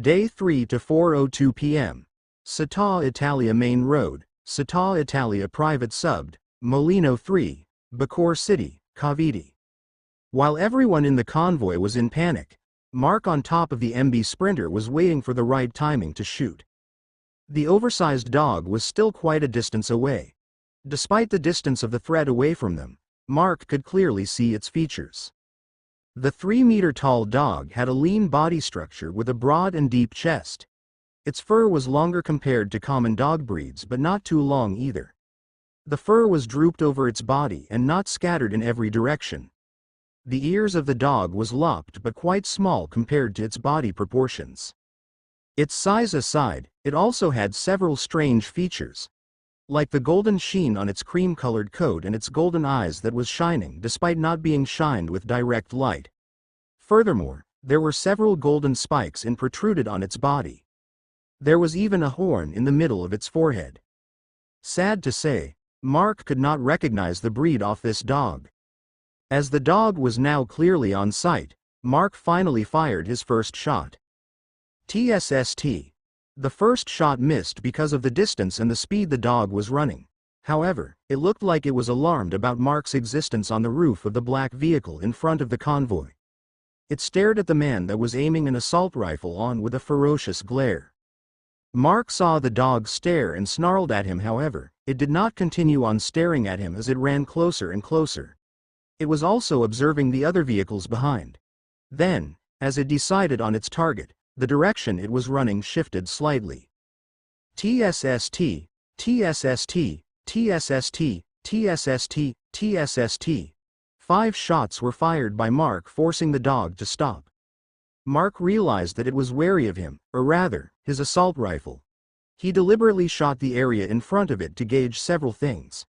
Day 3 to 4:02 p.m. Città Italia Main Road, Città Italia Private Subbed, Molino 3, Bacoor City, Cavite. While everyone in the convoy was in panic, Mark on top of the MB Sprinter was waiting for the right timing to shoot. The oversized dog was still quite a distance away. Despite the distance of the threat away from them, Mark could clearly see its features. The 3-meter-tall dog had a lean body structure with a broad and deep chest. Its fur was longer compared to common dog breeds but not too long either. The fur was drooped over its body and not scattered in every direction. The ears of the dog was lopped but quite small compared to its body proportions. Its size aside, it also had several strange features, like the golden sheen on its cream-colored coat and its golden eyes that was shining despite not being shined with direct light. Furthermore, there were several golden spikes protruded on its body. There was even a horn in the middle of its forehead. Sad to say, Mark could not recognize the breed off this dog. As the dog was now clearly on sight, Mark finally fired his first shot. TSST. The first shot missed because of the distance and the speed the dog was running. However, it looked like it was alarmed about Mark's existence on the roof of the black vehicle in front of the convoy. It stared at the man that was aiming an assault rifle on with a ferocious glare. Mark saw the dog stare and snarled at him. However, it did not continue on staring at him as it ran closer and closer. It was also observing the other vehicles behind. Then, as it decided on its target, the direction it was running shifted slightly. TSST, TSST, TSST, TSST, TSST. 5 shots were fired by Mark, forcing the dog to stop. Mark realized that it was wary of him, or rather, his assault rifle. He deliberately shot the area in front of it to gauge several things.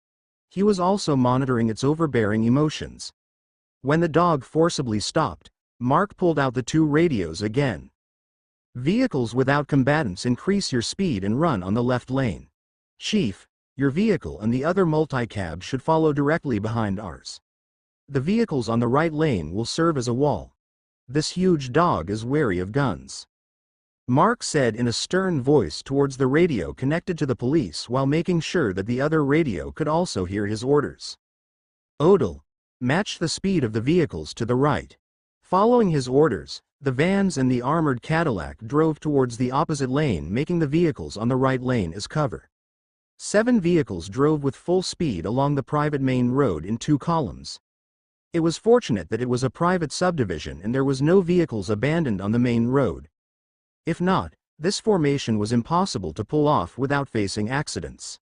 He was also monitoring its overbearing emotions. When the dog forcibly stopped, Mark pulled out the 2 radios again. Vehicles without combatants, increase your speed and run on the left lane. Chief, your vehicle and the other multicab should follow directly behind ours. The vehicles on the right lane will serve as a wall. This huge dog is wary of guns. Mark said in a stern voice towards the radio connected to the police while making sure that the other radio could also hear his orders. Odell, match the speed of the vehicles to the right. Following his orders, the vans and the armored Cadillac drove towards the opposite lane, making the vehicles on the right lane as cover. 7 vehicles drove with full speed along the private main road in 2 columns. It was fortunate that it was a private subdivision and there was no vehicles abandoned on the main road. If not, this formation was impossible to pull off without facing accidents.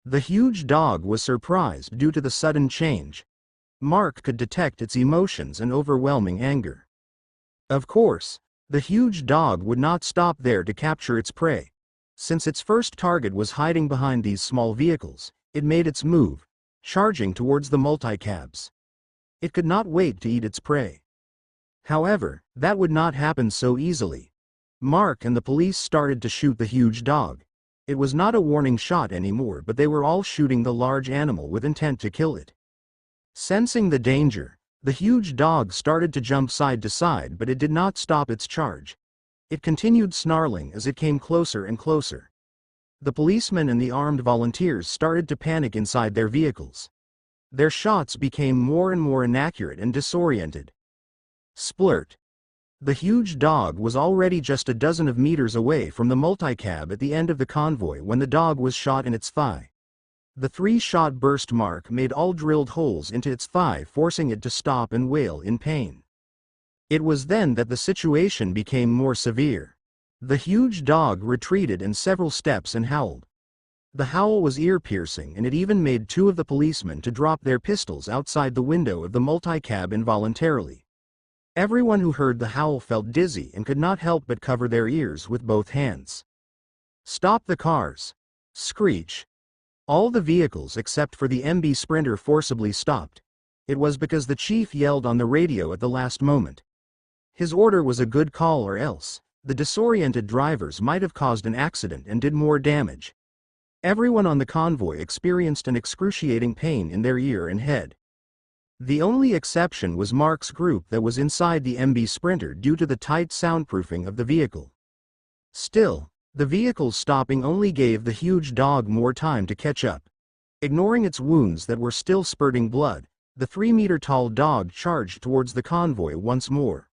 The huge dog was surprised due to the sudden change. Mark could detect its emotions and overwhelming anger. Of course, the huge dog would not stop there to capture its prey. Since its first target was hiding behind these small vehicles, it made its move, charging towards the multicabs. It could not wait to eat its prey. However, that would not happen so easily. Mark and the police started to shoot the huge dog. It was not a warning shot anymore, but they were all shooting the large animal with intent to kill it. Sensing the danger, the huge dog started to jump side to side, but it did not stop its charge. It continued snarling as it came closer and closer. The policemen and the armed volunteers started to panic inside their vehicles. Their shots became more and more inaccurate and disoriented. Splurt. The huge dog was already just a dozen of meters away from the multicab at the end of the convoy when the dog was shot in its thigh. The 3-shot burst mark made all drilled holes into its thigh, forcing it to stop and wail in pain. It was then that the situation became more severe. The huge dog retreated in several steps and howled. The howl was ear-piercing, and it even made 2 of the policemen to drop their pistols outside the window of the multicab involuntarily. Everyone who heard the howl felt dizzy and could not help but cover their ears with both hands. Stop the cars! Screech! All the vehicles except for the MB Sprinter forcibly stopped. It was because the chief yelled on the radio at the last moment. His order was a good call, or else the disoriented drivers might have caused an accident and did more damage. Everyone on the convoy experienced an excruciating pain in their ear and head. The only exception was Mark's group that was inside the MB Sprinter due to the tight soundproofing of the vehicle. Still, the vehicle's stopping only gave the huge dog more time to catch up. Ignoring its wounds that were still spurting blood, the 3-meter-tall dog charged towards the convoy once more.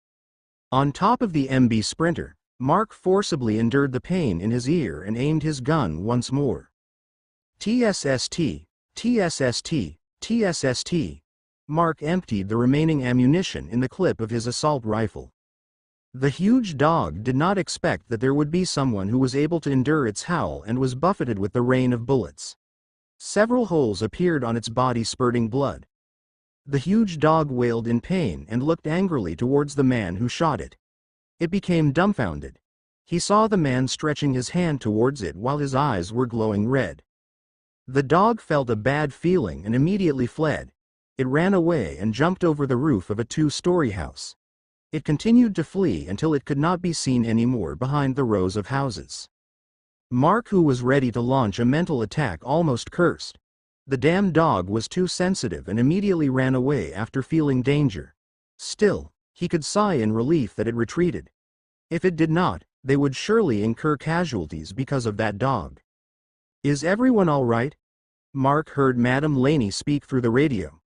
On top of the MB Sprinter, Mark forcibly endured the pain in his ear and aimed his gun once more. TSST, TSST, TSST. Mark emptied the remaining ammunition in the clip of his assault rifle. The huge dog did not expect that there would be someone who was able to endure its howl and was buffeted with the rain of bullets. Several holes appeared on its body spurting blood. The huge dog wailed in pain and looked angrily towards the man who shot it. It became dumbfounded. He saw the man stretching his hand towards it while his eyes were glowing red. The dog felt a bad feeling and immediately fled. It ran away and jumped over the roof of a 2-story house. It continued to flee until it could not be seen anymore behind the rows of houses. Mark, who was ready to launch a mental attack, almost cursed. The damn dog was too sensitive and immediately ran away after feeling danger. Still, he could sigh in relief that it retreated. If it did not, they would surely incur casualties because of that dog. "Is everyone all right?" Mark heard Madame Laney speak through the radio.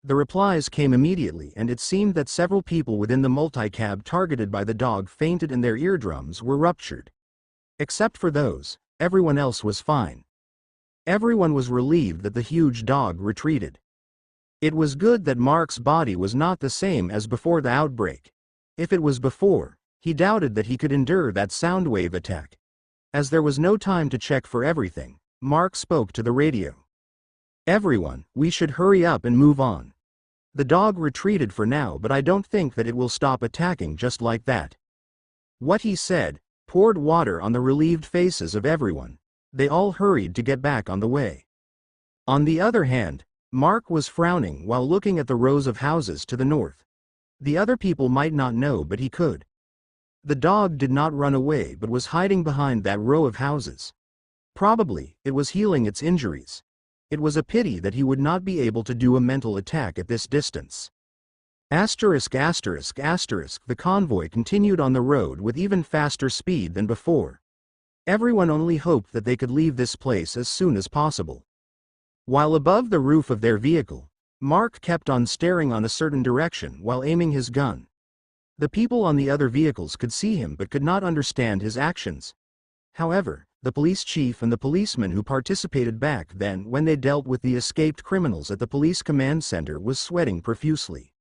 The replies came immediately, and it seemed that several people within the multicab targeted by the dog fainted and their eardrums were ruptured. Except for those, everyone else was fine. Everyone was relieved that the huge dog retreated. It was good that Mark's body was not the same as before the outbreak. If it was before, he doubted that he could endure that sound wave attack. As there was no time to check for everything, Mark spoke to the radio. "Everyone, we should hurry up and move on. The dog retreated for now, but I don't think that it will stop attacking just like that." What he said poured water on the relieved faces of everyone. They all hurried to get back on the way. On the other hand, Mark was frowning while looking at the rows of houses to the north. The other people might not know, but he could. The dog did not run away but was hiding behind that row of houses. Probably, it was healing its injuries. It was a pity that he would not be able to do a mental attack at this distance. *******. The convoy continued on the road with even faster speed than before. Everyone only hoped that they could leave this place as soon as possible. While above the roof of their vehicle, Mark kept on staring on a certain direction while aiming his gun. The people on the other vehicles could see him but could not understand his actions. However, the police chief and the policeman who participated back then when they dealt with the escaped criminals at the police command center was sweating profusely.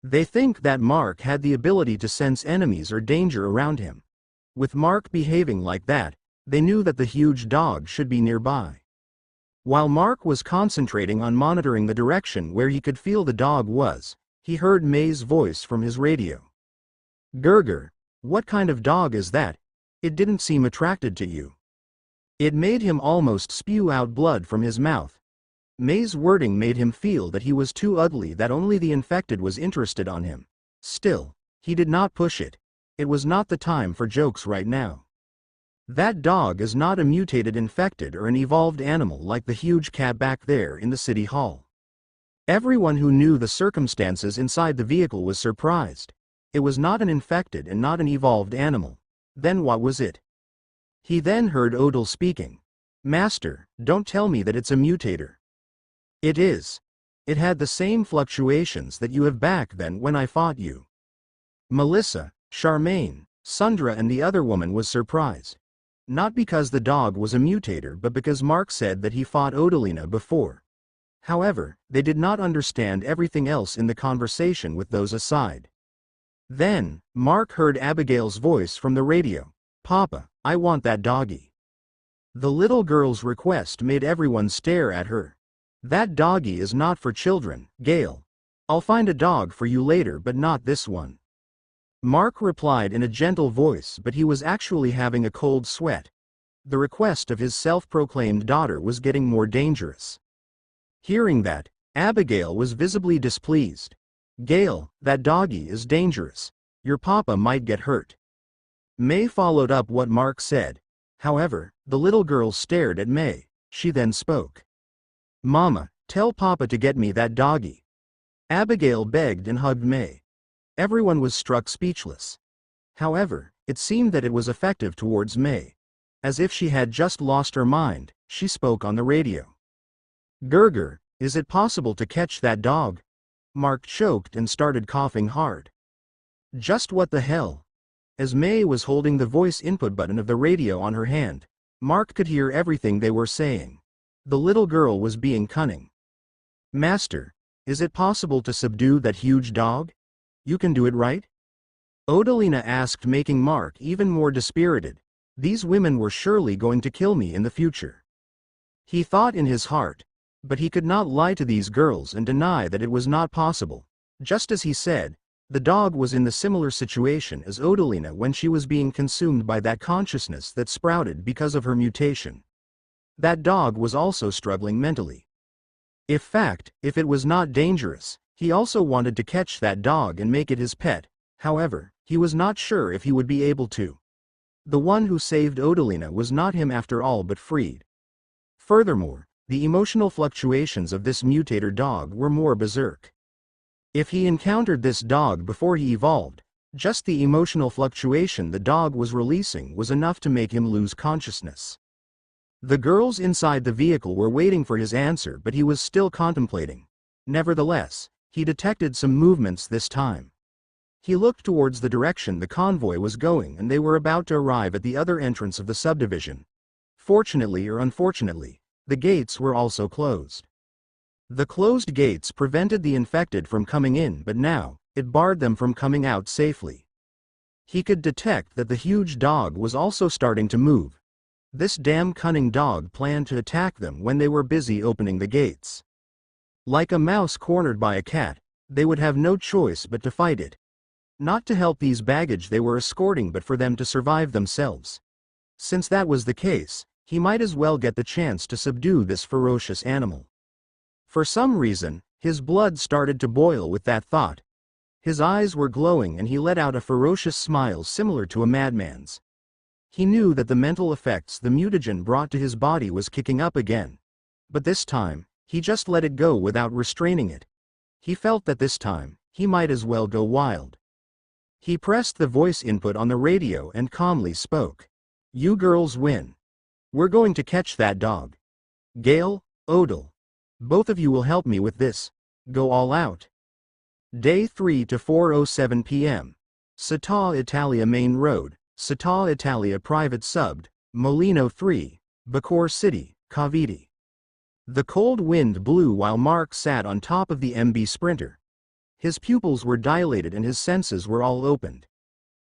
They think that Mark had the ability to sense enemies or danger around him. With Mark behaving like that, they knew that the huge dog should be nearby. While Mark was concentrating on monitoring the direction where he could feel the dog was, he heard May's voice from his radio. "Gerger, what kind of dog is that? It didn't seem attracted to you." It made him almost spew out blood from his mouth. May's wording made him feel that he was too ugly, that only the infected was interested on him. Still, he did not push it. It was not the time for jokes right now. That dog is not a mutated infected or an evolved animal like the huge cat back there in the city hall. Everyone who knew the circumstances inside the vehicle was surprised. It was not an infected and not an evolved animal. Then what was it? He then heard Odell speaking. "Master, don't tell me that it's a mutator." "It is. It had the same fluctuations that you have back then when I fought you." Melissa, Charmaine, Sundra and the other woman was surprised. Not because the dog was a mutator but because Mark said that he fought Odalina before. However, they did not understand everything else in the conversation with those aside. Then, Mark heard Abigail's voice from the radio. "Papa, I want that doggy." The little girl's request made everyone stare at her. "That doggy is not for children, Gail. I'll find a dog for you later but not this one." Mark replied in a gentle voice, but he was actually having a cold sweat. The request of his self-proclaimed daughter was getting more dangerous. Hearing that, Abigail was visibly displeased. "Gail, that doggy is dangerous. Your papa might get hurt." May followed up what Mark said. However, the little girl stared at May. She then spoke. "Mama, tell Papa to get me that doggy." Abigail begged and hugged May. Everyone was struck speechless. However, It seemed that it was effective towards May. As if she had just lost her mind, she spoke on the radio. "Gerger, is it possible to catch that dog?" Mark choked and started coughing hard. Just what the hell? As May was holding the voice input button of the radio on her hand, Mark could hear everything they were saying. The little girl was being cunning. "Master, is it possible to subdue that huge dog? You can do it, right?" Odalina asked, making Mark even more dispirited. These women were surely going to kill me in the future. He thought in his heart, but he could not lie to these girls and deny that it was not possible. Just as he said, the dog was in the similar situation as Odalina when she was being consumed by that consciousness that sprouted because of her mutation. That dog was also struggling mentally. If it was not dangerous, he also wanted to catch that dog and make it his pet. However, he was not sure if he would be able to. The one who saved Odalina was not him after all but freed. Furthermore, the emotional fluctuations of this mutator dog were more berserk. If he encountered this dog before he evolved, just the emotional fluctuation the dog was releasing was enough to make him lose consciousness. The girls inside the vehicle were waiting for his answer, but he was still contemplating. Nevertheless, he detected some movements this time. He looked towards the direction the convoy was going, and they were about to arrive at the other entrance of the subdivision. Fortunately or unfortunately, the gates were also closed. The closed gates prevented the infected from coming in, but now, it barred them from coming out safely. He could detect that the huge dog was also starting to move. This damn cunning dog planned to attack them when they were busy opening the gates. Like a mouse cornered by a cat, they would have no choice but to fight it. Not to help these baggage they were escorting, but for them to survive themselves. Since that was the case, he might as well get the chance to subdue this ferocious animal. For some reason, his blood started to boil with that thought. His eyes were glowing and he let out a ferocious smile similar to a madman's. He knew that the mental effects the mutagen brought to his body was kicking up again. But this time, he just let it go without restraining it. He felt that this time, he might as well go wild. He pressed the voice input on the radio and calmly spoke. "You girls win. We're going to catch that dog. Gale, Odal, both of you will help me with this. Go all out." Day 3 to 4:07 p.m. Città Italia Main Road, Città Italia Private Subbed, Molino 3, Bacor City, Cavite. The cold wind blew while Mark sat on top of the MB Sprinter. His pupils were dilated and his senses were all opened.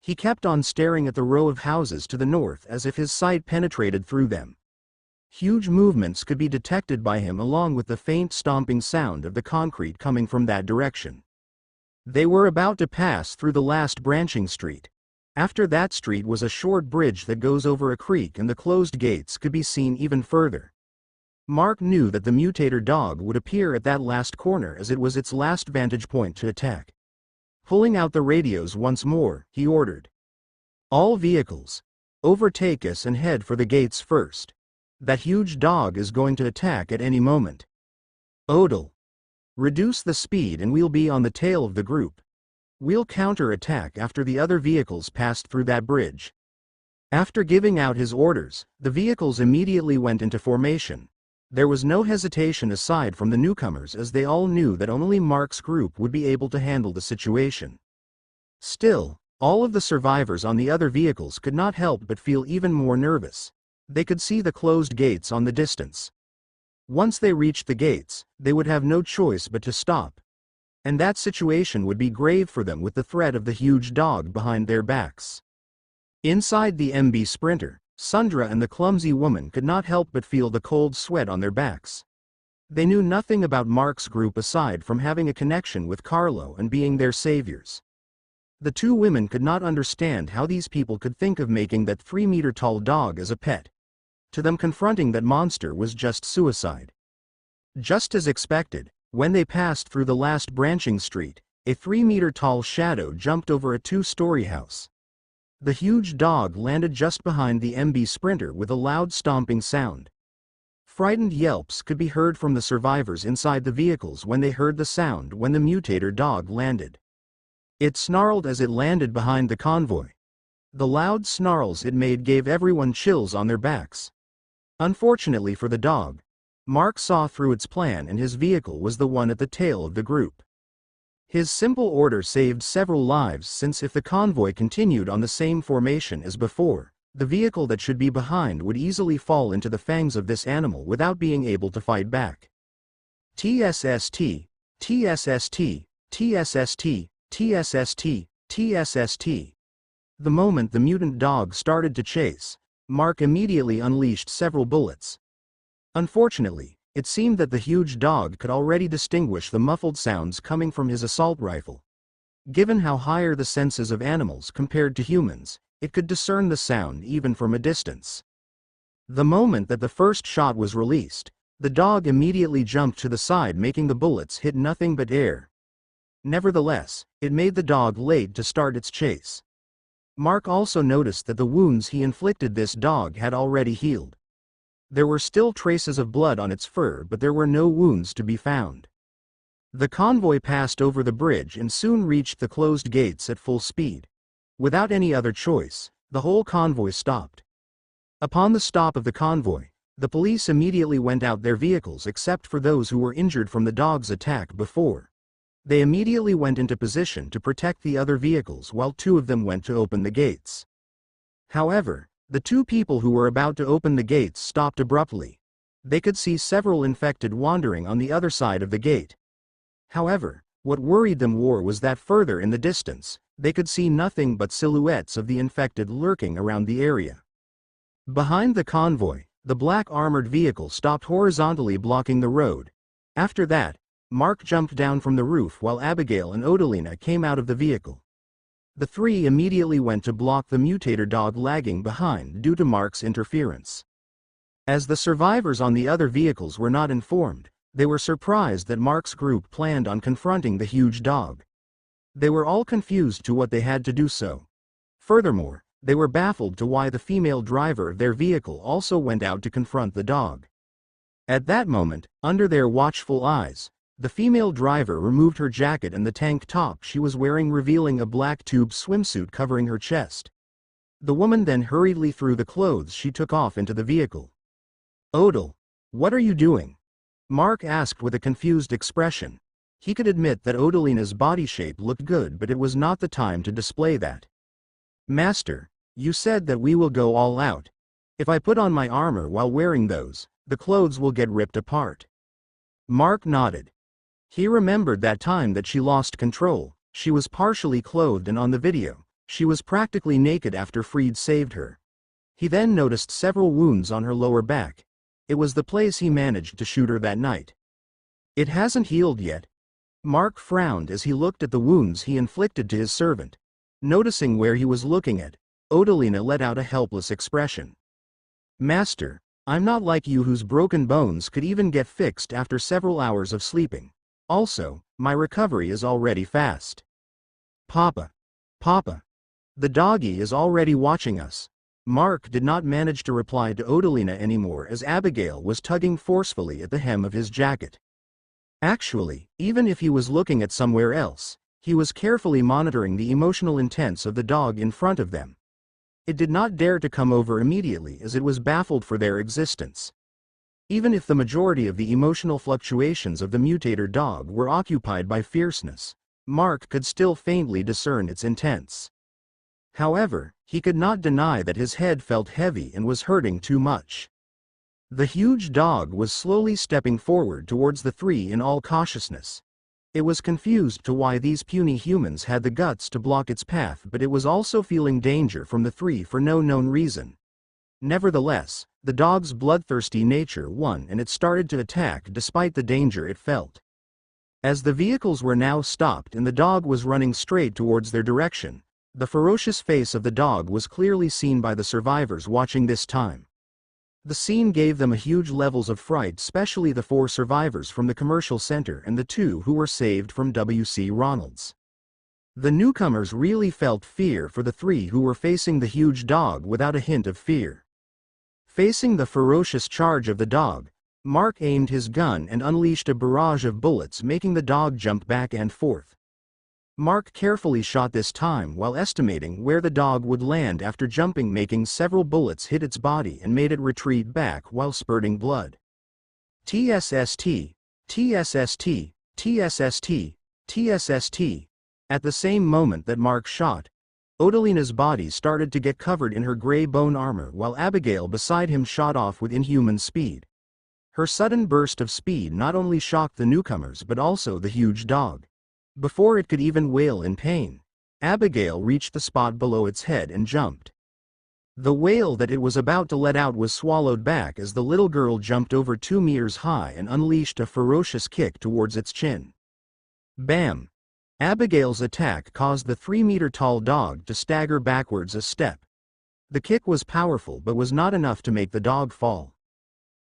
He kept on staring at the row of houses to the north as if his sight penetrated through them. Huge movements could be detected by him, along with the faint stomping sound of the concrete coming from that direction. They were about to pass through the last branching street. After that street was a short bridge that goes over a creek, and the closed gates could be seen even further. Mark knew that the mutator dog would appear at that last corner as it was its last vantage point to attack. Pulling out the radios once more, he ordered, "All vehicles, overtake us and head for the gates first. That huge dog is going to attack at any moment. Odal, reduce the speed and we'll be on the tail of the group. We'll counter-attack after the other vehicles passed through that bridge." After giving out his orders, the vehicles immediately went into formation. There was no hesitation aside from the newcomers, as they all knew that only Mark's group would be able to handle the situation. Still, all of the survivors on the other vehicles could not help but feel even more nervous. They could see the closed gates on the distance. Once they reached the gates, they would have no choice but to stop. And that situation would be grave for them, with the threat of the huge dog behind their backs. Inside the MB Sprinter, Sundra and the clumsy woman could not help but feel the cold sweat on their backs. They knew nothing about Mark's group aside from having a connection with Carlo and being their saviors. The two women could not understand how these people could think of making that 3-meter-tall dog as a pet. To them, confronting that monster was just suicide. Just as expected, when they passed through the last branching street, a 3-meter-tall shadow jumped over a 2-story house. The huge dog landed just behind the MB Sprinter with a loud stomping sound. Frightened yelps could be heard from the survivors inside the vehicles when they heard the sound when the mutator dog landed. It snarled as it landed behind the convoy. The loud snarls it made gave everyone chills on their backs. Unfortunately for the dog, Mark saw through its plan and his vehicle was the one at the tail of the group. His simple order saved several lives since if the convoy continued on the same formation as before, the vehicle that should be behind would easily fall into the fangs of this animal without being able to fight back. TSST, TSST, TSST, TSST, TSST. The moment the mutant dog started to chase, Mark immediately unleashed several bullets. Unfortunately, it seemed that the huge dog could already distinguish the muffled sounds coming from his assault rifle. Given how higher the senses of animals compared to humans, it could discern the sound even from a distance. The moment that the first shot was released, the dog immediately jumped to the side, making the bullets hit nothing but air. Nevertheless, it made the dog late to start its chase. Mark also noticed that the wounds he inflicted this dog had already healed. There were still traces of blood on its fur, but there were no wounds to be found. The convoy passed over the bridge and soon reached the closed gates at full speed. Without any other choice, the whole convoy stopped. Upon the stop of the convoy, the police immediately went out their vehicles except for those who were injured from the dog's attack before. They immediately went into position to protect the other vehicles while two of them went to open the gates. However, the two people who were about to open the gates stopped abruptly. They could see several infected wandering on the other side of the gate. However, what worried them more was that further in the distance, they could see nothing but silhouettes of the infected lurking around the area. Behind the convoy, the black armored vehicle stopped horizontally blocking the road. After that, Mark jumped down from the roof while Abigail and Odalina came out of the vehicle. The three immediately went to block the mutator dog lagging behind due to Mark's interference. As the survivors on the other vehicles were not informed, they were surprised that Mark's group planned on confronting the huge dog. They were all confused to what they had to do so. Furthermore, they were baffled to why the female driver of their vehicle also went out to confront the dog. At that moment, under their watchful eyes, the female driver removed her jacket and the tank top she was wearing, revealing a black tube swimsuit covering her chest. The woman then hurriedly threw the clothes she took off into the vehicle. "Odal, what are you doing?" Mark asked with a confused expression. He could admit that Odalina's body shape looked good, but it was not the time to display that. "Master, you said that we will go all out. If I put on my armor while wearing those, the clothes will get ripped apart." Mark nodded. He remembered that time that she lost control. She was partially clothed and on the video, she was practically naked after Freed saved her. He then noticed several wounds on her lower back. It was the place he managed to shoot her that night. "It hasn't healed yet." Mark frowned as he looked at the wounds he inflicted to his servant. Noticing where he was looking at, Odalina let out a helpless expression. "Master, I'm not like you whose broken bones could even get fixed after several hours of sleeping. Also, my recovery is already fast." "Papa. Papa. The doggy is already watching us." Mark did not manage to reply to Odalina anymore as Abigail was tugging forcefully at the hem of his jacket. Actually, even if he was looking at somewhere else, he was carefully monitoring the emotional intents of the dog in front of them. It did not dare to come over immediately as it was baffled for their existence. Even if the majority of the emotional fluctuations of the mutator dog were occupied by fierceness, Mark could still faintly discern its intents. However, he could not deny that his head felt heavy and was hurting too much. The huge dog was slowly stepping forward towards the three in all cautiousness. It was confused to why these puny humans had the guts to block its path, but it was also feeling danger from the three for no known reason. Nevertheless, the dog's bloodthirsty nature won and it started to attack despite the danger it felt. As the vehicles were now stopped and the dog was running straight towards their direction, the ferocious face of the dog was clearly seen by the survivors watching this time. The scene gave them a huge levels of fright, especially the 4 survivors from the commercial center and the 2 who were saved from W.C. Ronald's. The newcomers really felt fear for the 3 who were facing the huge dog without a hint of fear. Facing the ferocious charge of the dog, Mark aimed his gun and unleashed a barrage of bullets, making the dog jump back and forth. Mark carefully shot this time while estimating where the dog would land after jumping, making several bullets hit its body and made it retreat back while spurting blood. TSST, TSST, TSST, TSST. At the same moment that Mark shot, Odalina's body started to get covered in her gray bone armor while Abigail beside him shot off with inhuman speed. Her sudden burst of speed not only shocked the newcomers but also the huge dog. Before it could even wail in pain, Abigail reached the spot below its head and jumped. The wail that it was about to let out was swallowed back as the little girl jumped over 2 meters high and unleashed a ferocious kick towards its chin. Bam! Abigail's attack caused the 3-meter-tall dog to stagger backwards a step. The kick was powerful but was not enough to make the dog fall.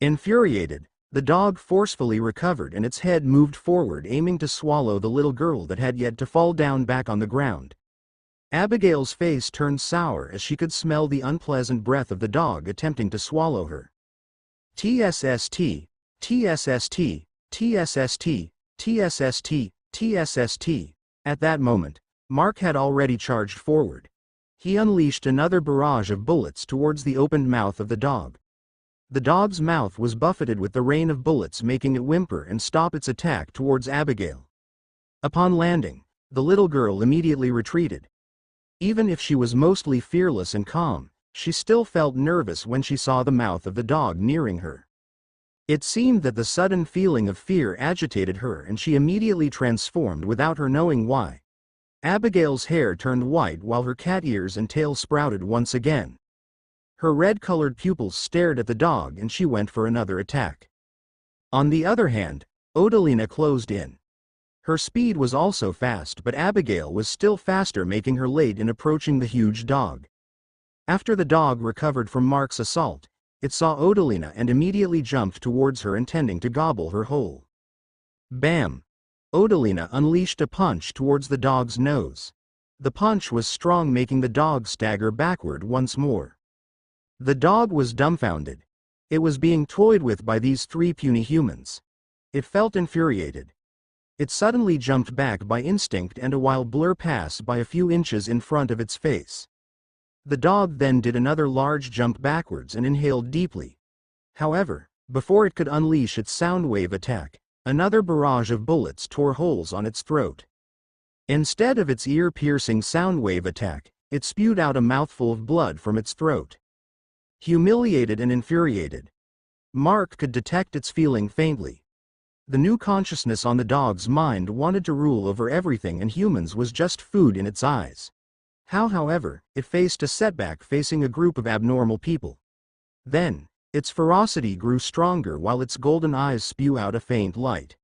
Infuriated, the dog forcefully recovered and its head moved forward, aiming to swallow the little girl that had yet to fall down back on the ground. Abigail's face turned sour as she could smell the unpleasant breath of the dog attempting to swallow her. TSST, TSST, TSST, TSST, TSST. At that moment, Mark had already charged forward. He unleashed another barrage of bullets towards the opened mouth of the dog. The dog's mouth was buffeted with the rain of bullets, making it whimper and stop its attack towards Abigail. Upon landing, the little girl immediately retreated. Even if she was mostly fearless and calm, she still felt nervous when she saw the mouth of the dog nearing her. It seemed that the sudden feeling of fear agitated her and she immediately transformed without her knowing why. Abigail's hair turned white while her cat ears and tail sprouted once again. Her red-colored pupils stared at the dog and she went for another attack. On the other hand, Odalina closed in. Her speed was also fast, but Abigail was still faster, making her late in approaching the huge dog. After the dog recovered from Mark's assault, it saw Odalina and immediately jumped towards her, intending to gobble her whole. Bam! Odalina unleashed a punch towards the dog's nose. The punch was strong, making the dog stagger backward once more. The dog was dumbfounded. It was being toyed with by these 3 puny humans. It felt infuriated. It suddenly jumped back by instinct and a wild blur passed by a few inches in front of its face. The dog then did another large jump backwards and inhaled deeply. However, before it could unleash its sound wave attack, another barrage of bullets tore holes on its throat. Instead of its ear-piercing sound wave attack, it spewed out a mouthful of blood from its throat. Humiliated and infuriated, Mark could detect its feeling faintly. The new consciousness on the dog's mind wanted to rule over everything, and humans was just food in its eyes. However, it faced a setback facing a group of abnormal people. Then, its ferocity grew stronger while its golden eyes spew out a faint light.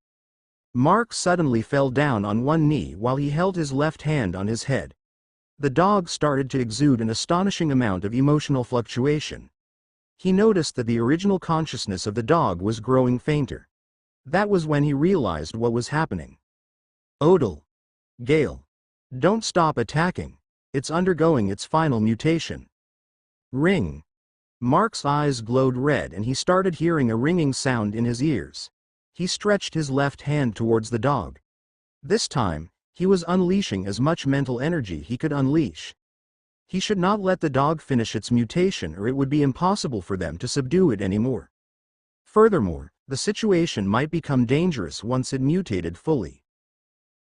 Mark suddenly fell down on one knee while he held his left hand on his head. The dog started to exude an astonishing amount of emotional fluctuation. He noticed that the original consciousness of the dog was growing fainter. That was when he realized what was happening. Odal. Gale. Don't stop attacking. It's undergoing its final mutation. Ring. Mark's eyes glowed red and he started hearing a ringing sound in his ears. He stretched his left hand towards the dog. This time, he was unleashing as much mental energy he could unleash. He should not let the dog finish its mutation, or it would be impossible for them to subdue it anymore. Furthermore, the situation might become dangerous once it mutated fully.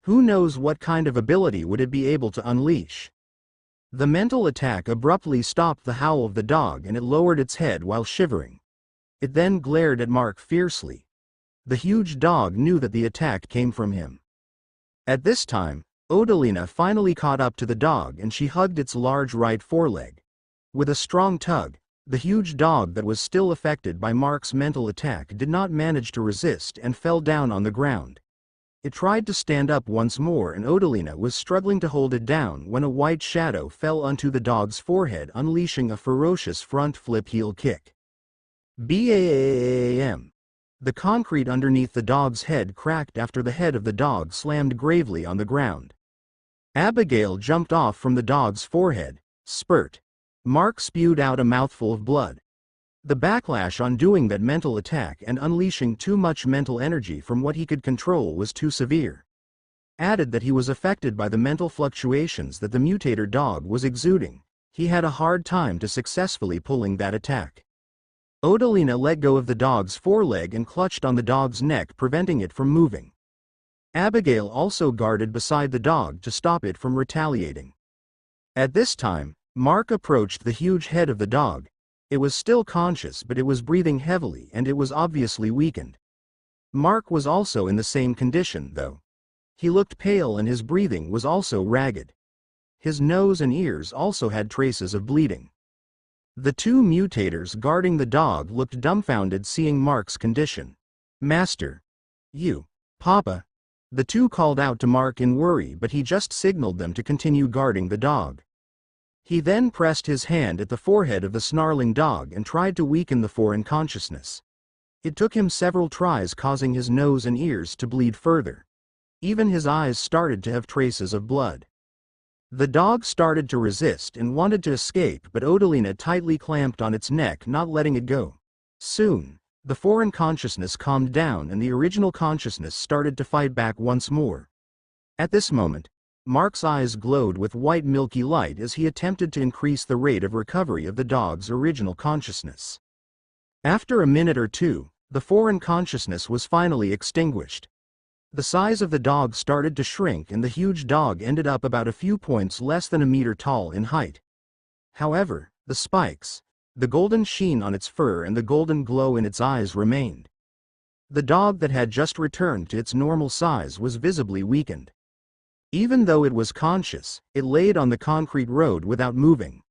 Who knows what kind of ability would it be able to unleash? The mental attack abruptly stopped the howl of the dog and it lowered its head while shivering. It then glared at Mark fiercely. The huge dog knew that the attack came from him. At this time, Odalina finally caught up to the dog and she hugged its large right foreleg. With a strong tug, the huge dog that was still affected by Mark's mental attack did not manage to resist and fell down on the ground. It tried to stand up once more and Odalina was struggling to hold it down when a white shadow fell onto the dog's forehead, unleashing a ferocious front flip heel kick. Bam! The concrete underneath the dog's head cracked after the head of the dog slammed gravely on the ground. Abigail jumped off from the dog's forehead. Spurt. Mark spewed out a mouthful of blood. The backlash on doing that mental attack and unleashing too much mental energy from what he could control was too severe. added that he was affected by the mental fluctuations that the mutator dog was exuding. He had a hard time to successfully pulling that attack. Odalina let go of the dog's foreleg and clutched on the dog's neck, preventing it from moving. Abigail also guarded beside the dog to stop it from retaliating. At this time, Mark approached the huge head of the dog. It was still conscious, but it was breathing heavily and it was obviously weakened. Mark was also in the same condition, though. He looked pale and his breathing was also ragged. His nose and ears also had traces of bleeding. The two mutators guarding the dog looked dumbfounded seeing Mark's condition. "Master. You. Papa." The two called out to Mark in worry, but he just signaled them to continue guarding the dog. He then pressed his hand at the forehead of the snarling dog and tried to weaken the foreign consciousness. It took him several tries, causing his nose and ears to bleed further. Even his eyes started to have traces of blood. The dog started to resist and wanted to escape, but Odalina tightly clamped on its neck, not letting it go. Soon, the foreign consciousness calmed down and the original consciousness started to fight back once more. At this moment, Mark's eyes glowed with white milky light as he attempted to increase the rate of recovery of the dog's original consciousness. After a minute or two, the foreign consciousness was finally extinguished. The size of the dog started to shrink and the huge dog ended up about a few points less than a meter tall in height. However, the spikes, the golden sheen on its fur and the golden glow in its eyes remained. The dog that had just returned to its normal size was visibly weakened. Even though it was conscious, it laid on the concrete road without moving.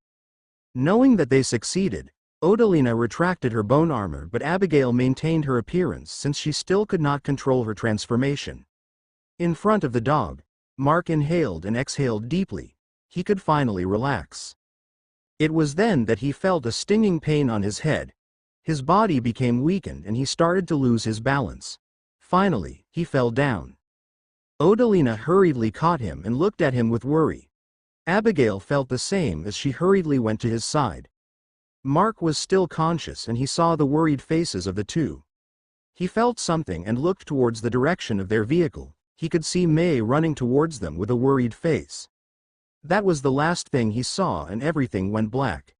Knowing that they succeeded, Odalina retracted her bone armor, but Abigail maintained her appearance since she still could not control her transformation. In front of the dog, Mark inhaled and exhaled deeply. He could finally relax. It was then that he felt a stinging pain on his head. His body became weakened and he started to lose his balance. Finally, he fell down. Odalina hurriedly caught him and looked at him with worry. Abigail felt the same as she hurriedly went to his side. Mark was still conscious and he saw the worried faces of the two. He felt something and looked towards the direction of their vehicle. He could see May running towards them with a worried face. That was the last thing he saw and everything went black.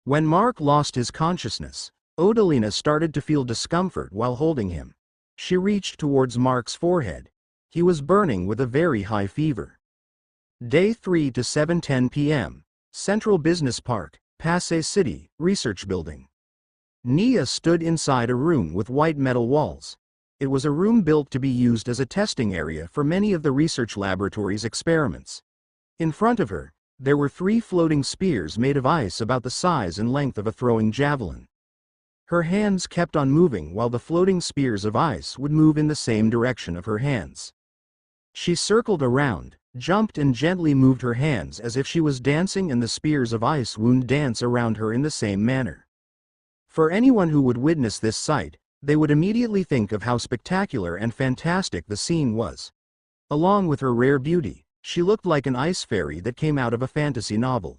When Mark lost his consciousness, Odalina started to feel discomfort while holding him. She reached towards Mark's forehead. He was burning with a very high fever. Day 3 to 7:10 p.m. Central Business Park, Passé City, Research Building. Nia stood inside a room with white metal walls. It was a room built to be used as a testing area for many of the research laboratory's experiments. In front of her, there were 3 floating spears made of ice about the size and length of a throwing javelin. Her hands kept on moving while the floating spears of ice would move in the same direction of her hands. She circled around, jumped and gently moved her hands as if she was dancing, and the spears of ice would dance around her in the same manner. For anyone who would witness this sight, they would immediately think of how spectacular and fantastic the scene was. Along with her rare beauty, she looked like an ice fairy that came out of a fantasy novel.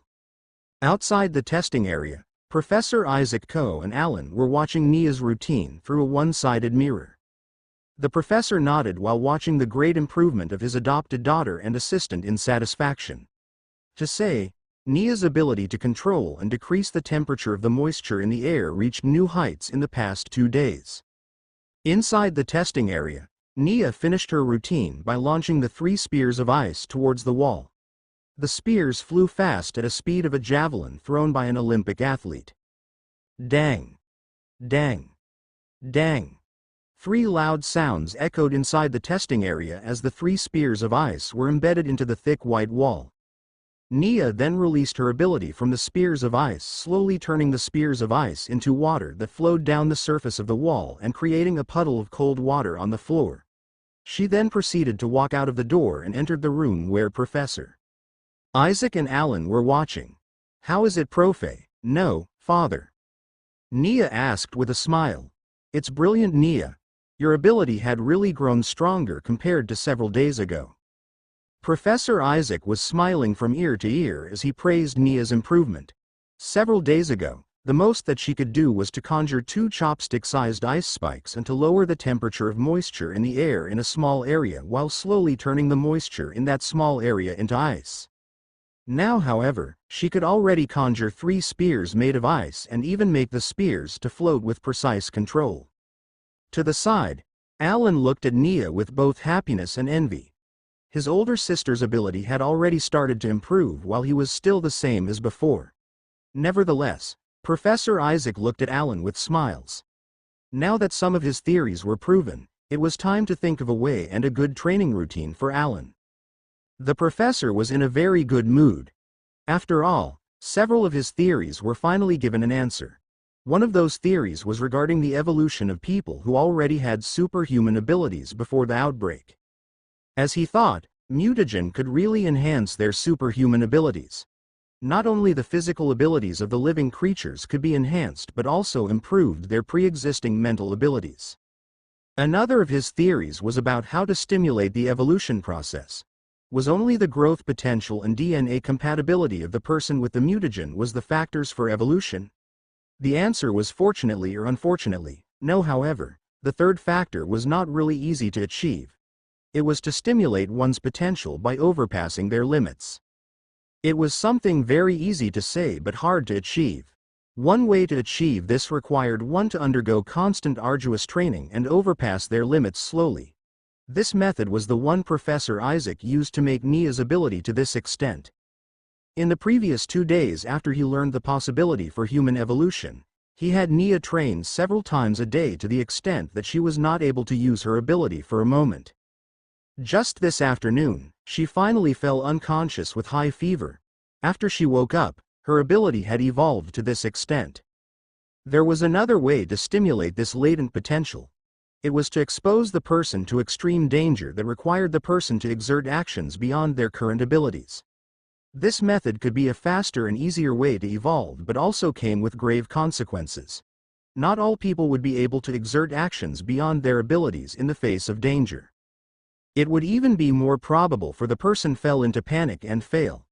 Outside the testing area, Professor Isaac Coe and Alan were watching Nia's routine through a one-sided mirror. The professor nodded while watching the great improvement of his adopted daughter and assistant in satisfaction. To say, Nia's ability to control and decrease the temperature of the moisture in the air reached new heights in the past 2 days. Inside the testing area, Nia finished her routine by launching the 3 spears of ice towards the wall. The spears flew fast at a speed of a javelin thrown by an Olympic athlete. Dang! Dang! Dang! 3 loud sounds echoed inside the testing area as the 3 spears of ice were embedded into the thick white wall. Nia then released her ability from the spears of ice, slowly turning the spears of ice into water that flowed down the surface of the wall and creating a puddle of cold water on the floor. She then proceeded to walk out of the door and entered the room where Professor Isaac and Alan were watching. "How is it, Profe?" "No, Father," Nia asked with a smile. "It's brilliant, Nia. Your ability had really grown stronger compared to several days ago." Professor Isaac was smiling from ear to ear as he praised Nia's improvement. Several days ago, The most that she could do was to conjure 2 chopstick-sized ice spikes and to lower the temperature of moisture in the air in a small area while slowly turning the moisture in that small area into ice. Now, however, she could already conjure 3 spears made of ice and even make the spears to float with precise control. To the side, Alan looked at Nia with both happiness and envy. His older sister's ability had already started to improve while he was still the same as before. Nevertheless, Professor Isaac looked at Alan with smiles. Now that some of his theories were proven, it was time to think of a way and a good training routine for Alan. The professor was in a very good mood. After all, several of his theories were finally given an answer. One of those theories was regarding the evolution of people who already had superhuman abilities before the outbreak. As he thought, Mutagen could really enhance their superhuman abilities. Not only the physical abilities of the living creatures could be enhanced but also improved their pre-existing mental abilities. Another of his theories was about how to stimulate the evolution process. Was only the growth potential and DNA compatibility of the person with the mutagen was the factors for evolution? The answer was fortunately or unfortunately, no. However, the third factor was not really easy to achieve. It was to stimulate one's potential by overpassing their limits. It was something very easy to say but hard to achieve. One way to achieve this required one to undergo constant arduous training and overpass their limits slowly. This method was the one Professor Isaac used to make Nia's ability to this extent. In the previous 2 days after he learned the possibility for human evolution, he had Nia trained several times a day to the extent that she was not able to use her ability for a moment. Just this afternoon, she finally fell unconscious with high fever. After she woke up, her ability had evolved to this extent. There was another way to stimulate this latent potential. It was to expose the person to extreme danger that required the person to exert actions beyond their current abilities. This method could be a faster and easier way to evolve but also came with grave consequences. Not all people would be able to exert actions beyond their abilities in the face of danger. It would even be more probable for the person fell into panic and fail.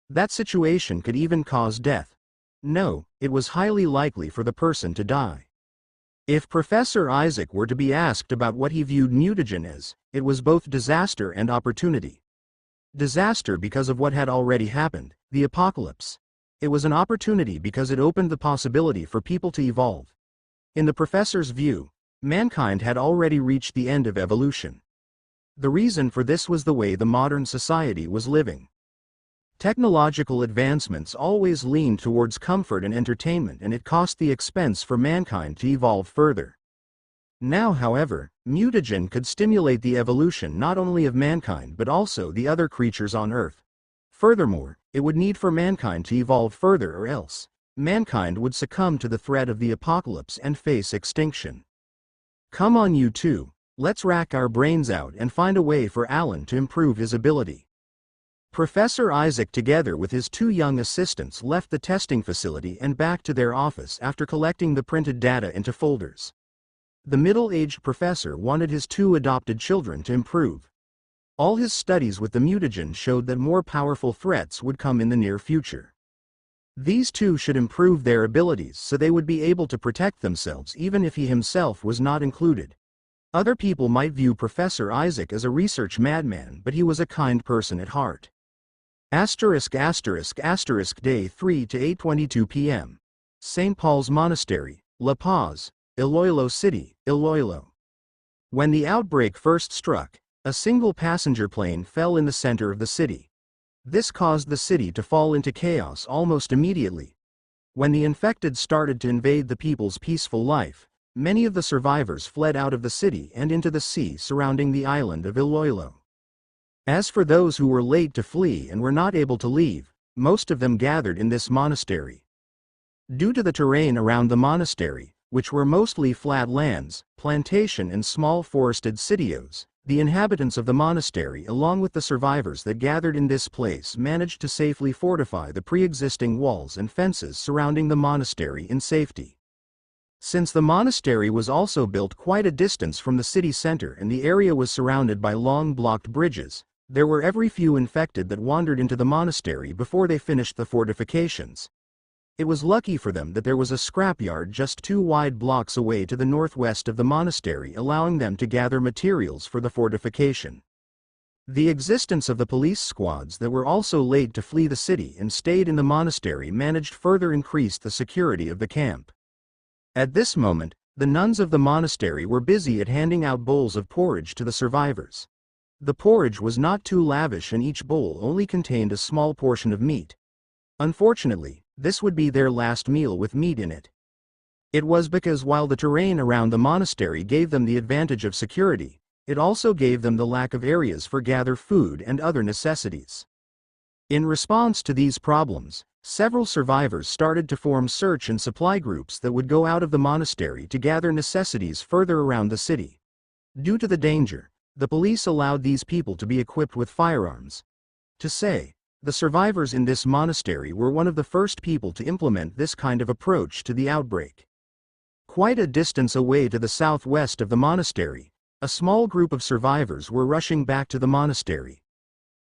That situation could even cause death. No, it was highly likely for the person to die. If Professor Isaac were to be asked about what he viewed mutagen as, it was both disaster and opportunity. Disaster because of what had already happened, the apocalypse. It was an opportunity because it opened the possibility for people to evolve. In the professor's view, mankind had already reached the end of evolution. The reason for this was the way the modern society was living. Technological advancements always leaned towards comfort and entertainment, and it cost the expense for mankind to evolve further. Now, however, mutagen could stimulate the evolution not only of mankind but also the other creatures on Earth. Furthermore, it would need for mankind to evolve further, or else mankind would succumb to the threat of the apocalypse and face extinction. Come on, you two. Let's rack our brains out and find a way for Alan to improve his ability. Professor Isaac together with his 2 young assistants left the testing facility and back to their office after collecting the printed data into folders. The middle-aged professor wanted his 2 adopted children to improve. All his studies with the mutagen showed that more powerful threats would come in the near future. These 2 should improve their abilities so they would be able to protect themselves even if he himself was not included. Other people might view Professor Isaac as a research madman, but he was a kind person at heart. ******* Day 3 to 8:22 p.m. St. Paul's Monastery, La Paz, Iloilo City, Iloilo. When the outbreak first struck, a single passenger plane fell in the center of the city. This caused the city to fall into chaos almost immediately. When the infected started to invade the people's peaceful life, many of the survivors fled out of the city and into the sea surrounding the island of Iloilo. As for those who were late to flee and were not able to leave, most of them gathered in this monastery. Due to the terrain around the monastery, which were mostly flat lands, plantation and small forested sitios, the inhabitants of the monastery along with the survivors that gathered in this place managed to safely fortify the pre-existing walls and fences surrounding the monastery in safety. Since the monastery was also built quite a distance from the city center and the area was surrounded by long blocked bridges, there were every few infected that wandered into the monastery before they finished the fortifications. It was lucky for them that there was a scrapyard just 2 wide blocks away to the northwest of the monastery, allowing them to gather materials for the fortification. The existence of the police squads that were also laid to flee the city and stayed in the monastery managed further increase the security of the camp. At this moment, the nuns of the monastery were busy at handing out bowls of porridge to the survivors. The porridge was not too lavish and each bowl only contained a small portion of meat. Unfortunately, this would be their last meal with meat in it. It was because while the terrain around the monastery gave them the advantage of security, it also gave them the lack of areas for gather food and other necessities. In response to these problems, several survivors started to form search and supply groups that would go out of the monastery to gather necessities further around the city. Due to the danger, the police allowed these people to be equipped with firearms. To say, the survivors in this monastery were one of the first people to implement this kind of approach to the outbreak. Quite a distance away to the southwest of the monastery, a small group of survivors were rushing back to the monastery.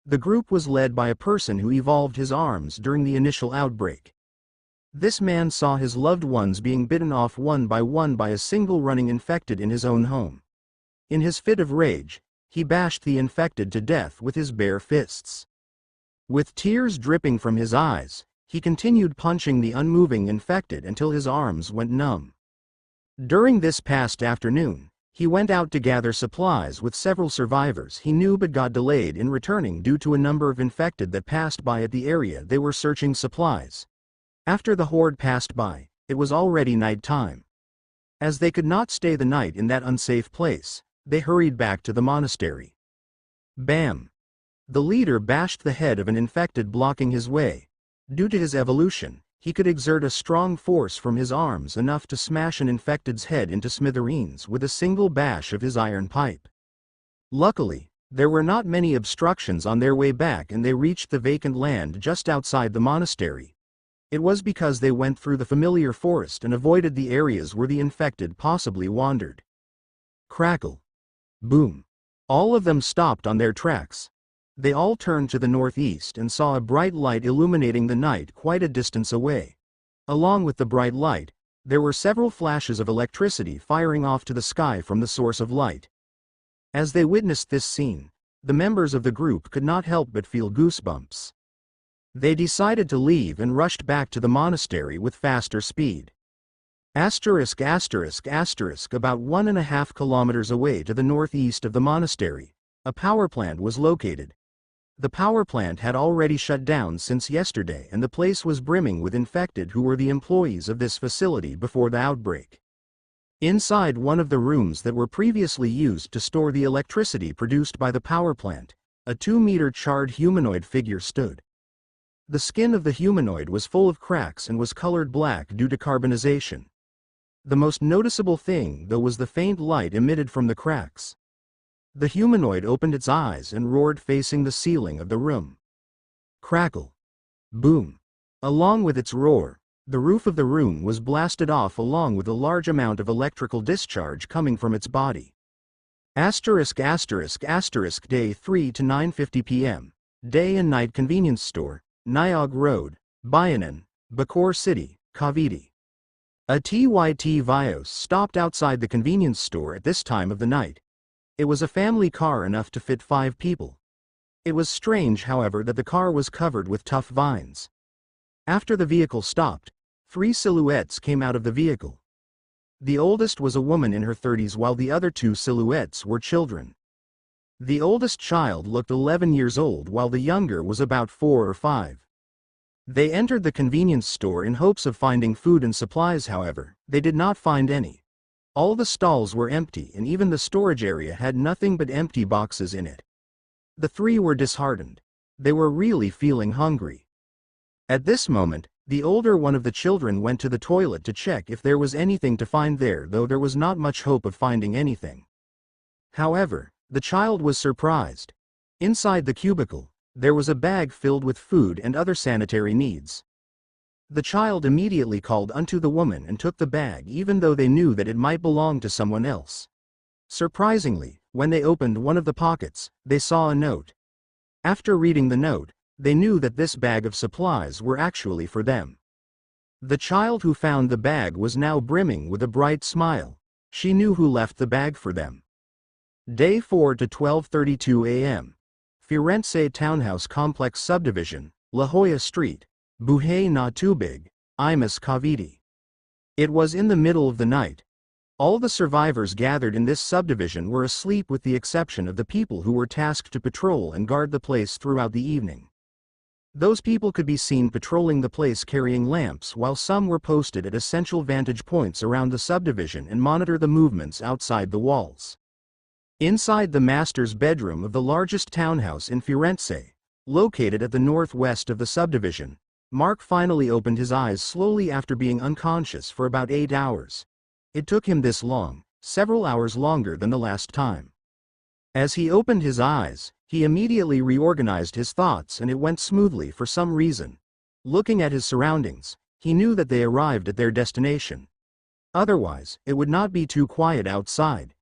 The group was led by a person who evolved his arms during the initial outbreak. This man saw his loved ones being bitten off one by a single running infected in his own home. In his fit of rage, he bashed the infected to death with his bare fists. With tears dripping from his eyes, he continued punching the unmoving infected until his arms went numb. During this past afternoon, he went out to gather supplies with several survivors he knew but got delayed in returning due to a number of infected that passed by at the area they were searching supplies. After the horde passed by, it was already night time. As they could not stay the night in that unsafe place, they hurried back to the monastery. Bam! The leader bashed the head of an infected, blocking his way. Due to his evolution, he could exert a strong force from his arms enough to smash an infected's head into smithereens with a single bash of his iron pipe. Luckily, there were not many obstructions on their way back and they reached the vacant land just outside the monastery. It was because they went through the familiar forest and avoided the areas where the infected possibly wandered. Crackle. Boom. All of them stopped on their tracks. They all turned to the northeast and saw a bright light illuminating the night quite a distance away. Along with the bright light, there were several flashes of electricity firing off to the sky from the source of light. As they witnessed this scene, the members of the group could not help but feel goosebumps. They decided to leave and rushed back to the monastery with faster speed. About 1.5 kilometers away to the northeast of the monastery, a power plant was located. The power plant had already shut down since yesterday and the place was brimming with infected who were the employees of this facility before the outbreak. Inside one of the rooms that were previously used to store the electricity produced by the power plant, a 2-meter charred humanoid figure stood. The skin of the humanoid was full of cracks and was colored black due to carbonization. The most noticeable thing, though, was the faint light emitted from the cracks. The humanoid opened its eyes and roared, facing the ceiling of the room. Crackle. Boom. Along with its roar, the roof of the room was blasted off along with a large amount of electrical discharge coming from its body. Day 3 to 9:50 p.m. Day and night convenience store, Nyog Road, Bayanan, Bacoor City, Cavite. A TYT Vios stopped outside the convenience store at this time of the night. It was a family car enough to fit 5 people. It was strange, however, that the car was covered with tough vines. After the vehicle stopped, 3 silhouettes came out of the vehicle. The oldest was a woman in her 30s while the other 2 silhouettes were children. The oldest child looked 11 years old while the younger was about 4 or 5. They entered the convenience store in hopes of finding food and supplies, however, they did not find any. All the stalls were empty and even the storage area had nothing but empty boxes in it. The 3 were disheartened. They were really feeling hungry. At this moment, the older one of the children went to the toilet to check if there was anything to find there, though there was not much hope of finding anything. However, the child was surprised. Inside the cubicle, there was a bag filled with food and other sanitary needs. The child immediately called unto the woman and took the bag, even though they knew that it might belong to someone else. Surprisingly, when they opened one of the pockets, they saw a note. After reading the note, they knew that this bag of supplies were actually for them. The child who found the bag was now brimming with a bright smile. She knew who left the bag for them. Day 4 to 12:32 a.m. Firenze Townhouse Complex Subdivision, La Jolla Street, Buhay na Tubig, Imus Cavite. It was in the middle of the night. All the survivors gathered in this subdivision were asleep with the exception of the people who were tasked to patrol and guard the place throughout the evening. Those people could be seen patrolling the place carrying lamps while some were posted at essential vantage points around the subdivision and monitor the movements outside the walls. Inside the master's bedroom of the largest townhouse in Firenze, located at the northwest of the subdivision, Mark finally opened his eyes slowly after being unconscious for about 8 hours. It took him this long, several hours longer than the last time. As he opened his eyes, he immediately reorganized his thoughts and it went smoothly for some reason. Looking at his surroundings, he knew that they arrived at their destination. Otherwise, it would not be too quiet outside.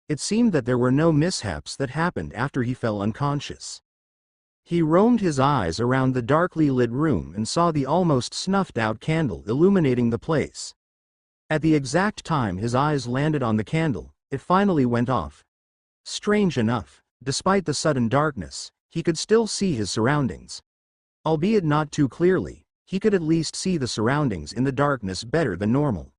It seemed that there were no mishaps that happened after he fell unconscious. He roamed his eyes around the darkly lit room and saw the almost snuffed-out candle illuminating the place. At the exact time his eyes landed on the candle, it finally went off. Strange enough, despite the sudden darkness, he could still see his surroundings. Albeit not too clearly, he could at least see the surroundings in the darkness better than normal.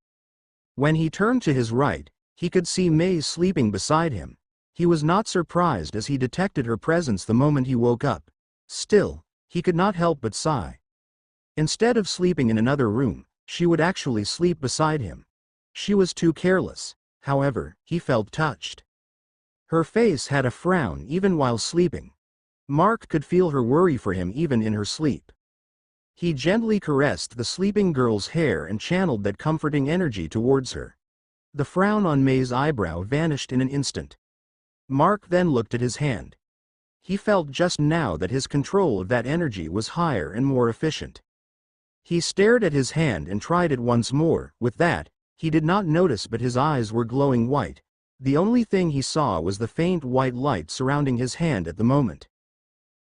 When he turned to his right, he could see May sleeping beside him. He was not surprised as he detected her presence the moment he woke up. Still, he could not help but sigh. Instead of sleeping in another room, she would actually sleep beside him. She was too careless. However, he felt touched. Her face had a frown even while sleeping. Mark could feel her worry for him even in her sleep. He gently caressed the sleeping girl's hair and channeled that comforting energy towards her. The frown on May's eyebrow vanished in an instant. Mark then looked at his hand. He felt just now that his control of that energy was higher and more efficient. He stared at his hand and tried it once more. With that, he did not notice but his eyes were glowing white. The only thing he saw was the faint white light surrounding his hand at the moment.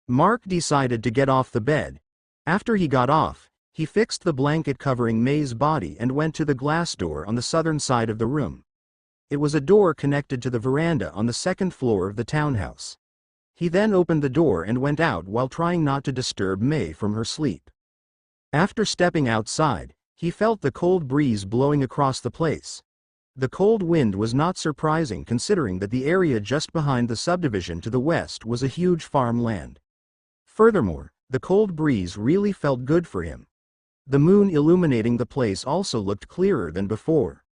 Mark decided to get off the bed. After he got off, he fixed the blanket covering May's body and went to the glass door on the southern side of the room. It was a door connected to the veranda on the second floor of the townhouse. He then opened the door and went out while trying not to disturb May from her sleep. After stepping outside, he felt the cold breeze blowing across the place. The cold wind was not surprising considering that the area just behind the subdivision to the west was a huge farmland. Furthermore, the cold breeze really felt good for him. The moon illuminating the place also looked clearer than before.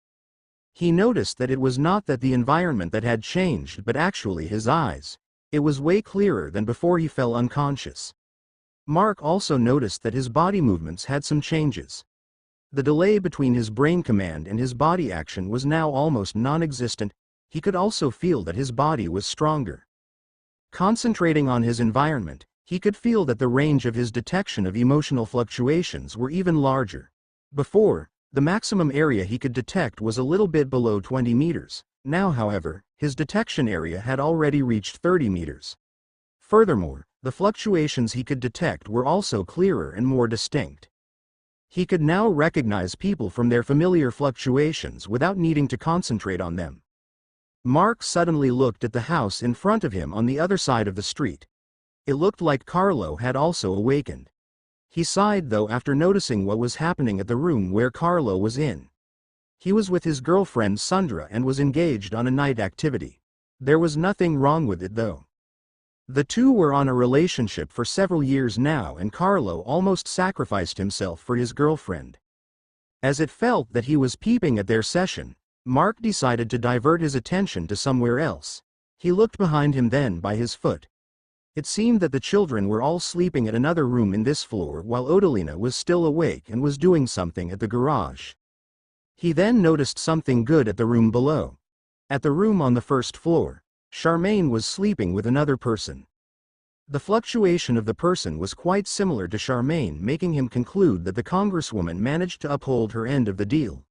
He noticed that it was not that the environment that had changed but actually his eyes. It was way clearer than before he fell unconscious. Mark also noticed that his body movements had some changes. The delay between his brain command and his body action was now almost non-existent. He could also feel that his body was stronger. Concentrating on his environment, he could feel that the range of his detection of emotional fluctuations were even larger. Before, the maximum area he could detect was a little bit below 20 meters. Now, however, his detection area had already reached 30 meters. Furthermore, the fluctuations he could detect were also clearer and more distinct. He could now recognize people from their familiar fluctuations without needing to concentrate on them. Mark suddenly looked at the house in front of him on the other side of the street. It looked like Carlo had also awakened. He sighed though after noticing what was happening at the room where Carlo was in. He was with his girlfriend Sandra and was engaged on a night activity. There was nothing wrong with it though. The two were on a relationship for several years now and Carlo almost sacrificed himself for his girlfriend. As it felt that he was peeping at their session, Mark decided to divert his attention to somewhere else. He looked behind him then by his foot. It seemed that the children were all sleeping at another room in this floor while Odalina was still awake and was doing something at the garage. He then noticed something good at the room below. At the room on the first floor, Charmaine was sleeping with another person. The fluctuation of the person was quite similar to Charmaine, making him conclude that the congresswoman managed to uphold her end of the deal.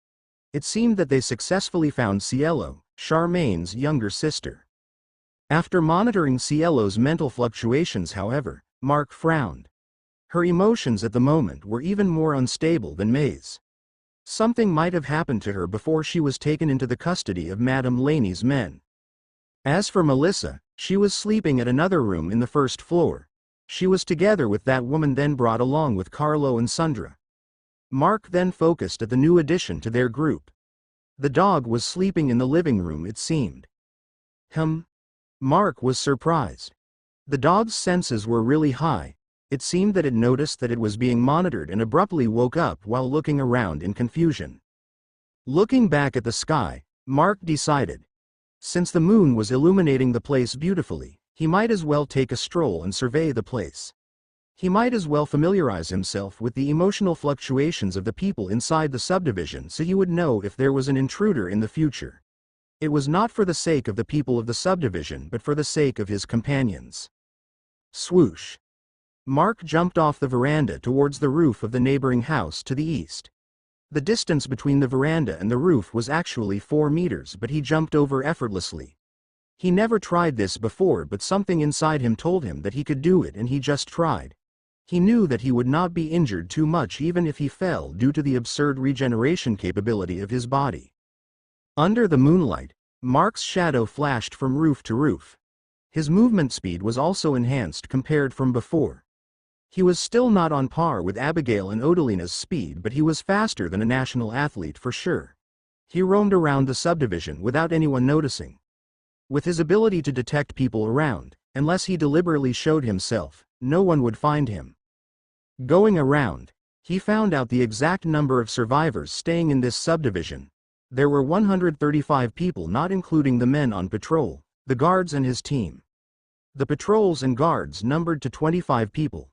It seemed that they successfully found Cielo, Charmaine's younger sister. After monitoring Cielo's mental fluctuations, however, Mark frowned. Her emotions at the moment were even more unstable than May's. Something might have happened to her before she was taken into the custody of Madame Laney's men. As for Melissa, she was sleeping at another room in the first floor. She was together with that woman then brought along with Carlo and Sandra. Mark then focused at the new addition to their group. The dog was sleeping in the living room, it seemed. Mark was surprised. The dog's senses were really high. It seemed that it noticed that it was being monitored and abruptly woke up while looking around in confusion. Looking back at the sky, Mark decided. Since the moon was illuminating the place beautifully, he might as well take a stroll and survey the place. He might as well familiarize himself with the emotional fluctuations of the people inside the subdivision so he would know if there was an intruder in the future. It was not for the sake of the people of the subdivision but for the sake of his companions. Swoosh! Mark jumped off the veranda towards the roof of the neighboring house to the east. The distance between the veranda and the roof was actually 4 meters, but he jumped over effortlessly. He never tried this before, but something inside him told him that he could do it, and he just tried. He knew that he would not be injured too much even if he fell due to the absurd regeneration capability of his body. Under the moonlight, Mark's shadow flashed from roof to roof. His movement speed was also enhanced compared from before. He was still not on par with Abigail and Odalina's speed, but he was faster than a national athlete for sure. He roamed around the subdivision without anyone noticing. With his ability to detect people around, unless he deliberately showed himself, no one would find him. Going around, he found out the exact number of survivors staying in this subdivision. There were 135 people, not including the men on patrol, the guards and his team. The patrols and guards numbered to 25 people.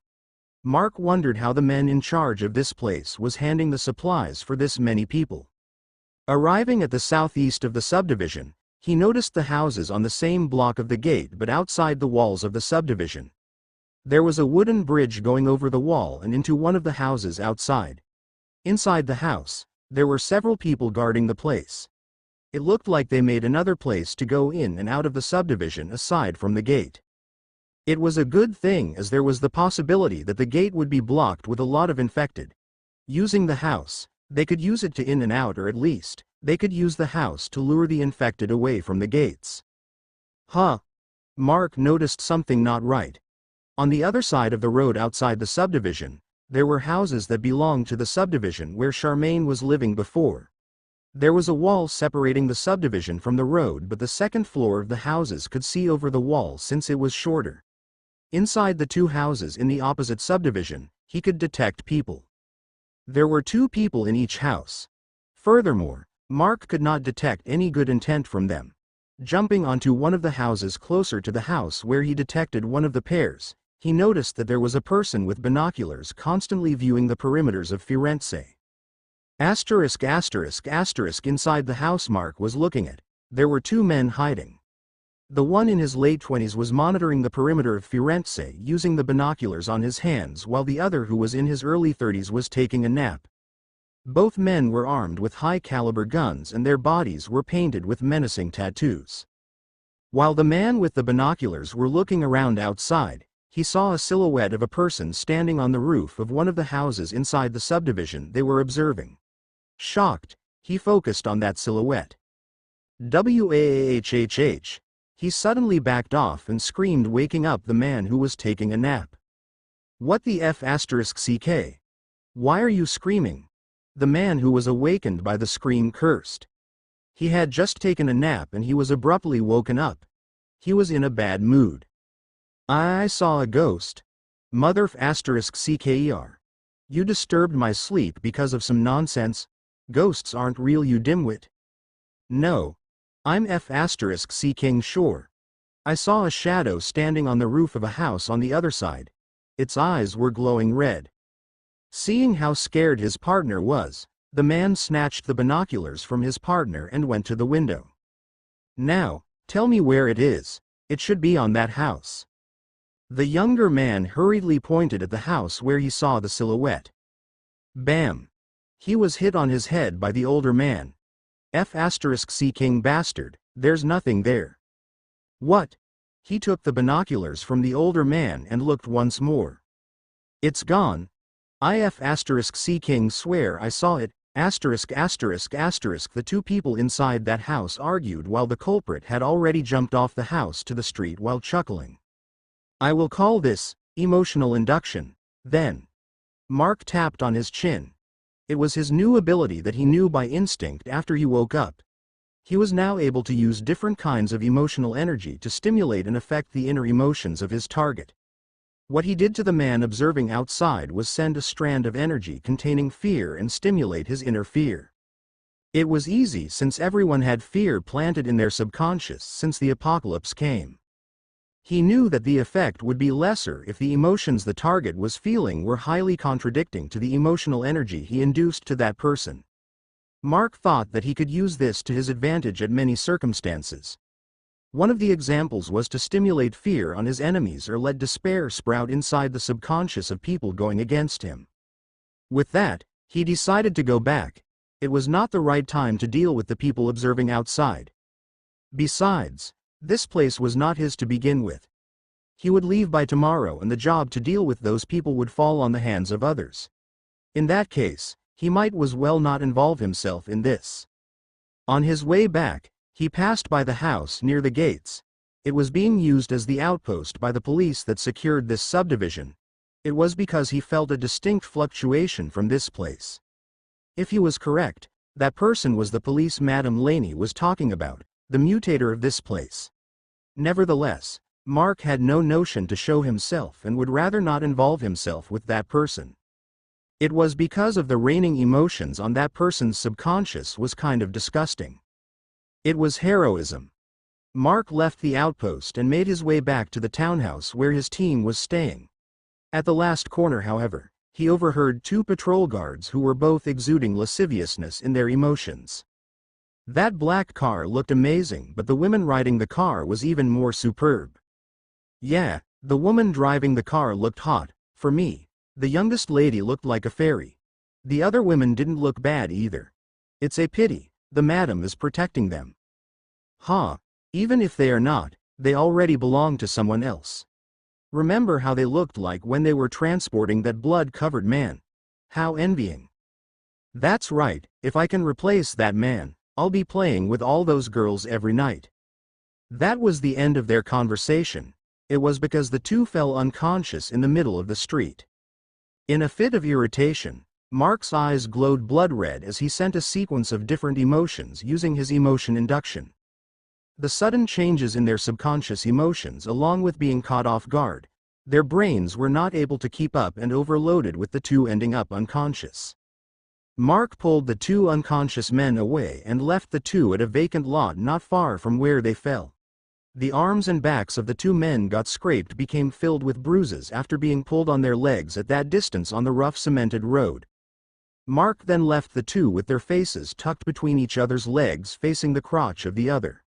Mark wondered how the men in charge of this place was handling the supplies for this many people. Arriving at the southeast of the subdivision, he noticed the houses on the same block of the gate but outside the walls of the subdivision. There was a wooden bridge going over the wall and into one of the houses outside. Inside the house, there were several people guarding the place. It looked like they made another place to go in and out of the subdivision aside from the gate. It was a good thing, as there was the possibility that the gate would be blocked with a lot of infected. Using the house, they could use it to in and out, or at least, they could use the house to lure the infected away from the gates. Mark noticed something not right. On the other side of the road outside the subdivision, there were houses that belonged to the subdivision where Charmaine was living before. There was a wall separating the subdivision from the road, but the second floor of the houses could see over the wall since it was shorter. Inside the 2 houses in the opposite subdivision, he could detect people. There were 2 people in each house. Furthermore, Mark could not detect any good intent from them. Jumping onto one of the houses closer to the house where he detected one of the pairs, he noticed that there was a person with binoculars constantly viewing the perimeters of Firenze. Inside the house Mark was looking at, there were 2 men hiding. The one in his late 20s was monitoring the perimeter of Firenze using the binoculars on his hands, while the other, who was in his early 30s, was taking a nap. Both men were armed with high-caliber guns and their bodies were painted with menacing tattoos. While the man with the binoculars were looking around outside, he saw a silhouette of a person standing on the roof of one of the houses inside the subdivision they were observing. Shocked, he focused on that silhouette. Wahhhh! He suddenly backed off and screamed, waking up the man who was taking a nap. What the f***ck? Why are you screaming? The man who was awakened by the scream cursed. He had just taken a nap and he was abruptly woken up. He was in a bad mood. I saw a ghost. Mother **cker. You disturbed my sleep because of some nonsense. Ghosts aren't real, you dimwit. No. I'm **king sure. I saw a shadow standing on the roof of a house on the other side. Its eyes were glowing red. Seeing how scared his partner was, the man snatched the binoculars from his partner and went to the window. Now, tell me where it is. It should be on that house. The younger man hurriedly pointed at the house where he saw the silhouette. Bam! He was hit on his head by the older man. **king bastard, there's nothing there. What? He took the binoculars from the older man and looked once more. It's gone. I **king swear I saw it. The two people inside that house argued while the culprit had already jumped off the house to the street while chuckling. I will call this emotional induction, then. Mark tapped on his chin. It was his new ability that he knew by instinct after he woke up. He was now able to use different kinds of emotional energy to stimulate and affect the inner emotions of his target. What he did to the man observing outside was send a strand of energy containing fear and stimulate his inner fear. It was easy since everyone had fear planted in their subconscious since the apocalypse came. He knew that the effect would be lesser if the emotions the target was feeling were highly contradicting to the emotional energy he induced to that person. Mark thought that he could use this to his advantage at many circumstances. One of the examples was to stimulate fear on his enemies or let despair sprout inside the subconscious of people going against him. With that, he decided to go back. It was not the right time to deal with the people observing outside. Besides, this place was not his to begin with. He would leave by tomorrow and the job to deal with those people would fall on the hands of others. In that case, he might as well not involve himself in this. On his way back, he passed by the house near the gates. It was being used as the outpost by the police that secured this subdivision. It was because he felt a distinct fluctuation from this place. If he was correct, that person was the police Madame Laney was talking about, the mutator of this place. Nevertheless, Mark had no notion to show himself and would rather not involve himself with that person. It was because of the reigning emotions on that person's subconscious was kind of disgusting. It was heroism. Mark left the outpost and made his way back to the townhouse where his team was staying. At the last corner, however, he overheard two patrol guards who were both exuding lasciviousness in their emotions. That black car looked amazing, but the woman riding the car was even more superb. Yeah, the woman driving the car looked hot. For me, the youngest lady looked like a fairy. The other women didn't look bad either. It's a pity, the madam is protecting them. Even if they are not, they already belong to someone else. Remember how they looked like when they were transporting that blood-covered man. How envying. That's right, if I can replace that man, I'll be playing with all those girls every night. That was the end of their conversation. It was because the two fell unconscious in the middle of the street. In a fit of irritation, Mark's eyes glowed blood red as he sent a sequence of different emotions using his emotion induction. The sudden changes in their subconscious emotions along with being caught off guard, their brains were not able to keep up and overloaded with the two ending up unconscious. Mark pulled the two unconscious men away and left the two at a vacant lot not far from where they fell. The arms and backs of the two men got scraped became filled with bruises after being pulled on their legs at that distance on the rough cemented road. Mark then left the two with their faces tucked between each other's legs facing the crotch of the other.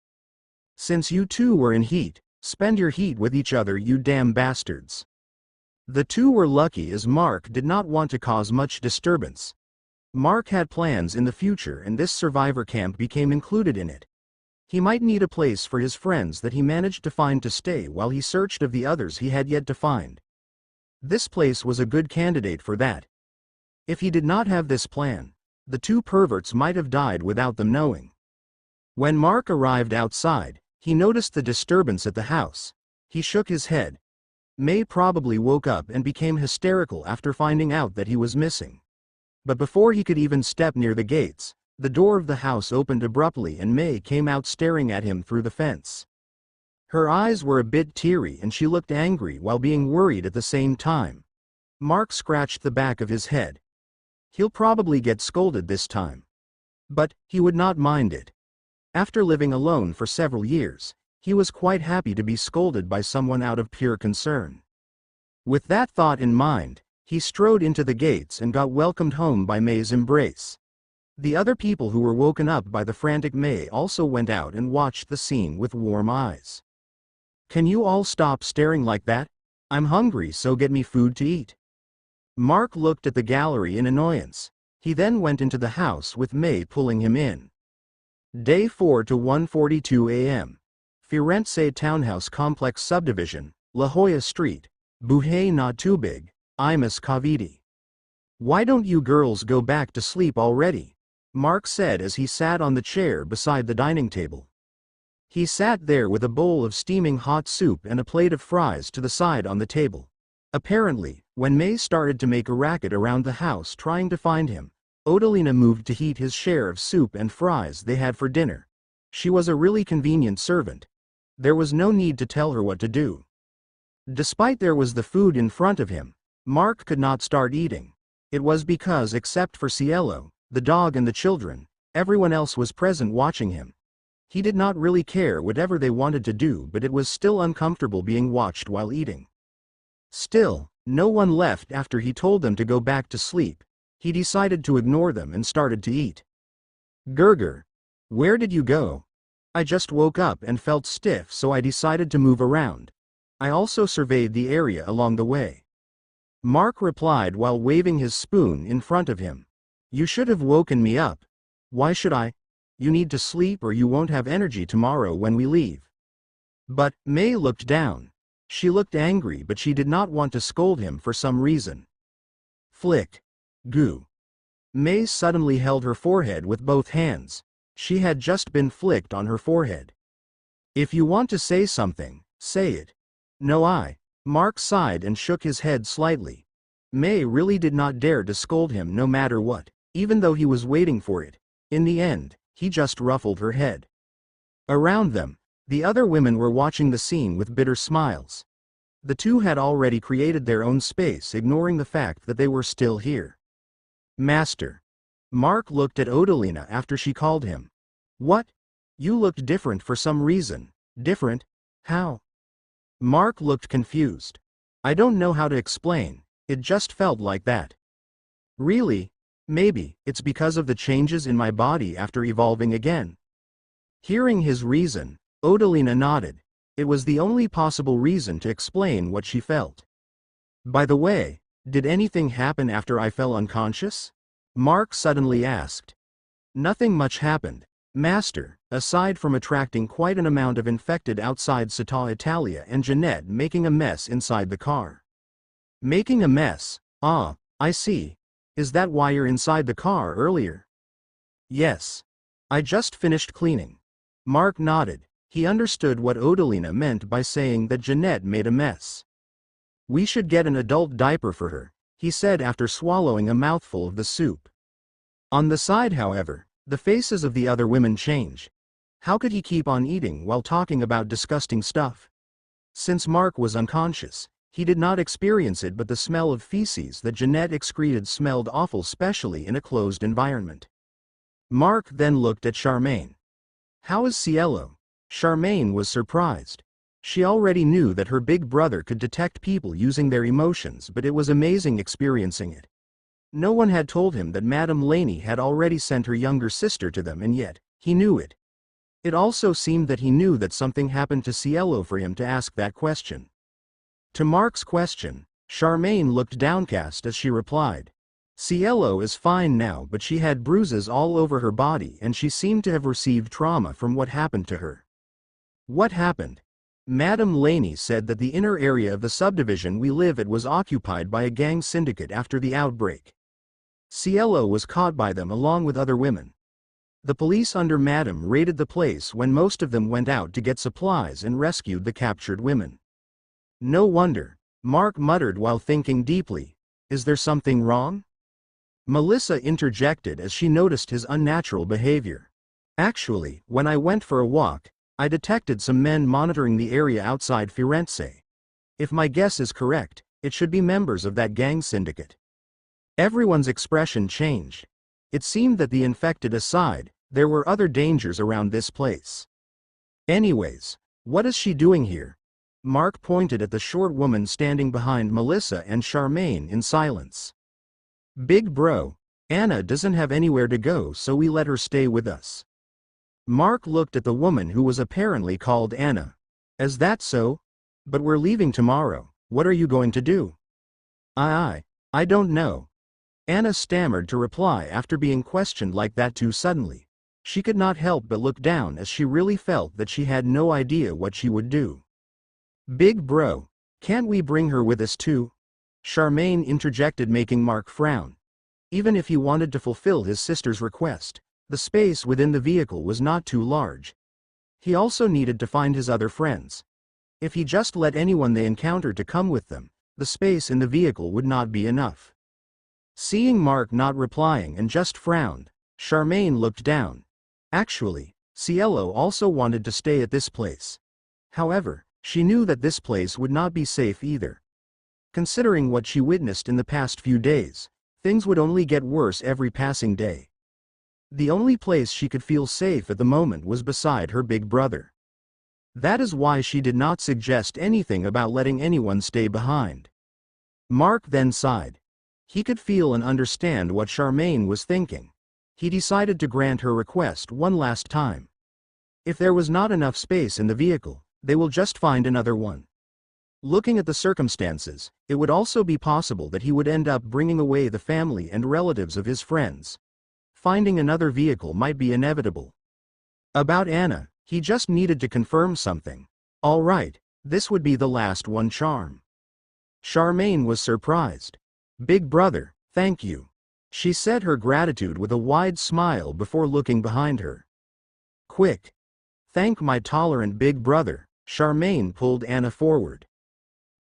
Since you two were in heat, spend your heat with each other, you damn bastards. The two were lucky as Mark did not want to cause much disturbance. Mark had plans in the future and this survivor camp became included in it. He might need a place for his friends that he managed to find to stay while he searched of the others he had yet to find. This place was a good candidate for that. If he did not have this plan, the two perverts might have died without them knowing. When Mark arrived outside, he noticed the disturbance at the house. He shook his head. May probably woke up and became hysterical after finding out that he was missing. But before he could even step near the gates, the door of the house opened abruptly and May came out staring at him through the fence. Her eyes were a bit teary and she looked angry while being worried at the same time. Mark scratched the back of his head. He'll probably get scolded this time. But he would not mind it. After living alone for several years, he was quite happy to be scolded by someone out of pure concern. With that thought in mind, he strode into the gates and got welcomed home by May's embrace. The other people who were woken up by the frantic May also went out and watched the scene with warm eyes. Can you all stop staring like that? I'm hungry, so get me food to eat. Mark looked at the gallery in annoyance. He then went into the house with May pulling him in. Day 4 to 1:42 a.m. Firenze Townhouse Complex Subdivision, La Jolla Street, Buhay na Tubig, Imus Cavite. Why don't you girls go back to sleep already? Mark said as he sat on the chair beside the dining table. He sat there with a bowl of steaming hot soup and a plate of fries to the side on the table. Apparently, when May started to make a racket around the house trying to find him, Odalina moved to heat his share of soup and fries they had for dinner. She was a really convenient servant. There was no need to tell her what to do. Despite there was the food in front of him, Mark could not start eating. It was because, except for Cielo, the dog and the children, everyone else was present watching him. He did not really care whatever they wanted to do, but it was still uncomfortable being watched while eating. Still, no one left after he told them to go back to sleep. He decided to ignore them and started to eat. Gurgur. Where did you go? I just woke up and felt stiff, so I decided to move around. I also surveyed the area along the way. Mark replied while waving his spoon in front of him. You should have woken me up. Why should I? You need to sleep or you won't have energy tomorrow when we leave. But May looked down. She looked angry, but she did not want to scold him for some reason. Flick. Goo. May suddenly held her forehead with both hands. She had just been flicked on her forehead. If you want to say something, say it. No, Mark sighed and shook his head slightly. May really did not dare to scold him no matter what, even though he was waiting for it. In the end, he just ruffled her head. Around them, the other women were watching the scene with bitter smiles. The two had already created their own space, ignoring the fact that they were still here. Master. Mark looked at Odalina after she called him. What? You looked different for some reason. Different? How? Mark looked confused. I don't know how to explain, it just felt like that. Really? Maybe it's because of the changes in my body after evolving again. Hearing his reason, Odalina nodded. It was the only possible reason to explain what she felt. By the way, did anything happen after I fell unconscious? Mark suddenly asked. Nothing much happened, Master, aside from attracting quite an amount of infected outside Città Italia and Jeanette making a mess inside the car. Making a mess? Ah, I see. Is that why you're inside the car earlier? Yes. I just finished cleaning. Mark nodded. He understood what Odalina meant by saying that Jeanette made a mess. We should get an adult diaper for her, he said after swallowing a mouthful of the soup. On the side, however, the faces of the other women changed. How could he keep on eating while talking about disgusting stuff? Since Mark was unconscious, he did not experience it, but the smell of feces that Jeanette excreted smelled awful, especially in a closed environment. Mark then looked at Charmaine. How is Cielo? Charmaine was surprised. She already knew that her big brother could detect people using their emotions, but it was amazing experiencing it. No one had told him that Madame Laney had already sent her younger sister to them, and yet, he knew it. It also seemed that he knew that something happened to Cielo for him to ask that question. To Mark's question, Charmaine looked downcast as she replied. Cielo is fine now, but she had bruises all over her body and she seemed to have received trauma from what happened to her. What happened? Madame Laney said that the inner area of the subdivision we live at was occupied by a gang syndicate after the outbreak. Cielo was caught by them along with other women. The police under Madame raided the place when most of them went out to get supplies and rescued the captured women. No wonder, Mark muttered while thinking deeply. Is there something wrong? Melissa interjected as she noticed his unnatural behavior. Actually, when I went for a walk, I detected some men monitoring the area outside Firenze. If my guess is correct, it should be members of that gang syndicate. Everyone's expression changed. It seemed that the infected aside, there were other dangers around this place. Anyways, what is she doing here? Mark pointed at the short woman standing behind Melissa and Charmaine in silence. Big bro, Anna doesn't have anywhere to go, so we let her stay with us. Mark looked at the woman who was apparently called Anna. Is that so? But we're leaving tomorrow. What are you going to do? I don't know. Anna stammered to reply after being questioned like that too suddenly. She could not help but look down as she really felt that she had no idea what she would do. Big bro, can't we bring her with us too? Charmaine interjected, making Mark frown. Even if he wanted to fulfill his sister's request, The space within the vehicle was not too large. He also needed to find his other friends. If he just let anyone they encountered to come with them, the space in the vehicle would not be enough. Seeing Mark not replying and just frowned, Charmaine looked down. Actually, Cielo also wanted to stay at this place. However, she knew that this place would not be safe either. Considering what she witnessed in the past few days, things would only get worse every passing day. The only place she could feel safe at the moment was beside her big brother. That is why she did not suggest anything about letting anyone stay behind. Mark then sighed. He could feel and understand what Charmaine was thinking. He decided to grant her request one last time. If there was not enough space in the vehicle, they will just find another one. Looking at the circumstances, it would also be possible that he would end up bringing away the family and relatives of his friends. Finding another vehicle might be inevitable. About Anna, he just needed to confirm something. All right, this would be the last one. Charmaine was surprised. Big brother, thank you. She said her gratitude with a wide smile before looking behind her. Quick. Thank my tolerant big brother. Charmaine pulled Anna forward.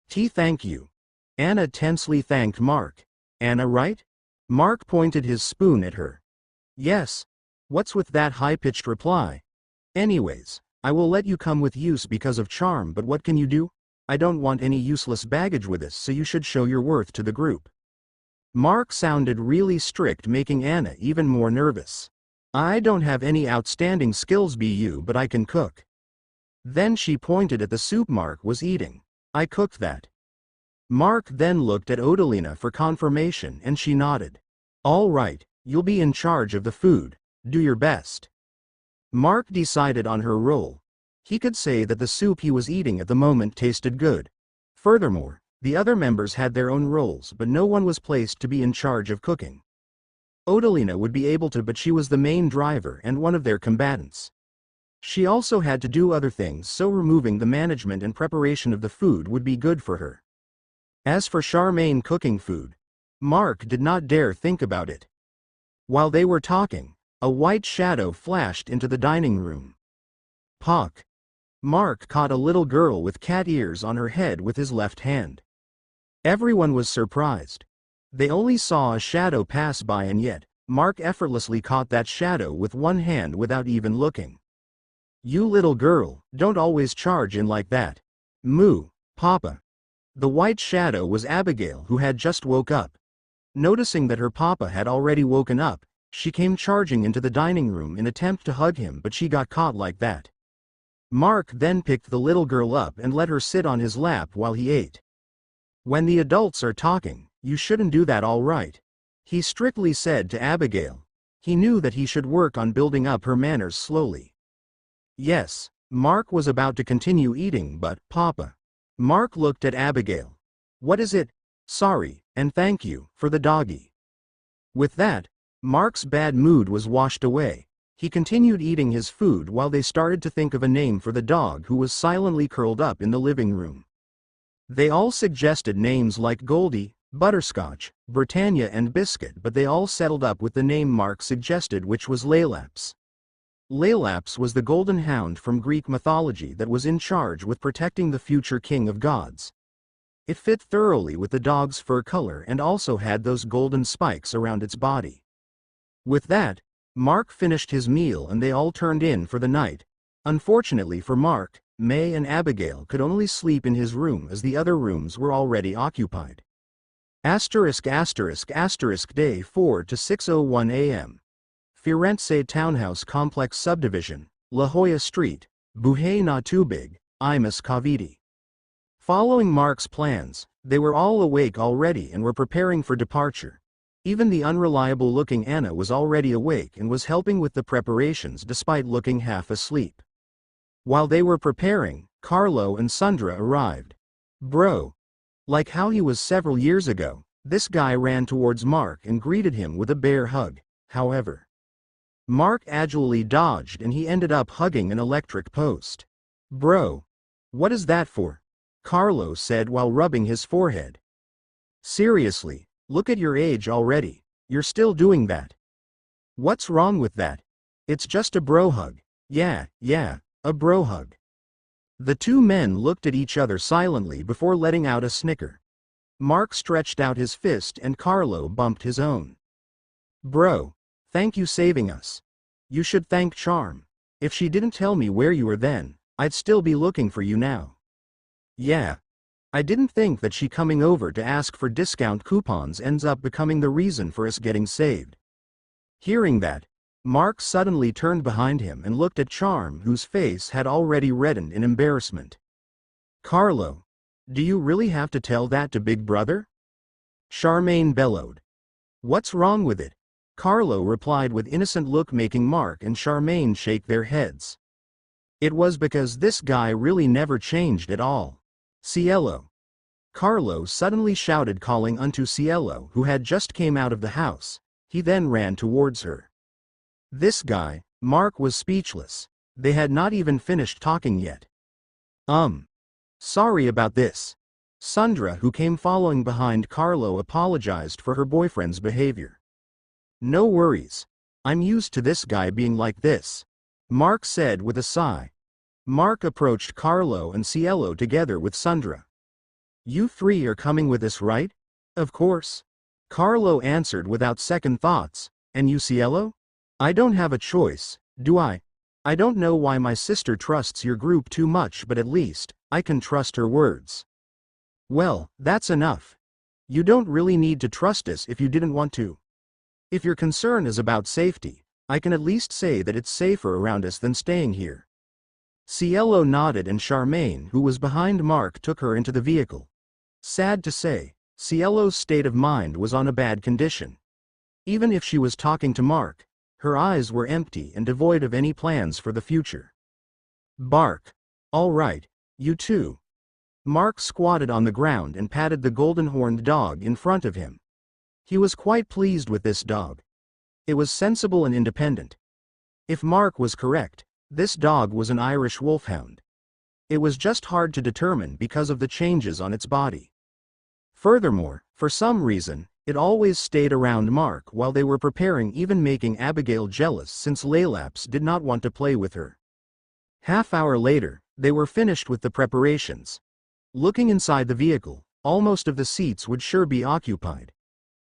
Thank you. Anna tensely thanked Mark. Anna, right? Mark pointed his spoon at her. Yes. What's with that high-pitched reply? Anyways, I will let you come with use because of charm, but what can you do? I don't want any useless baggage with us, so you should show your worth to the group. Mark sounded really strict, making Anna even more nervous. I don't have any outstanding skills but I can cook. Then she pointed at the soup Mark was eating. I cooked that. Mark then looked at Odalina for confirmation and she nodded. All right, you'll be in charge of the food. Do your best. Mark decided on her role. He could say that the soup he was eating at the moment tasted good. Furthermore, the other members had their own roles, but no one was placed to be in charge of cooking. Odalina would be able to, but she was the main driver and one of their combatants. She also had to do other things, so removing the management and preparation of the food would be good for her. As for Charmaine cooking food, Mark did not dare think about it. While they were talking, a white shadow flashed into the dining room. Pock. Mark caught a little girl with cat ears on her head with his left hand. Everyone was surprised. They only saw a shadow pass by, and yet, Mark effortlessly caught that shadow with one hand without even looking. You little girl, don't always charge in like that. Moo, Papa. The white shadow was Abigail, who had just woke up. Noticing that her papa had already woken up, she came charging into the dining room in attempt to hug him, but she got caught like that. Mark then picked the little girl up and let her sit on his lap while he ate. When the adults are talking, you shouldn't do that, all right? He strictly said to Abigail. He knew that he should work on building up her manners slowly. Yes, Mark was about to continue eating, but, Papa. Mark looked at Abigail. What is it? Sorry, and thank you, for the doggy. With that, Mark's bad mood was washed away. He continued eating his food while they started to think of a name for the dog who was silently curled up in the living room. They all suggested names like Goldie, Butterscotch, Britannia and Biscuit, but they all settled up with the name Mark suggested, which was Lailaps. Lailaps was the golden hound from Greek mythology that was in charge with protecting the future king of gods. It fit thoroughly with the dog's fur color and also had those golden spikes around its body. With that, Mark finished his meal and they all turned in for the night. Unfortunately for Mark, May and Abigail could only sleep in his room as the other rooms were already occupied. ******* Day 4 to 6:01 a.m. Firenze Townhouse Complex Subdivision, La Jolla Street, Buhay na Tubig, Imus Cavite. Following Mark's plans, they were all awake already and were preparing for departure. Even the unreliable-looking Anna was already awake and was helping with the preparations despite looking half asleep. While they were preparing, Carlo and Sandra arrived. Bro. Like how he was several years ago, this guy ran towards Mark and greeted him with a bear hug. However, Mark agilely dodged and he ended up hugging an electric post. Bro. What is that for? Carlo said while rubbing his forehead. Seriously, look at your age already. You're still doing that. What's wrong with that? It's just a bro hug. Yeah, a bro hug. The two men looked at each other silently before letting out a snicker. Mark stretched out his fist and Carlo bumped his own. Bro, thank you saving us. You should thank Charm. If she didn't tell me where you were then, I'd still be looking for you now. Yeah. I didn't think that she coming over to ask for discount coupons ends up becoming the reason for us getting saved. Hearing that, Mark suddenly turned behind him and looked at Charm, whose face had already reddened in embarrassment. Carlo, do you really have to tell that to Big Brother? Charmaine bellowed. What's wrong with it? Carlo replied with innocent look, making Mark and Charmaine shake their heads. It was because this guy really never changed at all. Cielo. Carlo suddenly shouted, calling unto Cielo, who had just came out of the house. He then ran towards her. This guy, Mark was speechless. They had not even finished talking yet. Sorry about this. Sandra, who came following behind Carlo, apologized for her boyfriend's behavior. No worries. I'm used to this guy being like this, Mark said with a sigh. Mark approached Carlo and Cielo together with Sandra. You three are coming with us, right? Of course. Carlo answered without second thoughts. And you, Cielo? I don't have a choice, do I? I don't know why my sister trusts your group too much, but at least I can trust her words. Well, that's enough. You don't really need to trust us if you didn't want to. If your concern is about safety, I can at least say that it's safer around us than staying here. Cielo nodded and Charmaine, who was behind Mark, took her into the vehicle. Sad to say, Cielo's state of mind was on a bad condition. Even if she was talking to Mark, her eyes were empty and devoid of any plans for the future. Bark. All right, you two. Mark squatted on the ground and patted the golden-horned dog in front of him. He was quite pleased with this dog. It was sensible and independent. If Mark was correct, this dog was an Irish wolfhound. It was just hard to determine because of the changes on its body. Furthermore, for some reason, it always stayed around Mark while they were preparing, even making Abigail jealous since Laylaps did not want to play with her. Half-hour later, they were finished with the preparations. Looking inside the vehicle, almost of the seats would sure be occupied.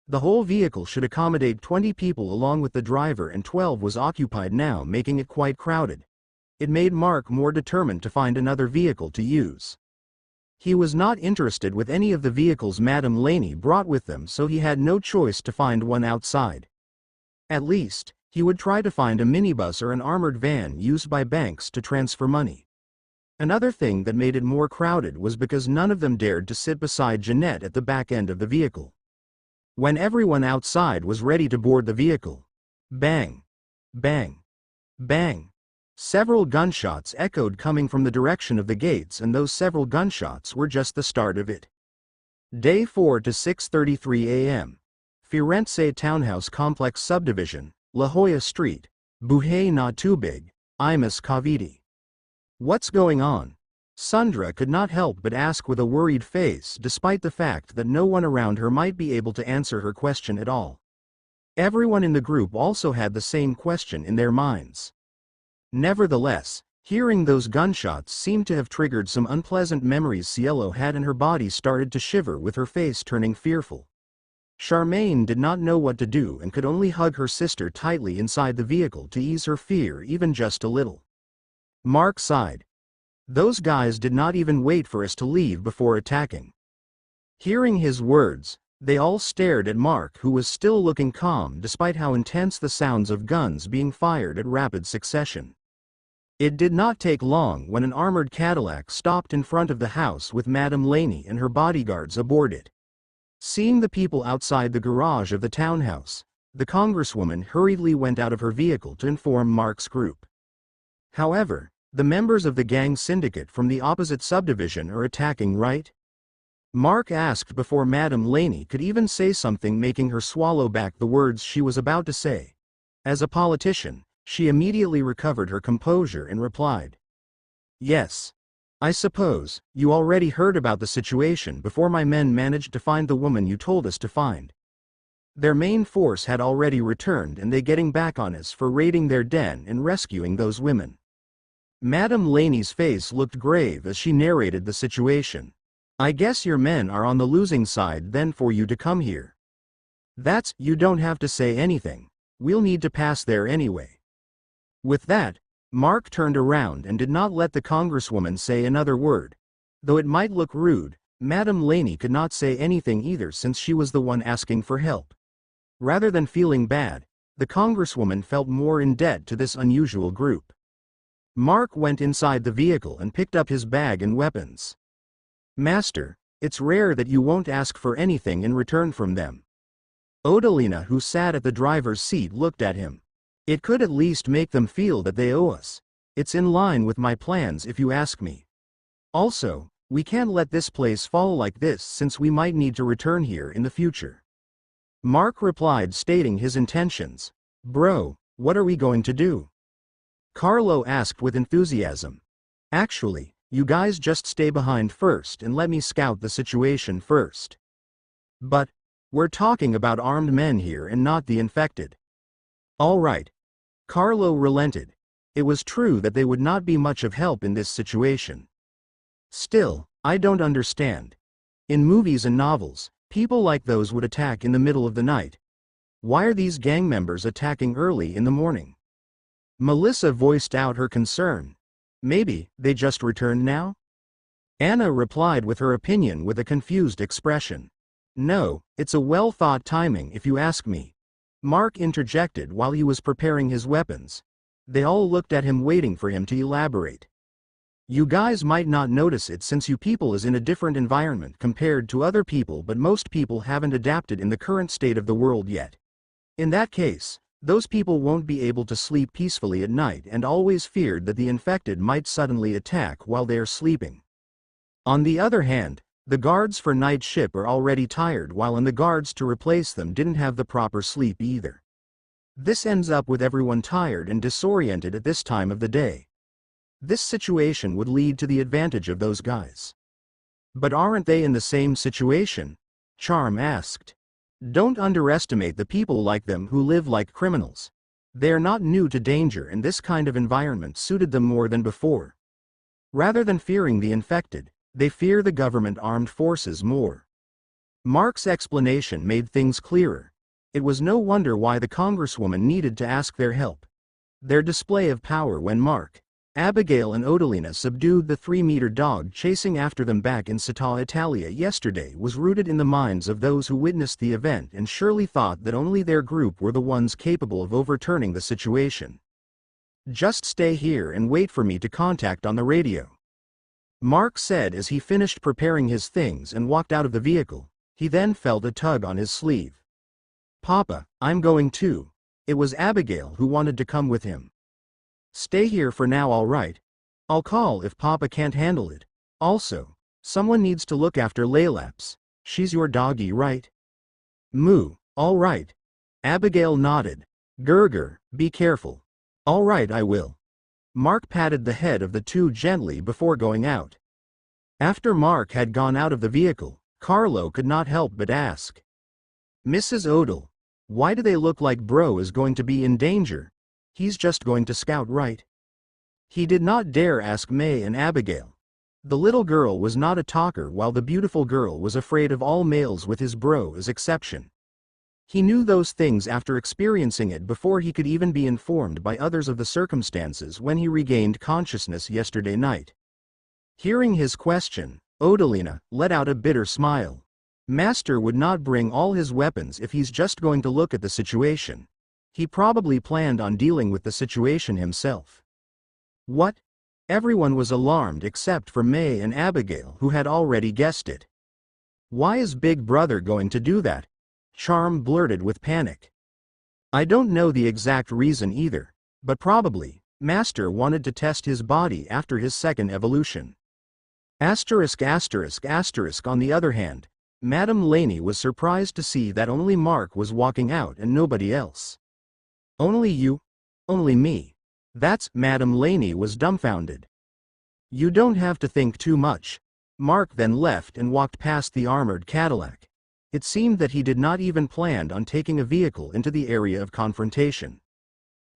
The whole vehicle should accommodate 20 people along with the driver, and 12 was occupied now, making it quite crowded. It made Mark more determined to find another vehicle to use. He was not interested with any of the vehicles Madame Laney brought with them, so he had no choice to find one outside. At least, he would try to find a minibus or an armored van used by banks to transfer money. Another thing that made it more crowded was because none of them dared to sit beside Jeanette at the back end of the vehicle. When everyone outside was ready to board the vehicle, bang, bang, bang. Several gunshots echoed coming from the direction of the gates, and those several gunshots were just the start of it. Day 4 to 6:33 a.m. Firenze Townhouse Complex Subdivision, La Jolla Street, Buhay Not Too Big, Imus Cavite. What's going on? Sandra could not help but ask with a worried face, despite the fact that no one around her might be able to answer her question at all. Everyone in the group also had the same question in their minds. Nevertheless, hearing those gunshots seemed to have triggered some unpleasant memories Cielo had, and her body started to shiver, with her face turning fearful. Charmaine did not know what to do and could only hug her sister tightly inside the vehicle to ease her fear even just a little. Mark sighed. Those guys did not even wait for us to leave before attacking. Hearing his words, they all stared at Mark, who was still looking calm despite how intense the sounds of guns being fired at rapid succession. It did not take long when an armored Cadillac stopped in front of the house with Madame Laney and her bodyguards aboard it. Seeing the people outside the garage of the townhouse, the congresswoman hurriedly went out of her vehicle to inform Mark's group. However, the members of the gang syndicate from the opposite subdivision are attacking, right? Mark asked before Madame Laney could even say something, making her swallow back the words she was about to say. As a politician, she immediately recovered her composure and replied, Yes. I suppose you already heard about the situation before my men managed to find the woman you told us to find. Their main force had already returned and they getting back on us for raiding their den and rescuing those women. Madame Laney's face looked grave as she narrated the situation. I guess your men are on the losing side then for you to come here. You don't have to say anything. We'll need to pass there anyway. With that, Mark turned around and did not let the congresswoman say another word. Though it might look rude, Madame Laney could not say anything either since she was the one asking for help. Rather than feeling bad, the congresswoman felt more in debt to this unusual group. Mark went inside the vehicle and picked up his bag and weapons. Master, it's rare that you won't ask for anything in return from them. Odalina, who sat at the driver's seat, looked at him. It could at least make them feel that they owe us. It's in line with my plans if you ask me. Also, we can't let this place fall like this since we might need to return here in the future. Mark replied, stating his intentions. Bro, what are we going to do? Carlo asked with enthusiasm. Actually, you guys just stay behind first and let me scout the situation first. But, we're talking about armed men here and not the infected. All right. Carlo relented. It was true that they would not be much of help in this situation. Still, I don't understand. In movies and novels, people like those would attack in the middle of the night. Why are these gang members attacking early in the morning? Melissa voiced out her concern. Maybe they just returned now? Anna replied with her opinion with a confused expression. No, it's a well-thought timing if you ask me. Mark interjected while he was preparing his weapons. They all looked at him waiting for him to elaborate. You guys might not notice it since you people is in a different environment compared to other people, but most people haven't adapted in the current state of the world yet. In that case, those people won't be able to sleep peacefully at night and always feared that the infected might suddenly attack while they are sleeping. On the other hand, the guards for night shift are already tired while the guards to replace them didn't have the proper sleep either. This ends up with everyone tired and disoriented at this time of the day. This situation would lead to the advantage of those guys. But aren't they in the same situation? Charm asked. Don't underestimate the people like them who live like criminals. They are not new to danger and this kind of environment suited them more than before. Rather than fearing the infected, they fear the government armed forces more. Mark's explanation made things clearer. It was no wonder why the congresswoman needed to ask their help. Their display of power when Mark, Abigail and Odalina subdued the 3-meter dog chasing after them back in Città Italia yesterday was rooted in the minds of those who witnessed the event and surely thought that only their group were the ones capable of overturning the situation. Just stay here and wait for me to contact on the radio. Mark said as he finished preparing his things and walked out of the vehicle. He then felt a tug on his sleeve. Papa, I'm going too. It was Abigail who wanted to come with him. Stay here for now, all right? I'll call if Papa can't handle it. Also, someone needs to look after Laylaps. She's your doggy, right? Moo, all right. Abigail nodded. Gurgur, be careful. All right, I will. Mark patted the head of the two gently before going out. After Mark had gone out of the vehicle, Carlo could not help but ask. Mrs. Odell, why do they look like Bro is going to be in danger? He's just going to scout, right? He did not dare ask May and Abigail. The little girl was not a talker while the beautiful girl was afraid of all males with his bro as exception. He knew those things after experiencing it before he could even be informed by others of the circumstances when he regained consciousness yesterday night. Hearing his question, Odalina let out a bitter smile. Master would not bring all his weapons if he's just going to look at the situation. He probably planned on dealing with the situation himself. What? Everyone was alarmed except for May and Abigail who had already guessed it. Why is Big Brother going to do that? Charm blurted with panic. I don't know the exact reason either, but probably, Master wanted to test his body after his second evolution. On the other hand, Madame Laney was surprised to see that only Mark was walking out and nobody else. Only you? Only me? Madame Laney was dumbfounded. You don't have to think too much. Mark then left and walked past the armored Cadillac. It seemed that he did not even plan on taking a vehicle into the area of confrontation.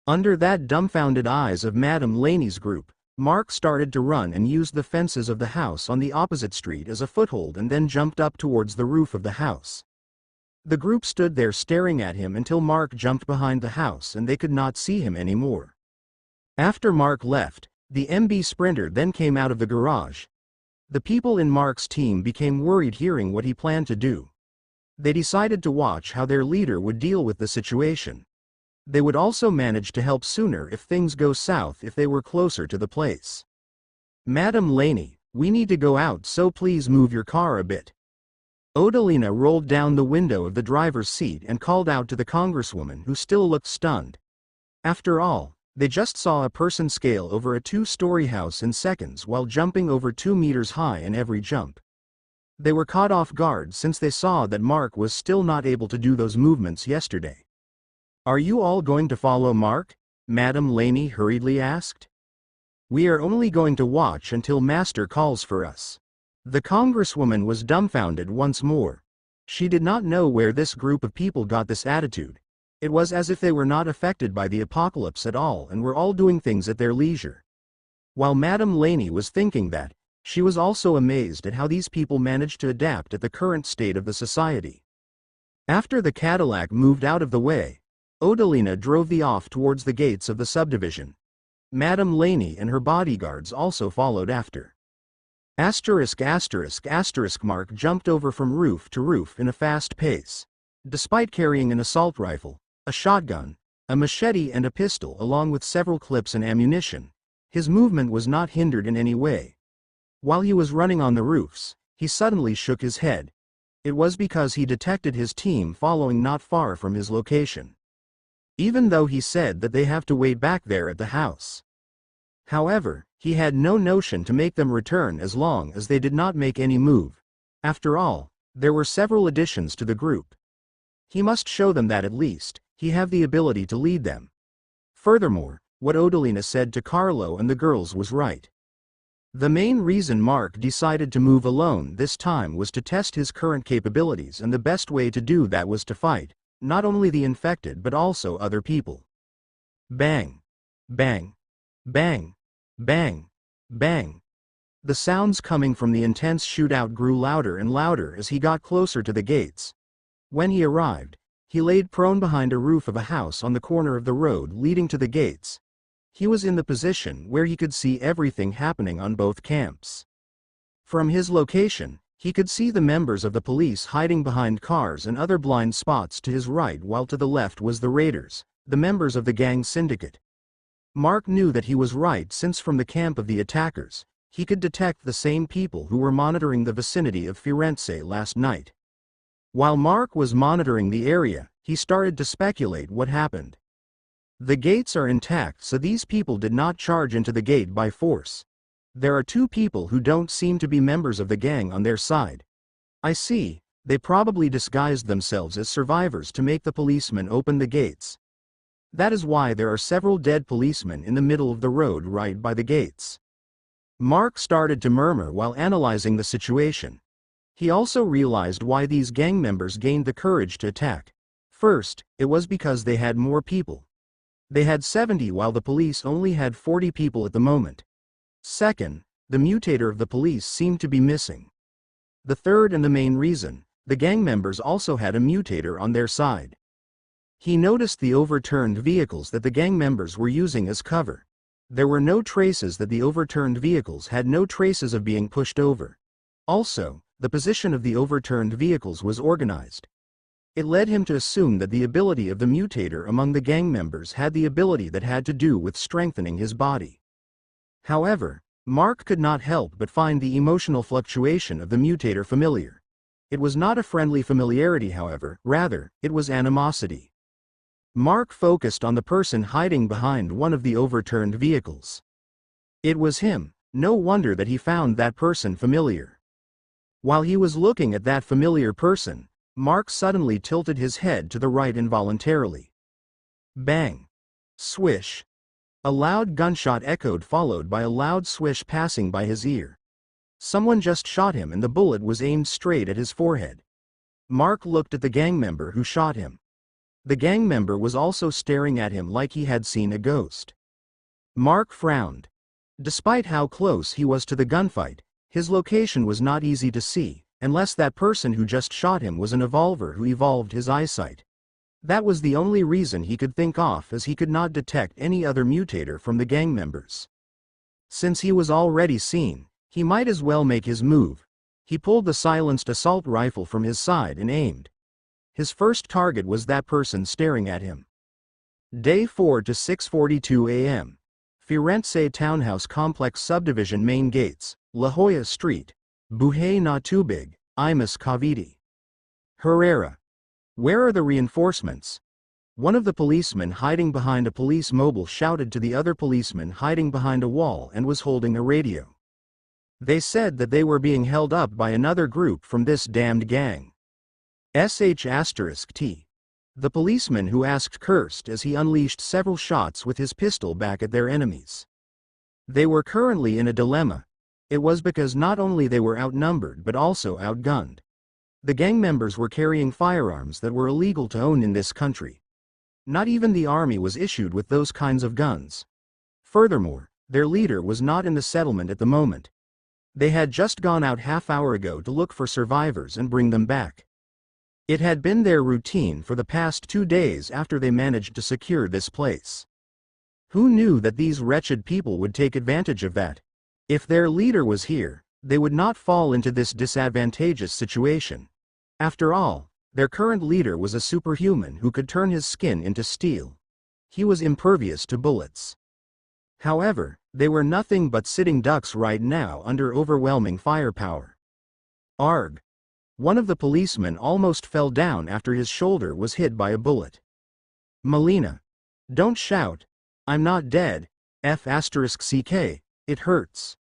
Under that dumbfounded eyes of Madame Laney's group, Mark started to run and used the fences of the house on the opposite street as a foothold and then jumped up towards the roof of the house. The group stood there staring at him until Mark jumped behind the house and they could not see him anymore. After Mark left, the MB Sprinter then came out of the garage. The people in Mark's team became worried hearing what he planned to do. They decided to watch how their leader would deal with the situation. They would also manage to help sooner if things go south if they were closer to the place. "Madame Laney, we need to go out, so please move your car a bit." Odalina rolled down the window of the driver's seat and called out to the congresswoman, who still looked stunned. After all, they just saw a person scale over a 2-story house in seconds while jumping over 2 meters high in every jump. They were caught off guard since they saw that Mark was still not able to do those movements yesterday. "Are you all going to follow Mark?" Madame Laney hurriedly asked. "We are only going to watch until Master calls for us." The congresswoman was dumbfounded once more. She did not know where this group of people got this attitude. It was as if they were not affected by the apocalypse at all and were all doing things at their leisure. While Madame Laney was thinking that, she was also amazed at how these people managed to adapt at the current state of the society. After the Cadillac moved out of the way, Odalina drove off towards the gates of the subdivision. Madame Laney and her bodyguards also followed after. Mark jumped over from roof to roof in a fast pace. Despite carrying an assault rifle, a shotgun, a machete and a pistol along with several clips and ammunition, his movement was not hindered in any way. While he was running on the roofs, he suddenly shook his head. It was because he detected his team following not far from his location. Even though he said that they have to wait back there at the house. However, he had no notion to make them return as long as they did not make any move. After all, there were several additions to the group. He must show them that at least, he have the ability to lead them. Furthermore, what Odalina said to Carlo and the girls was right. The main reason Mark decided to move alone this time was to test his current capabilities, and the best way to do that was to fight, not only the infected but also other people. Bang! Bang! Bang! Bang! Bang! The sounds coming from the intense shootout grew louder and louder as he got closer to the gates. When he arrived, he laid prone behind a roof of a house on the corner of the road leading to the gates. He was in the position where he could see everything happening on both camps. From his location, he could see the members of the police hiding behind cars and other blind spots to his right, while to the left was the raiders, the members of the gang syndicate. Mark knew that he was right since from the camp of the attackers, he could detect the same people who were monitoring the vicinity of Firenze last night. While Mark was monitoring the area, he started to speculate what happened. The gates are intact, so these people did not charge into the gate by force. There are 2 people who don't seem to be members of the gang on their side. I see, they probably disguised themselves as survivors to make the policemen open the gates. That is why there are several dead policemen in the middle of the road right by the gates. Mark started to murmur while analyzing the situation. He also realized why these gang members gained the courage to attack. First, it was because they had more people. They had 70 while the police only had 40 people at the moment. Second, the mutator of the police seemed to be missing. The third and the main reason, the gang members also had a mutator on their side. He noticed the overturned vehicles that the gang members were using as cover. There were no traces that the overturned vehicles had no traces of being pushed over. Also, the position of the overturned vehicles was organized. It led him to assume that the ability of the mutator among the gang members had the ability that had to do with strengthening his body. However, Mark could not help but find the emotional fluctuation of the mutator familiar. It was not a friendly familiarity, however, rather, it was animosity. Mark focused on the person hiding behind one of the overturned vehicles. It was him. No wonder that he found that person familiar. While he was looking at that familiar person, Mark suddenly tilted his head to the right involuntarily. Bang! Swish! A loud gunshot echoed, followed by a loud swish passing by his ear. Someone just shot him and the bullet was aimed straight at his forehead. Mark looked at the gang member who shot him. The gang member was also staring at him like he had seen a ghost. Mark frowned. Despite how close he was to the gunfight, his location was not easy to see, unless that person who just shot him was an evolver who evolved his eyesight. That was the only reason he could think of, as he could not detect any other mutator from the gang members. Since he was already seen, he might as well make his move. He pulled the silenced assault rifle from his side and aimed. His first target was that person staring at him. Day 4 to 6:42 a.m. Firenze Townhouse Complex Subdivision Main Gates, La Jolla Street, Buhay na Tubig, Imus Cavite. Herrera. Where are the reinforcements? One of the policemen hiding behind a police mobile shouted to the other policeman hiding behind a wall and was holding a radio. They said that they were being held up by another group from this damned gang. *T. The policeman who asked cursed as he unleashed several shots with his pistol back at their enemies. They were currently in a dilemma. It was because not only they were outnumbered but also outgunned. The gang members were carrying firearms that were illegal to own in this country. Not even the army was issued with those kinds of guns. Furthermore, their leader was not in the settlement at the moment. They had just gone out half-hour ago to look for survivors and bring them back. It had been their routine for the past 2 days after they managed to secure this place. Who knew that these wretched people would take advantage of that? If their leader was here, they would not fall into this disadvantageous situation. After all, their current leader was a superhuman who could turn his skin into steel. He was impervious to bullets. However, they were nothing but sitting ducks right now under overwhelming firepower. Arg! One of the policemen almost fell down after his shoulder was hit by a bullet. Melina. Don't shout. I'm not dead. F***ck. It hurts.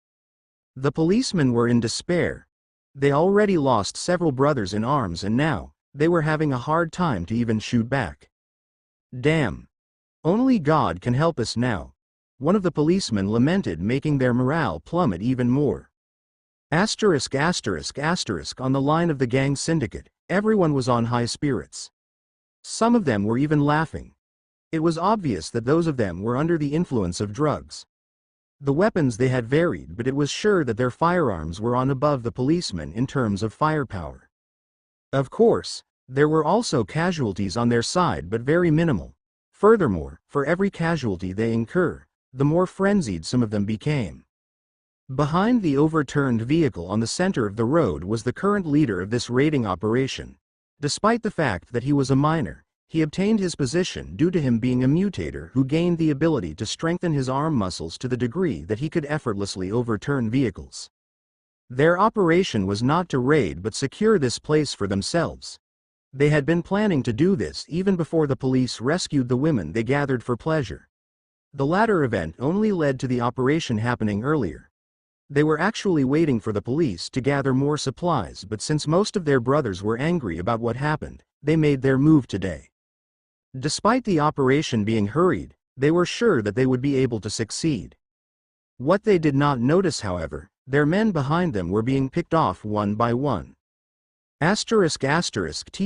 The policemen were in despair. They already lost several brothers in arms and now, they were having a hard time to even shoot back. Damn. Only God can help us now. One of the policemen lamented, making their morale plummet even more. ******* On the line of the gang syndicate, everyone was on high spirits. Some of them were even laughing. It was obvious that those of them were under the influence of drugs. The weapons they had varied, but it was sure that their firearms were on above the policemen in terms of firepower. Of course, there were also casualties on their side, but very minimal. Furthermore, for every casualty they incur, the more frenzied some of them became. Behind the overturned vehicle on the center of the road was the current leader of this raiding operation. Despite the fact that he was a minor, he obtained his position due to him being a mutator who gained the ability to strengthen his arm muscles to the degree that he could effortlessly overturn vehicles. Their operation was not to raid but secure this place for themselves. They had been planning to do this even before the police rescued the women they gathered for pleasure. The latter event only led to the operation happening earlier. They were actually waiting for the police to gather more supplies, but since most of their brothers were angry about what happened, they made their move today. Despite the operation being hurried, they were sure that they would be able to succeed. What they did not notice, however, their men behind them were being picked off one by one. ***TSST.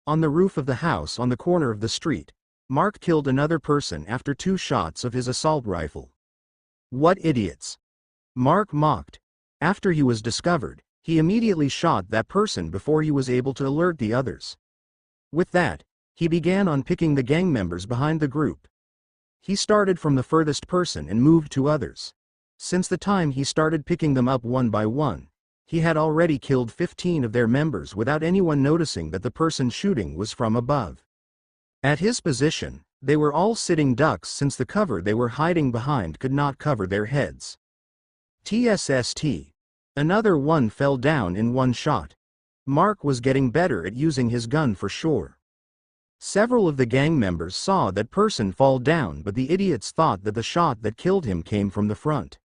On the roof of the house on the corner of the street, Mark killed another person after 2 shots of his assault rifle. What idiots! Mark mocked. After he was discovered, he immediately shot that person before he was able to alert the others. With that, he began on picking the gang members behind the group. He started from the furthest person and moved to others. Since the time he started picking them up one by one, he had already killed 15 of their members without anyone noticing that the person shooting was from above. At his position, they were all sitting ducks since the cover they were hiding behind could not cover their heads. TSST. Another one fell down in one shot. Mark was getting better at using his gun for sure. Several of the gang members saw that person fall down, but the idiots thought that the shot that killed him came from the front.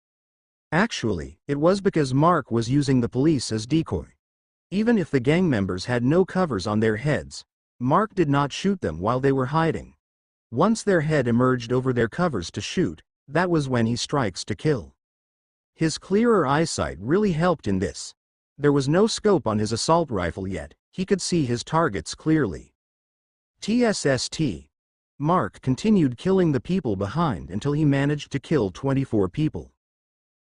Actually, it was because Mark was using the police as decoy. Even if the gang members had no covers on their heads, Mark did not shoot them while they were hiding. Once their head emerged over their covers to shoot, that was when he strikes to kill. His clearer eyesight really helped in this. There was no scope on his assault rifle yet, he could see his targets clearly. TSST. Mark continued killing the people behind until he managed to kill 24 people.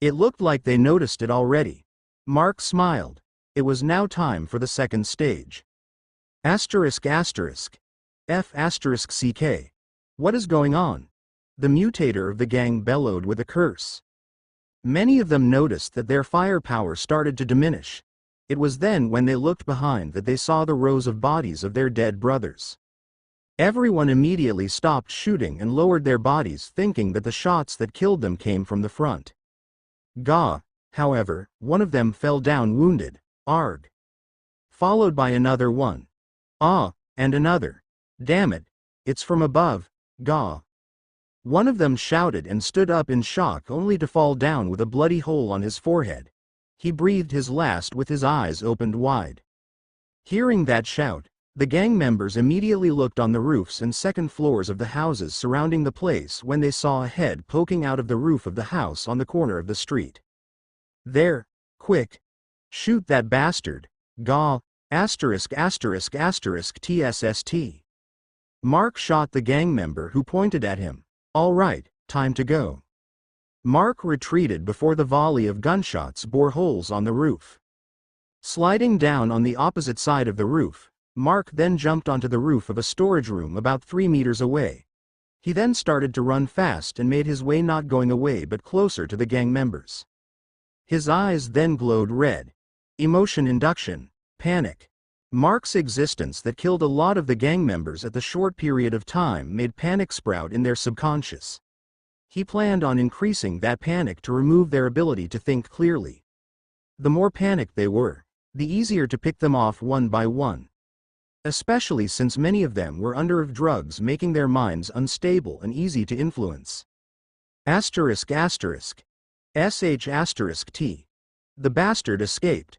It looked like they noticed it already. Mark smiled. It was now time for the second stage. Asterisk asterisk. F asterisk CK. What is going on? The mutator of the gang bellowed with a curse. Many of them noticed that their firepower started to diminish. It was then when they looked behind that they saw the rows of bodies of their dead brothers. Everyone immediately stopped shooting and lowered their bodies, thinking that the shots that killed them came from the front. Gah! However, one of them fell down wounded, arg. Followed by another one. Ah, and another. Damn it, it's from above, gah. One of them shouted and stood up in shock only to fall down with a bloody hole on his forehead. He breathed his last with his eyes opened wide. Hearing that shout, the gang members immediately looked on the roofs and second floors of the houses surrounding the place when they saw a head poking out of the roof of the house on the corner of the street. There, quick! Shoot that bastard, gah, asterisk asterisk asterisk TSST. Mark shot the gang member who pointed at him. All right, time to go. Mark retreated before the volley of gunshots bore holes on the roof. Sliding down on the opposite side of the roof, Mark then jumped onto the roof of a storage room about 3 meters away. He then started to run fast and made his way, not going away but closer to the gang members. His eyes then glowed red. Emotion induction, panic. Mark's existence that killed a lot of the gang members at the short period of time made panic sprout in their subconscious. He planned on increasing that panic to remove their ability to think clearly. The more panicked they were, the easier to pick them off one by one. Especially since many of them were under of drugs, making their minds unstable and easy to influence. Asterisk asterisk. SH asterisk T. The bastard escaped.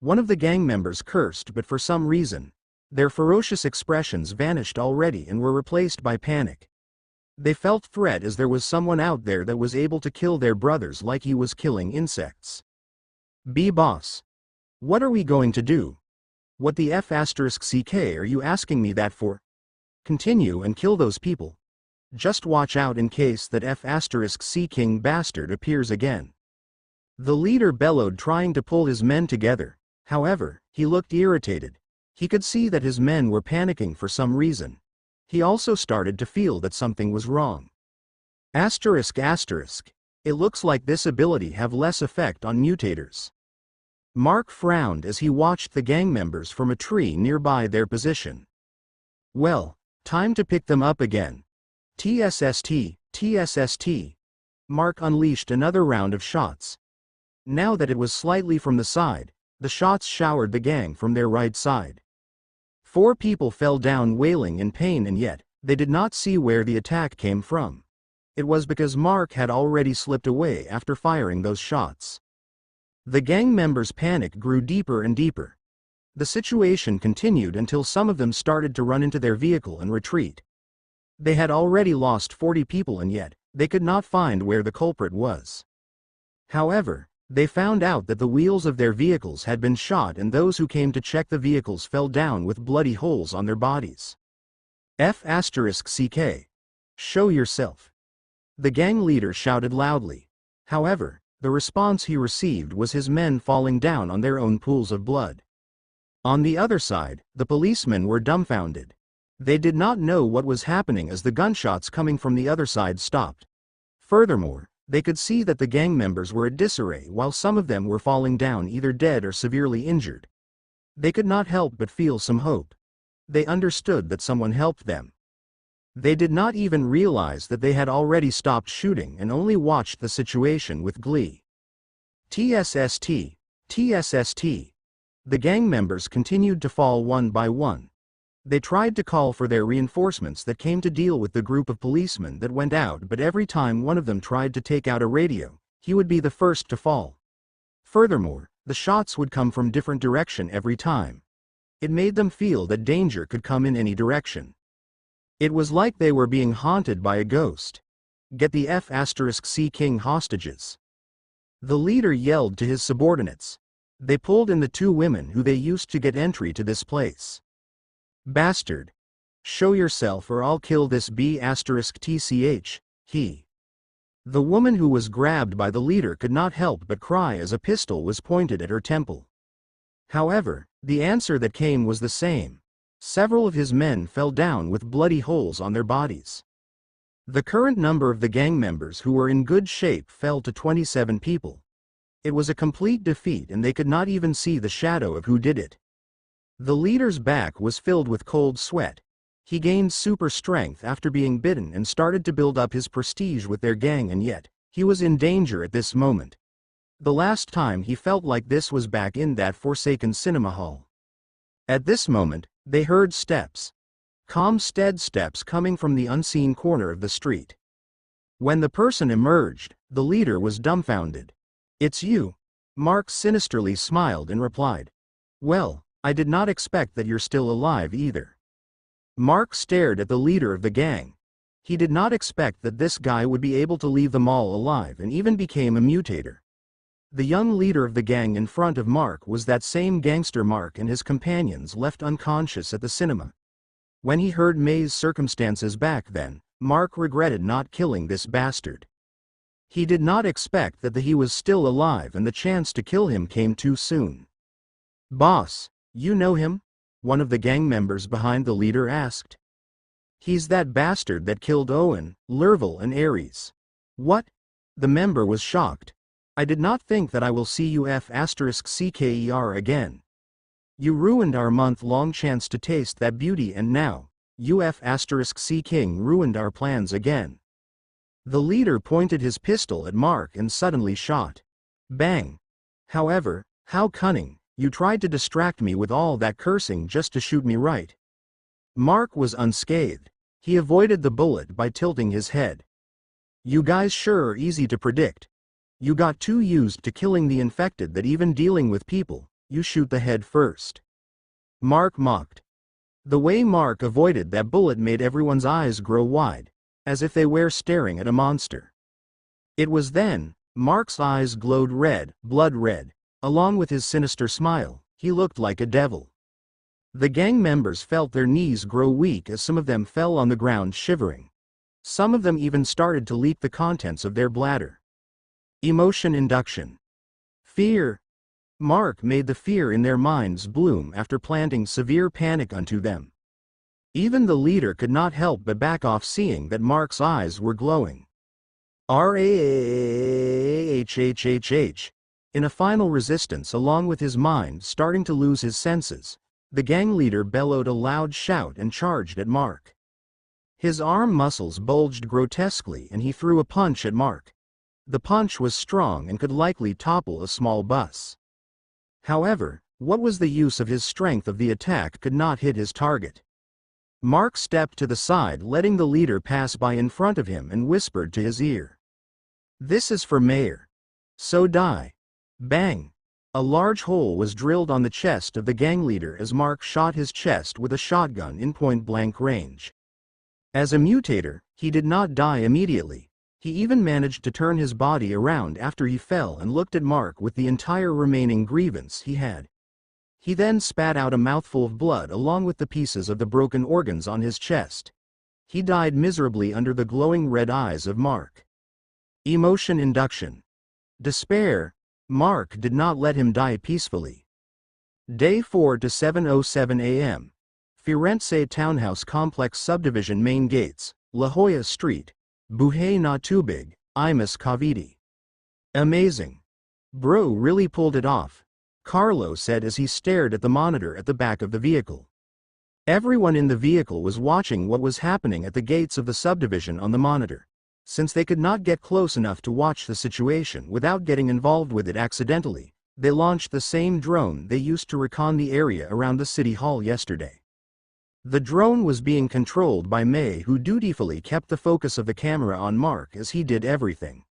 One of the gang members cursed, but for some reason, their ferocious expressions vanished already and were replaced by panic. They felt threat as there was someone out there that was able to kill their brothers like he was killing insects. B-boss. What are we going to do? What the F asterisk CK are you asking me that for? Continue and kill those people. Just watch out in case that F asterisk C king bastard appears again. The leader bellowed, trying to pull his men together. However, he looked irritated. He could see that his men were panicking for some reason. He also started to feel that something was wrong. Asterisk asterisk. It looks like this ability have less effect on mutators. Mark frowned as he watched the gang members from a tree nearby their position. Well, time to pick them up again. TSST, TSST. Mark unleashed another round of shots. Now that it was slightly from the side, the shots showered the gang from their right side. 4 people fell down wailing in pain, and yet, they did not see where the attack came from. It was because Mark had already slipped away after firing those shots. The gang members' panic grew deeper and deeper. The situation continued until some of them started to run into their vehicle and retreat. They had already lost 40 people, and yet, they could not find where the culprit was. However, they found out that the wheels of their vehicles had been shot, and those who came to check the vehicles fell down with bloody holes on their bodies. F asterisk CK. Show yourself. The gang leader shouted loudly. However, the response he received was his men falling down on their own pools of blood. On the other side, the policemen were dumbfounded. They did not know what was happening as the gunshots coming from the other side stopped. Furthermore, they could see that the gang members were in disarray while some of them were falling down either dead or severely injured. They could not help but feel some hope. They understood that someone helped them. They did not even realize that they had already stopped shooting and only watched the situation with glee. TSST, TSST. The gang members continued to fall one by one. They tried to call for their reinforcements that came to deal with the group of policemen that went out, but every time one of them tried to take out a radio, he would be the first to fall. Furthermore, the shots would come from different direction every time. It made them feel that danger could come in any direction. It was like they were being haunted by a ghost. Get the F asterisk C king hostages. The leader yelled to his subordinates. They pulled in the two women who they used to get entry to this place. Bastard! Show yourself or I'll kill this B*TCH, he. The woman who was grabbed by the leader could not help but cry as a pistol was pointed at her temple. However, the answer that came was the same. Several of his men fell down with bloody holes on their bodies. The current number of the gang members who were in good shape fell to 27 people. It was a complete defeat and they could not even see the shadow of who did it. The leader's back was filled with cold sweat. He gained super strength after being bitten and started to build up his prestige with their gang, and yet, he was in danger at this moment. The last time he felt like this was back in that forsaken cinema hall. At this moment, they heard steps. Calm steady steps coming from the unseen corner of the street. When the person emerged, the leader was dumbfounded. "It's you." Mark sinisterly smiled and replied. "Well, I did not expect that you're still alive either." Mark stared at the leader of the gang. He did not expect that this guy would be able to leave them all alive and even became a mutator. The young leader of the gang in front of Mark was that same gangster Mark and his companions left unconscious at the cinema. When he heard May's circumstances back then, Mark regretted not killing this bastard. He did not expect that he was still alive and the chance to kill him came too soon. "Boss, you know him?" one of the gang members behind the leader asked. "He's that bastard that killed Owen, Lerville and Ares." "What?" The member was shocked. "I did not think that I will see you F***CKER again. You ruined our month-long chance to taste that beauty and now, you F***C King ruined our plans again." The leader pointed his pistol at Mark and suddenly shot. Bang! "However, how cunning, you tried to distract me with all that cursing just to shoot me right." Mark was unscathed. He avoided the bullet by tilting his head. "You guys sure are easy to predict. You got too used to killing the infected that even dealing with people, you shoot the head first." Mark mocked. The way Mark avoided that bullet made everyone's eyes grow wide, as if they were staring at a monster. It was then, Mark's eyes glowed red, blood red. Along with his sinister smile, he looked like a devil. The gang members felt their knees grow weak as some of them fell on the ground shivering. Some of them even started to leak the contents of their bladder. Emotion induction. Fear. Mark made the fear in their minds bloom after planting severe panic unto them. Even the leader could not help but back off seeing that Mark's eyes were glowing. RAHHHH. In a final resistance along with his mind starting to lose his senses, the gang leader bellowed a loud shout and charged at Mark. His arm muscles bulged grotesquely and he threw a punch at Mark. The punch was strong and could likely topple a small bus. However, what was the use of his strength if the attack could not hit his target? Mark stepped to the side, letting the leader pass by in front of him and whispered to his ear. "This is for Mayor. So die." Bang! A large hole was drilled on the chest of the gang leader as Mark shot his chest with a shotgun in point-blank range. As a mutator, he did not die immediately. He even managed to turn his body around after he fell and looked at Mark with the entire remaining grievance he had. He then spat out a mouthful of blood along with the pieces of the broken organs on his chest. He died miserably under the glowing red eyes of Mark. Emotion induction. Despair. Mark did not let him die peacefully. Day 4 to 7:07 a.m. Firenze Townhouse Complex Subdivision Main Gates, La Jolla Street, Buhay na Tubig, Imus Cavite. "Amazing. Bro really pulled it off," Carlo said as he stared at the monitor at the back of the vehicle. Everyone in the vehicle was watching what was happening at the gates of the subdivision on the monitor. Since they could not get close enough to watch the situation without getting involved with it accidentally, they launched the same drone they used to recon the area around the city hall yesterday. The drone was being controlled by May, who dutifully kept the focus of the camera on Mark as he did everything.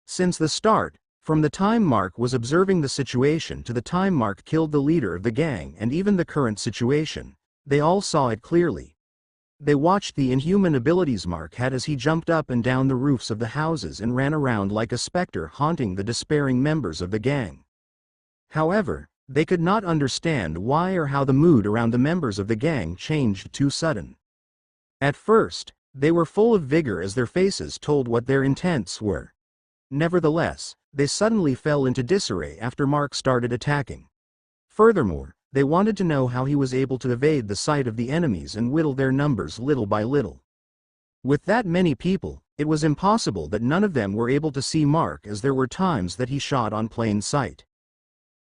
Since the start, from the time Mark was observing the situation to the time Mark killed the leader of the gang and even the current situation, they all saw it clearly. They watched the inhuman abilities Mark had as he jumped up and down the roofs of the houses and ran around like a specter haunting the despairing members of the gang. However, they could not understand why or how the mood around the members of the gang changed too sudden. At first, they were full of vigor as their faces told what their intents were. Nevertheless, they suddenly fell into disarray after Mark started attacking. Furthermore, they wanted to know how he was able to evade the sight of the enemies and whittle their numbers little by little. With that many people, it was impossible that none of them were able to see Mark, as there were times that he shot on plain sight.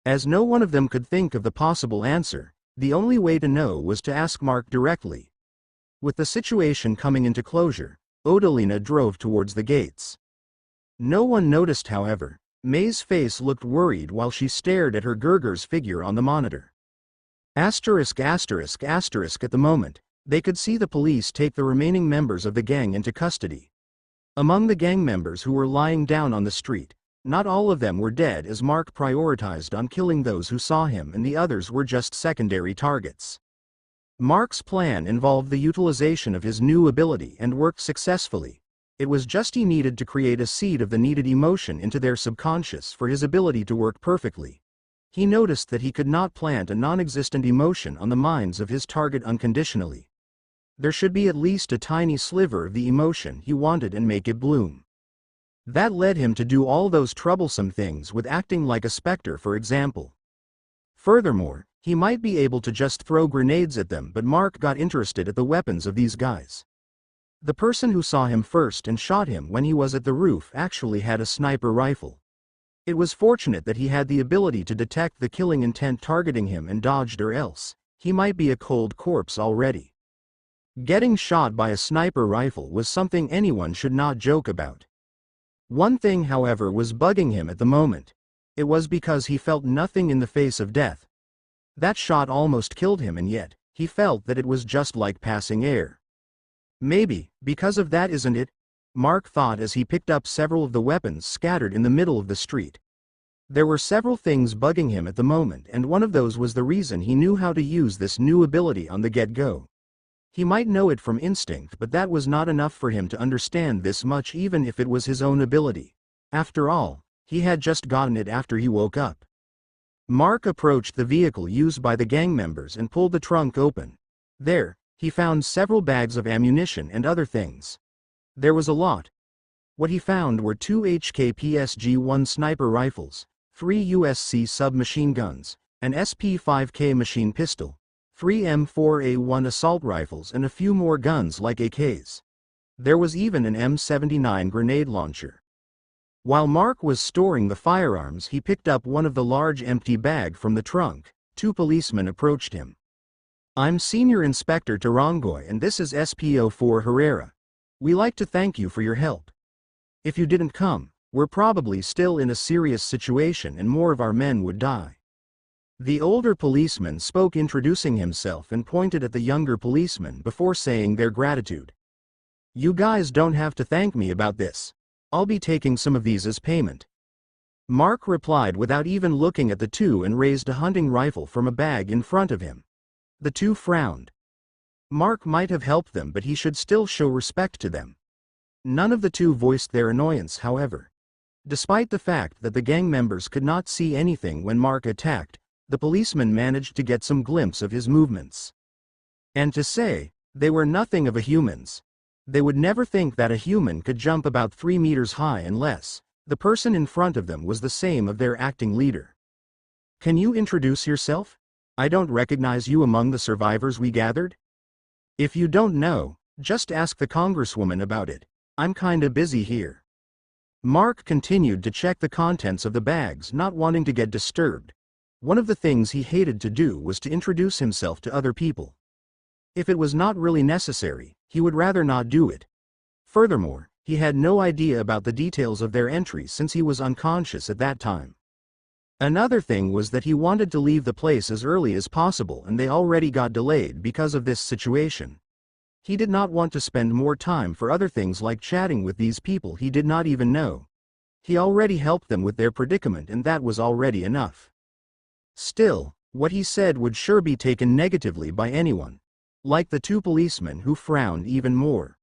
As no one of them could think of the possible answer, the only way to know was to ask Mark directly. With the situation coming into closure, Odalina drove towards the gates. No one noticed, however. May's face looked worried while she stared at her Gerger's figure on the monitor. At the moment, they could see the police take the remaining members of the gang into custody. Among the gang members who were lying down on the street, not all of them were dead, as Mark prioritized on killing those who saw him, and the others were just secondary targets. Mark's plan involved the utilization of his new ability and worked successfully. It was just he needed to create a seed of the needed emotion into their subconscious for his ability to work perfectly. He noticed that he could not plant a non-existent emotion on the minds of his target unconditionally. There should be at least a tiny sliver of the emotion he wanted and make it bloom. That led him to do all those troublesome things with acting like a specter, for example. Furthermore, he might be able to just throw grenades at them, but Mark got interested at the weapons of these guys. The person who saw him first and shot him when he was at the roof actually had a sniper rifle. It was fortunate that he had the ability to detect the killing intent targeting him and dodged, or else he might be a cold corpse already. Getting shot by a sniper rifle was something anyone should not joke about. One thing, however, was bugging him at the moment. It was because he felt nothing in the face of death. That shot almost killed him, and yet he felt that it was just like passing air. Maybe because of that, isn't it? Mark thought as he picked up several of the weapons scattered in the middle of the street. There were several things bugging him at the moment, and one of those was the reason he knew how to use this new ability on the get-go. He might know it from instinct, but that was not enough for him to understand this much, even if it was his own ability. After all, he had just gotten it after he woke up. Mark approached the vehicle used by the gang members and pulled the trunk open. There, he found several bags of ammunition and other things. There was a lot. What he found were 2 HK-PSG-1 sniper rifles, 3 USC submachine guns, an SP-5K machine pistol, 3 M4A1 assault rifles, and a few more guns like AKs. There was even an M79 grenade launcher. While Mark was storing the firearms, he picked up one of the large empty bag from the trunk. 2 policemen approached him. "I'm Senior Inspector Tarangoy, and this is SPO4 Herrera. We like to thank you for your help. If you didn't come, we're probably still in a serious situation and more of our men would die." The older policeman spoke, introducing himself, and pointed at the younger policeman before saying their gratitude. "You guys don't have to thank me about this. I'll be taking some of these as payment." Mark replied without even looking at the two and raised a hunting rifle from a bag in front of him. The two frowned. Mark might have helped them, but he should still show respect to them. None of the two voiced their annoyance, however. Despite the fact that the gang members could not see anything when Mark attacked, the policeman managed to get some glimpse of his movements. And to say, they were nothing of a humans. They would never think that a human could jump about 3 meters high unless the person in front of them was the same of their acting leader. "Can you introduce yourself? I don't recognize you among the survivors we gathered." "If you don't know, just ask the Congresswoman about it. I'm kinda busy here." Mark continued to check the contents of the bags, not wanting to get disturbed. One of the things he hated to do was to introduce himself to other people. If it was not really necessary, he would rather not do it. Furthermore, he had no idea about the details of their entry since he was unconscious at that time. Another thing was that he wanted to leave the place as early as possible, and they already got delayed because of this situation. He did not want to spend more time for other things like chatting with these people he did not even know. He already helped them with their predicament, and that was already enough. Still, what he said would sure be taken negatively by anyone. Like the two policemen, who frowned even more.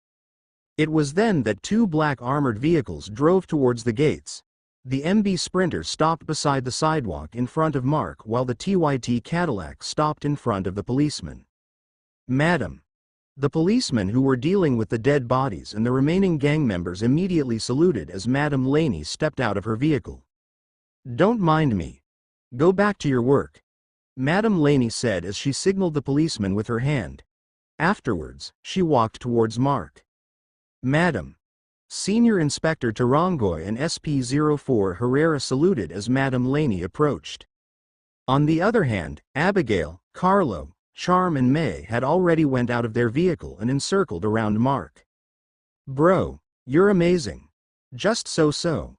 It was then that 2 black armored vehicles drove towards the gates. The MB Sprinter stopped beside the sidewalk in front of Mark while the TYT Cadillac stopped in front of the policeman. "Madam." The policemen who were dealing with the dead bodies and the remaining gang members immediately saluted as Madam Laney stepped out of her vehicle. "Don't mind me. Go back to your work," Madam Laney said as she signaled the policeman with her hand. Afterwards, she walked towards Mark. "Madam." Senior Inspector Tarangoy and SP-04 Herrera saluted as Madam Laney approached. On the other hand, Abigail, Carlo, Charm and May had already went out of their vehicle and encircled around Mark. "Bro, you're amazing. Just so."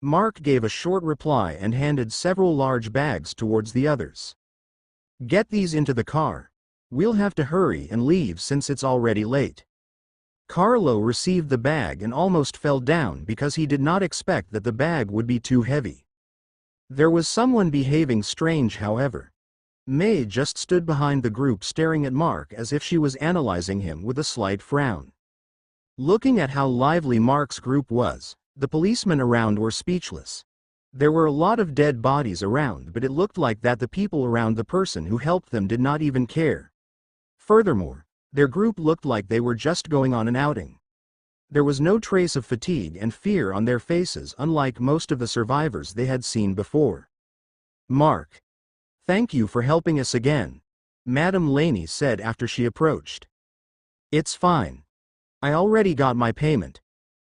Mark gave a short reply and handed several large bags towards the others. "Get these into the car. We'll have to hurry and leave since it's already late." Carlo received the bag and almost fell down because he did not expect that the bag would be too heavy. There was someone behaving strange, however. May just stood behind the group staring at Mark as if she was analyzing him with a slight frown. Looking at how lively Mark's group was, the policemen around were speechless. There were a lot of dead bodies around, but it looked like that the people around the person who helped them did not even care. Furthermore, their group looked like they were just going on an outing. There was no trace of fatigue and fear on their faces, unlike most of the survivors they had seen before. "Mark. Thank you for helping us again," Madam Laney said after she approached. "It's fine. I already got my payment."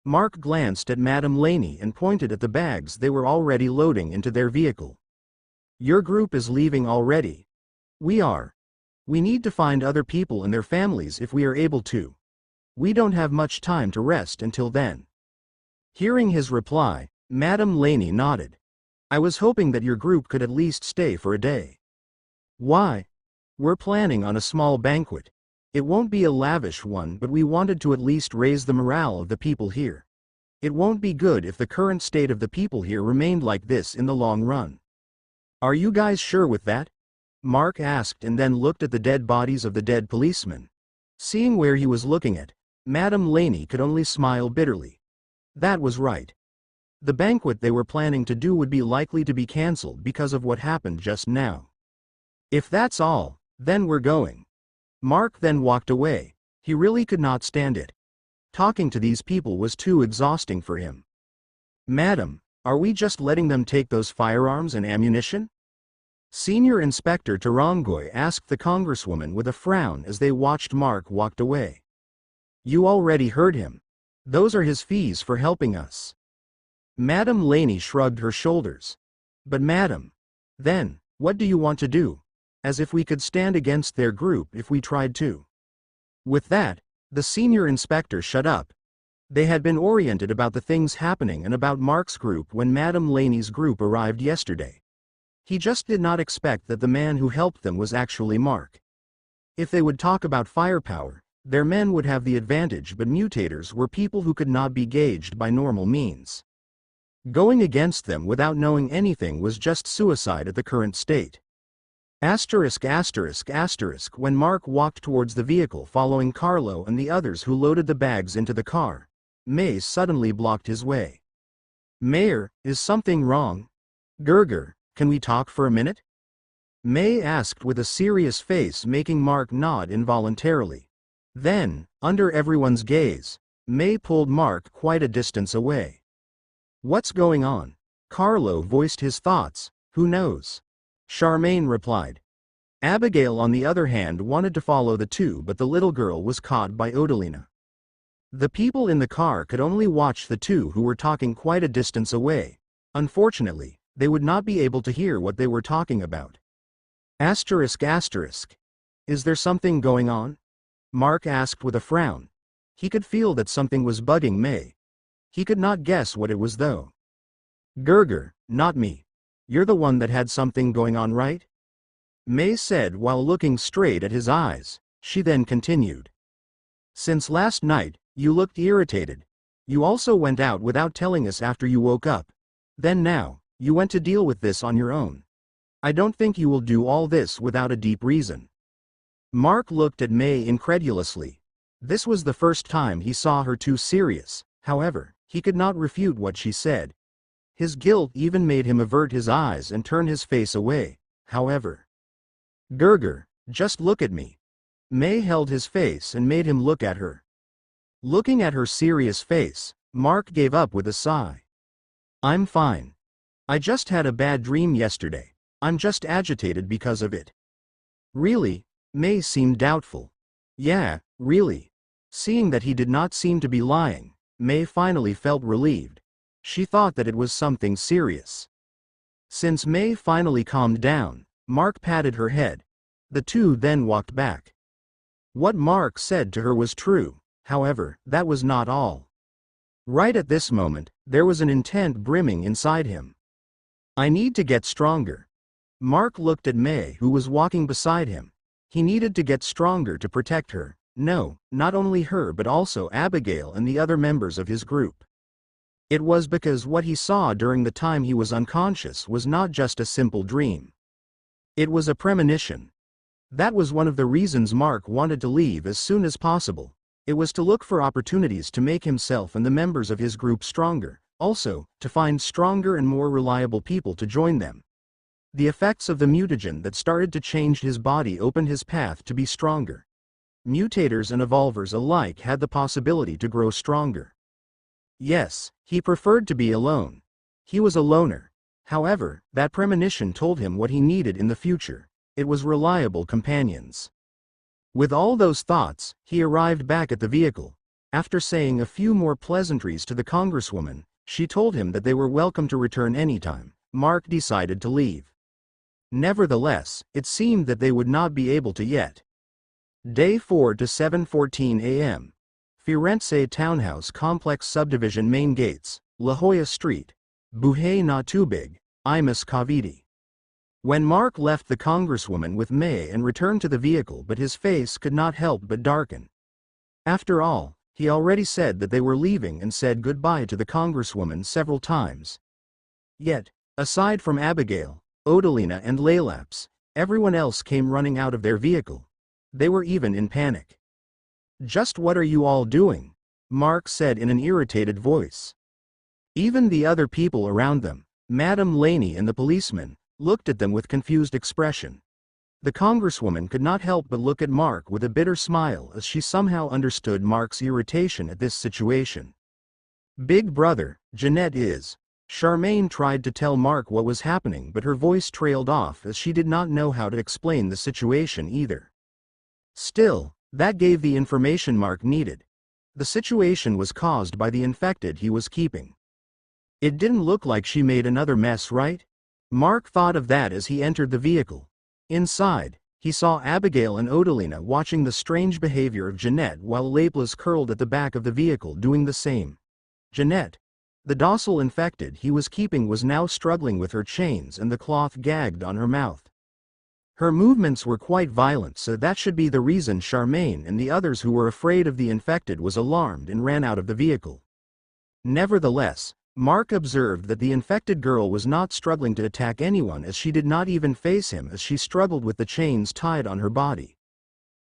Mark glanced at Madam Laney and pointed at the bags they were already loading into their vehicle. "Your group is leaving already." "We are. We need to find other people and their families if we are able to. We don't have much time to rest until then." Hearing his reply, Madam Laney nodded. "I was hoping that your group could at least stay for a day." "Why?" "We're planning on a small banquet. It won't be a lavish one, but we wanted to at least raise the morale of the people here. It won't be good if the current state of the people here remained like this in the long run." "Are you guys sure with that?" Mark asked and then looked at the dead bodies of the dead policemen. Seeing where he was looking at, Madam Laney could only smile bitterly. That was right. The banquet they were planning to do would be likely to be cancelled because of what happened just now. "If that's all, then we're going." Mark then walked away. He really could not stand it. Talking to these people was too exhausting for him. "Madam, are we just letting them take those firearms and ammunition?" Senior Inspector Tarangoy asked the Congresswoman with a frown as they watched Mark walk away. "You already heard him. Those are his fees for helping us." Madam Laney shrugged her shoulders. "But madam, then, what do you want to do? As if we could stand against their group if we tried to." With that, the senior inspector shut up. They had been oriented about the things happening and about Mark's group when Madam Laney's group arrived yesterday. He just did not expect that the man who helped them was actually Mark. If they would talk about firepower, their men would have the advantage, but mutators were people who could not be gauged by normal means. Going against them without knowing anything was just suicide at the current state. When Mark walked towards the vehicle following Carlo and the others who loaded the bags into the car, May suddenly blocked his way. "Mayor, is something wrong?" "Gerger, can we talk for a minute?" May asked with a serious face, making Mark nod involuntarily. Then, under everyone's gaze, May pulled Mark quite a distance away. "What's going on?" Carlo voiced his thoughts. "Who knows?" Charmaine replied. Abigail on the other hand wanted to follow the two, but the little girl was caught by Odalina. The people in the car could only watch the two who were talking quite a distance away. Unfortunately, they would not be able to hear what they were talking about. Is there something going on? Mark asked with a frown. He could feel that something was bugging May. He could not guess what it was though. "Gerger, not me. You're the one that had something going on, right?" May said while looking straight at his eyes. She then continued. "Since last night, you looked irritated. You also went out without telling us after you woke up. Then now, you went to deal with this on your own. I don't think you will do all this without a deep reason." Mark looked at May incredulously. This was the first time he saw her too serious. However, he could not refute what she said. His guilt even made him avert his eyes and turn his face away, however. "Gerger, just look at me." May held his face and made him look at her. Looking at her serious face, Mark gave up with a sigh. "I'm fine. I just had a bad dream yesterday. I'm just agitated because of it." "Really?" May seemed doubtful. "Yeah, really." Seeing that he did not seem to be lying, May finally felt relieved. She thought that it was something serious. Since May finally calmed down, Mark patted her head. The two then walked back. What Mark said to her was true, however, that was not all. Right at this moment, there was an intent brimming inside him. "I need to get stronger." Mark looked at May, who was walking beside him. He needed to get stronger to protect her. No, not only her but also Abigail and the other members of his group. It was because what he saw during the time he was unconscious was not just a simple dream. It was a premonition. That was one of the reasons Mark wanted to leave as soon as possible. It was to look for opportunities to make himself and the members of his group stronger, also, to find stronger and more reliable people to join them. The effects of the mutagen that started to change his body opened his path to be stronger. Mutators and evolvers alike had the possibility to grow stronger. Yes, he preferred to be alone. He was a loner. However, that premonition told him what he needed in the future. It was reliable companions. With all those thoughts, he arrived back at the vehicle. After saying a few more pleasantries to the congresswoman, she told him that they were welcome to return anytime. Mark decided to leave. Nevertheless, it seemed that they would not be able to yet. Day 4 to 7:14 a.m. Firenze Townhouse Complex Subdivision Main Gates, La Jolla Street, Buhay na Tubig, Imus Cavite. When Mark left the congresswoman with May and returned to the vehicle, but his face could not help but darken. After all, he already said that they were leaving and said goodbye to the congresswoman several times. Yet, aside from Abigail, Odalina and Laylaps, everyone else came running out of their vehicle. They were even in panic. "Just what are you all doing?" Mark said in an irritated voice. Even the other people around them, Madame Laney and the policeman, looked at them with confused expression. The congresswoman could not help but look at Mark with a bitter smile as she somehow understood Mark's irritation at this situation. "Big brother, Jeanette is." Charmaine tried to tell Mark what was happening, but her voice trailed off as she did not know how to explain the situation either. Still, that gave the information Mark needed. The situation was caused by the infected he was keeping. It didn't look like she made another mess, right? Mark thought of that as he entered the vehicle. Inside, he saw Abigail and Odalina watching the strange behavior of Jeanette while Laplas curled at the back of the vehicle doing the same. Jeanette, the docile infected he was keeping, was now struggling with her chains and the cloth gagged on her mouth. Her movements were quite violent, so that should be the reason Charmaine and the others who were afraid of the infected was alarmed and ran out of the vehicle. Nevertheless, Mark observed that the infected girl was not struggling to attack anyone, as she did not even face him as she struggled with the chains tied on her body.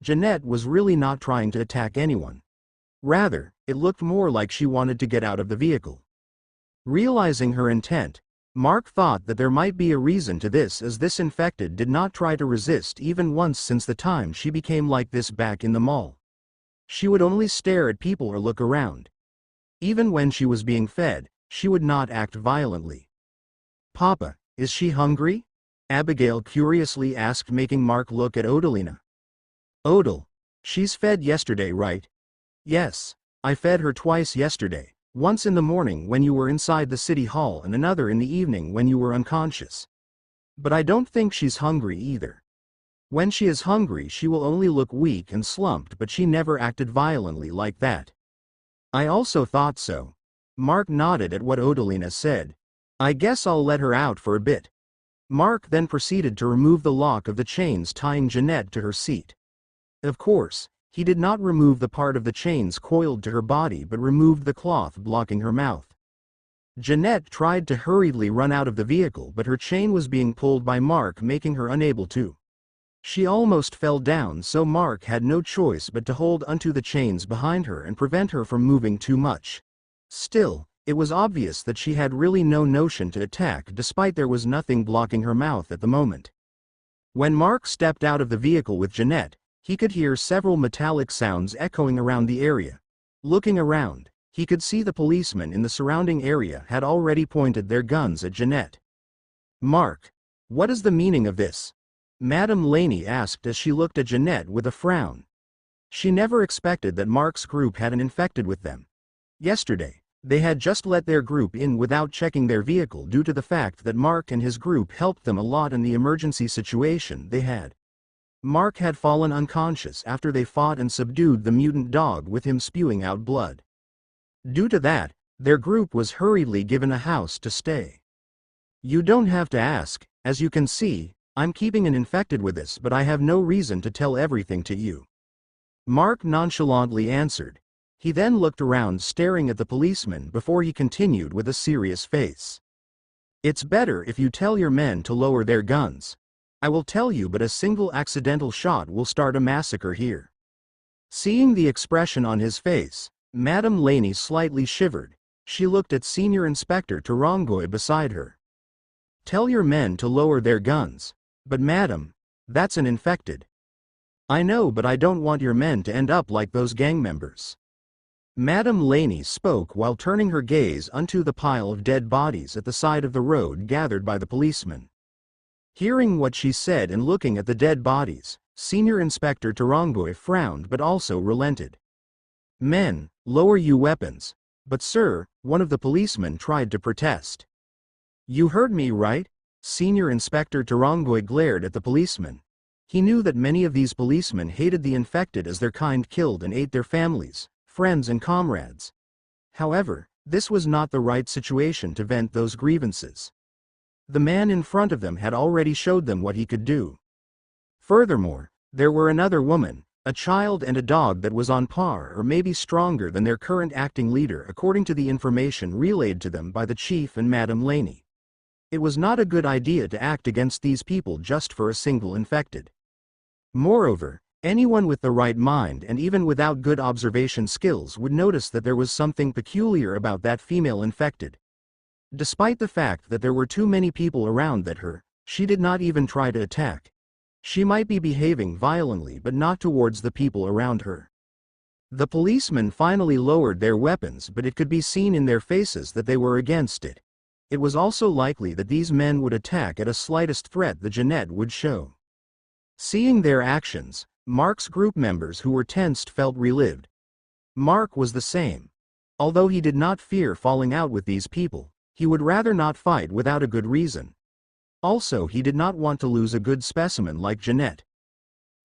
Jeanette was really not trying to attack anyone. Rather, it looked more like she wanted to get out of the vehicle. Realizing her intent, Mark thought that there might be a reason to this, as this infected did not try to resist even once since the time she became like this back in the mall. She would only stare at people or look around. Even when she was being fed, she would not act violently. "Papa, is she hungry?" Abigail curiously asked, making Mark look at Odalina. "Odal, she's fed yesterday, right?" "Yes, I fed her twice yesterday. Once in the morning when you were inside the city hall and another in the evening when you were unconscious. But I don't think she's hungry either. When she is hungry she will only look weak and slumped, but she never acted violently like that." "I also thought so." Mark nodded at what Odalina said. "I guess I'll let her out for a bit." Mark then proceeded to remove the lock of the chains tying Jeanette to her seat. Of course, he did not remove the part of the chains coiled to her body but removed the cloth blocking her mouth. Jeanette tried to hurriedly run out of the vehicle, but her chain was being pulled by Mark, making her unable to. She almost fell down, so Mark had no choice but to hold onto the chains behind her and prevent her from moving too much. Still, It was obvious that she had really no notion to attack despite there was nothing blocking her mouth at the moment. When Mark stepped out of the vehicle with Jeanette, he could hear several metallic sounds echoing around the area. Looking around, he could see the policemen in the surrounding area had already pointed their guns at Jeanette. "Mark, what is the meaning of this?" Madame Laney asked as she looked at Jeanette with a frown. She never expected that Mark's group had an infected with them. Yesterday, they had just let their group in without checking their vehicle due to the fact that Mark and his group helped them a lot in the emergency situation they had. Mark had fallen unconscious after they fought and subdued the mutant dog with him spewing out blood. Due to that, their group was hurriedly given a house to stay. "You don't have to ask. As you can see, I'm keeping an infected with this, but I have no reason to tell everything to you," Mark nonchalantly answered. He then looked around staring at the policeman before he continued with a serious face. "It's better if you tell your men to lower their guns. I will tell you, but a single accidental shot will start a massacre here." Seeing the expression on his face, Madame Laney slightly shivered. She looked at Senior Inspector Tarangoy beside her. "Tell your men to lower their guns. But madam, that's an infected." "I know, but I don't want your men to end up like those gang members." Madame Laney spoke while turning her gaze onto the pile of dead bodies at the side of the road gathered by the policemen. Hearing what she said and looking at the dead bodies, Senior Inspector Tarangoy frowned but also relented. "Men, lower your weapons." "But sir," one of the policemen tried to protest. "You heard me right?" Senior Inspector Tarangoy glared at the policeman. He knew that many of these policemen hated the infected as their kind killed and ate their families, friends and comrades. However, this was not the right situation to vent those grievances. The man in front of them had already showed them what he could do. Furthermore, there were another woman, a child and a dog that was on par or maybe stronger than their current acting leader according to the information relayed to them by the chief and Madame Laney. It was not a good idea to act against these people just for a single infected. Moreover, anyone with the right mind and even without good observation skills would notice that there was something peculiar about that female infected. Despite the fact that there were too many people around that she did not even try to attack. She might be behaving violently but not towards the people around her. The policemen finally lowered their weapons, but it could be seen in their faces that they were against it. It was also likely that these men would attack at a slightest threat that Jeanette would show. Seeing their actions, Mark's group members who were tensed felt relieved. Mark was the same. Although he did not fear falling out with these people, he would rather not fight without a good reason. Also, he did not want to lose a good specimen like Jeanette.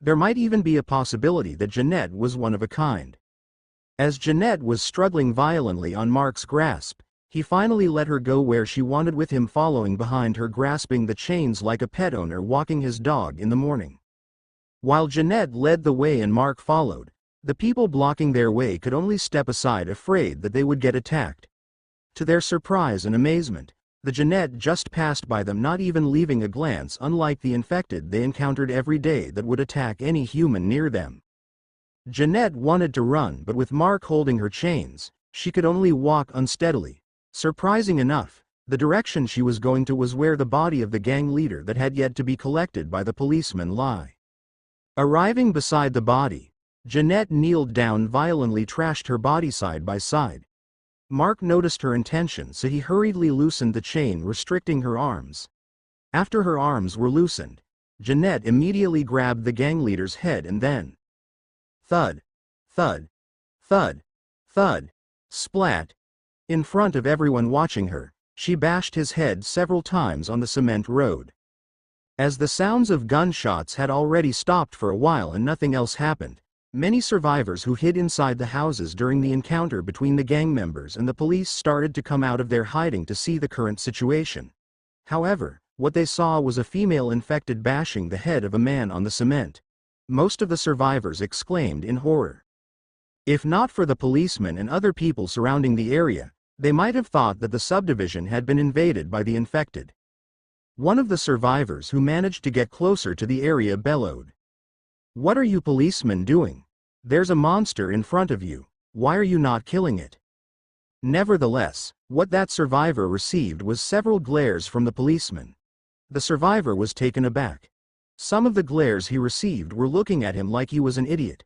There might even be a possibility that Jeanette was one of a kind. As Jeanette was struggling violently on Mark's grasp, he finally let her go where she wanted, with him following behind her, grasping the chains like a pet owner walking his dog in the morning. While Jeanette led the way and Mark followed, the people blocking their way could only step aside, afraid that they would get attacked. To their surprise and amazement, the Jeanette just passed by them, not even leaving a glance, unlike the infected they encountered every day that would attack any human near them. Jeanette wanted to run, but with Mark holding her chains, she could only walk unsteadily. Surprising enough, the direction she was going to was where the body of the gang leader that had yet to be collected by the policemen lay. Arriving beside the body, Jeanette kneeled down, violently trashed her body side by side. Mark noticed her intention, so he hurriedly loosened the chain restricting her arms. After her arms were loosened, Jeanette immediately grabbed the gang leader's head and then thud, thud, thud, thud, splat. In front of everyone watching her, she bashed his head several times on the cement road. As the sounds of gunshots had already stopped for a while and nothing else happened, many survivors who hid inside the houses during the encounter between the gang members and the police started to come out of their hiding to see the current situation. However, what they saw was a female infected bashing the head of a man on the cement. Most of the survivors exclaimed in horror. If not for the policemen and other people surrounding the area, they might have thought that the subdivision had been invaded by the infected. One of the survivors who managed to get closer to the area bellowed, "What are you policemen doing? There's a monster in front of you. Why are you not killing it?" Nevertheless, what that survivor received was several glares from the policeman. The survivor was taken aback. Some of the glares he received were looking at him like he was an idiot.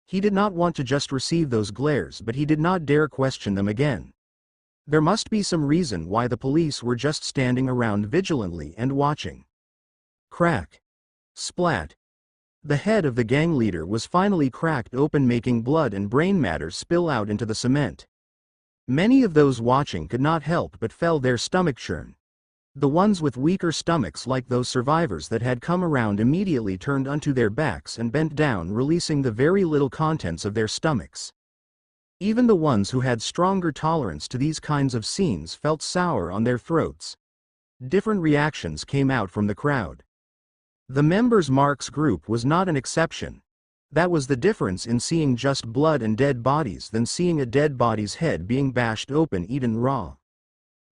He did not want to just receive those glares, but he did not dare question them again. There must be some reason why the police were just standing around vigilantly and watching. Crack. Splat. The head of the gang leader was finally cracked open, making blood and brain matter spill out into the cement. Many of those watching could not help but felt their stomach churn. The ones with weaker stomachs, like those survivors that had come around, immediately turned onto their backs and bent down, releasing the very little contents of their stomachs. Even the ones who had stronger tolerance to these kinds of scenes felt sour on their throats. Different reactions came out from the crowd. The members Mark's group was not an exception. That was the difference in seeing just blood and dead bodies than seeing a dead body's head being bashed open, eaten raw.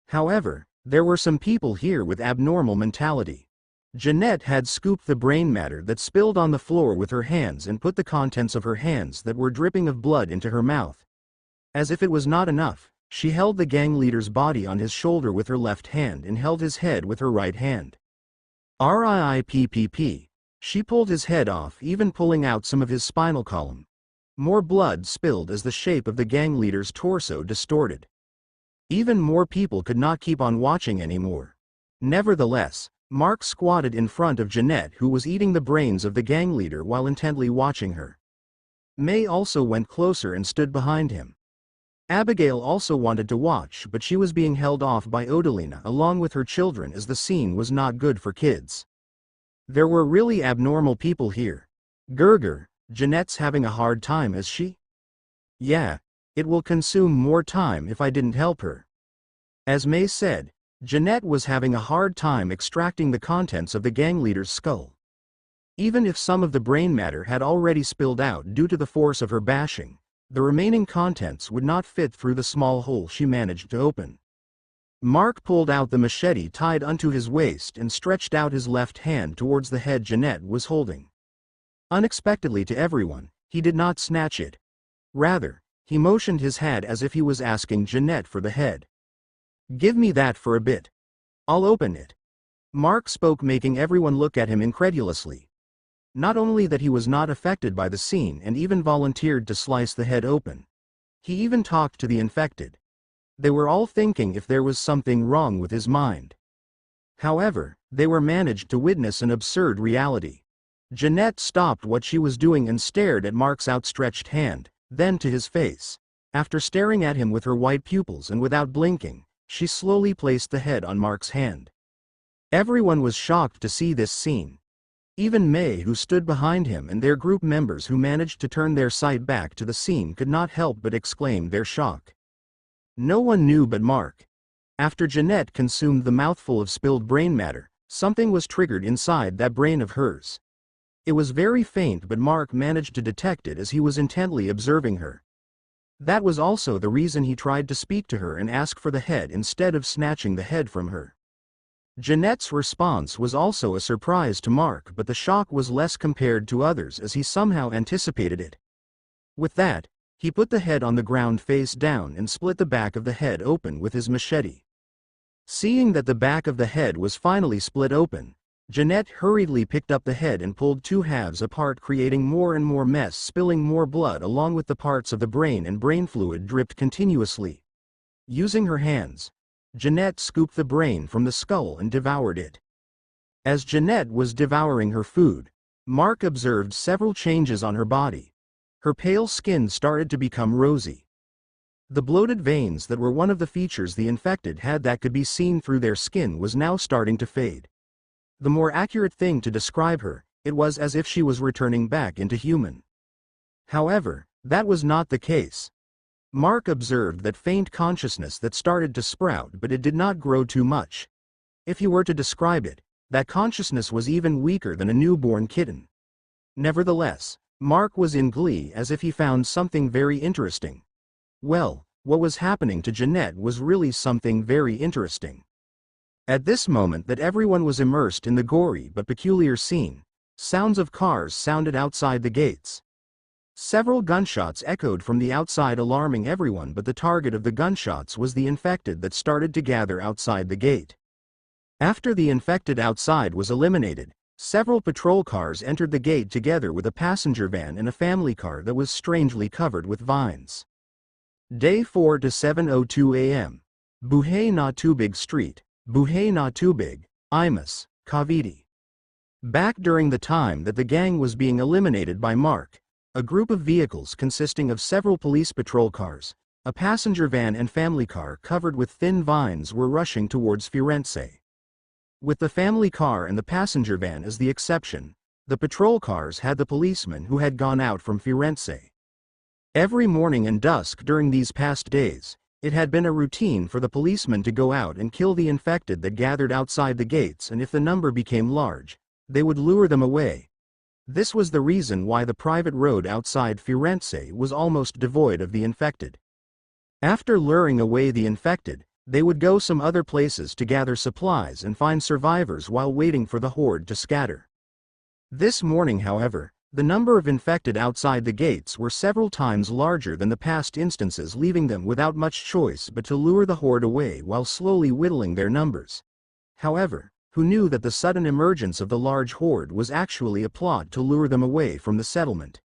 However, there were some people here with abnormal mentality. Jeanette had scooped the brain matter that spilled on the floor with her hands and put the contents of her hands that were dripping of blood into her mouth. As if it was not enough, she held the gang leader's body on his shoulder with her left hand and held his head with her right hand. RIPPP. She pulled his head off, even pulling out some of his spinal column. More blood spilled as the shape of the gang leader's torso distorted. Even more people could not keep on watching anymore. Nevertheless, Mark squatted in front of Jeanette, who was eating the brains of the gang leader while intently watching her. May also went closer and stood behind him. Abigail also wanted to watch, but she was being held off by Odalina along with her children, as the scene was not good for kids. There were really abnormal people here. Gerger, Jeanette's having a hard time, is she? Yeah. It will consume more time if I didn't help her. As May said, Jeanette was having a hard time extracting the contents of the gang leader's skull. Even if some of the brain matter had already spilled out due to the force of her bashing, the remaining contents would not fit through the small hole she managed to open. Mark pulled out the machete tied unto his waist and stretched out his left hand towards the head Jeanette was holding. Unexpectedly to everyone, he did not snatch it. Rather, he motioned his hand as if he was asking Jeanette for the head. Give me that for a bit. I'll open it. Mark spoke, making everyone look at him incredulously. Not only that he was not affected by the scene and even volunteered to slice the head open. He even talked to the infected. They were all thinking if there was something wrong with his mind. However, they were managed to witness an absurd reality. Jeanette stopped what she was doing and stared at Mark's outstretched hand, then to his face. After staring at him with her white pupils and without blinking, she slowly placed the head on Mark's hand. Everyone was shocked to see this scene. Even May, who stood behind him, and their group members who managed to turn their sight back to the scene could not help but exclaim their shock. No one knew but Mark. After Jeanette consumed the mouthful of spilled brain matter, something was triggered inside that brain of hers. It was very faint, but Mark managed to detect it as he was intently observing her. That was also the reason he tried to speak to her and ask for the head instead of snatching the head from her. Jeanette's response was also a surprise to Mark, but the shock was less compared to others as he somehow anticipated it. With that, he put the head on the ground face down and split the back of the head open with his machete. Seeing that the back of the head was finally split open, Jeanette hurriedly picked up the head and pulled two halves apart, creating more and more mess, spilling more blood along with the parts of the brain, and brain fluid dripped continuously. Using her hands, Jeanette scooped the brain from the skull and devoured it. As Jeanette was devouring her food, Mark observed several changes on her body. Her pale skin started to become rosy. The bloated veins that were one of the features the infected had that could be seen through their skin was now starting to fade. The more accurate thing to describe her, it was as if she was returning back into human. However, that was not the case. Mark observed that faint consciousness that started to sprout, but it did not grow too much. If he were to describe it, that consciousness was even weaker than a newborn kitten. Nevertheless, Mark was in glee as if he found something very interesting. Well, what was happening to Jeanette was really something very interesting. At this moment that everyone was immersed in the gory but peculiar scene, sounds of cars sounded outside the gates. Several gunshots echoed from the outside, alarming everyone, but the target of the gunshots was the infected that started to gather outside the gate. After the infected outside was eliminated, several patrol cars entered the gate together with a passenger van and a family car that was strangely covered with vines. Day 4 to 7:02 a.m. Buhay na Tubig Street, Buhay na Tubig, Imus, Cavite. Back during the time that the gang was being eliminated by Mark, a group of vehicles consisting of several police patrol cars, a passenger van and family car covered with thin vines were rushing towards Firenze. With the family car and the passenger van as the exception, the patrol cars had the policemen who had gone out from Firenze. Every morning and dusk during these past days, it had been a routine for the policemen to go out and kill the infected that gathered outside the gates, and if the number became large, they would lure them away. This was the reason why the private road outside Firenze was almost devoid of the infected. After luring away the infected, they would go some other places to gather supplies and find survivors while waiting for the horde to scatter. This morning, however, the number of infected outside the gates were several times larger than the past instances, leaving them without much choice but to lure the horde away while slowly whittling their numbers. However, who knew that the sudden emergence of the large horde was actually a plot to lure them away from the settlement?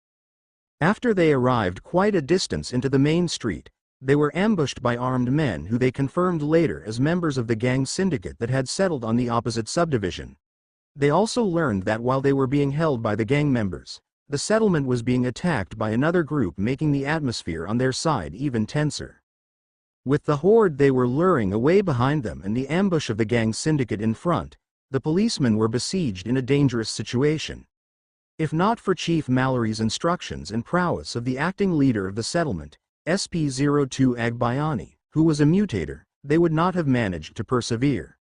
After they arrived quite a distance into the main street, they were ambushed by armed men who they confirmed later as members of the gang syndicate that had settled on the opposite subdivision. They also learned that while they were being held by the gang members, the settlement was being attacked by another group, making the atmosphere on their side even tenser. With the horde they were luring away behind them and the ambush of the gang syndicate in front, the policemen were besieged in a dangerous situation. If not for Chief Mallory's instructions and prowess of the acting leader of the settlement, SP-02 Agbayani, who was a mutator, they would not have managed to persevere.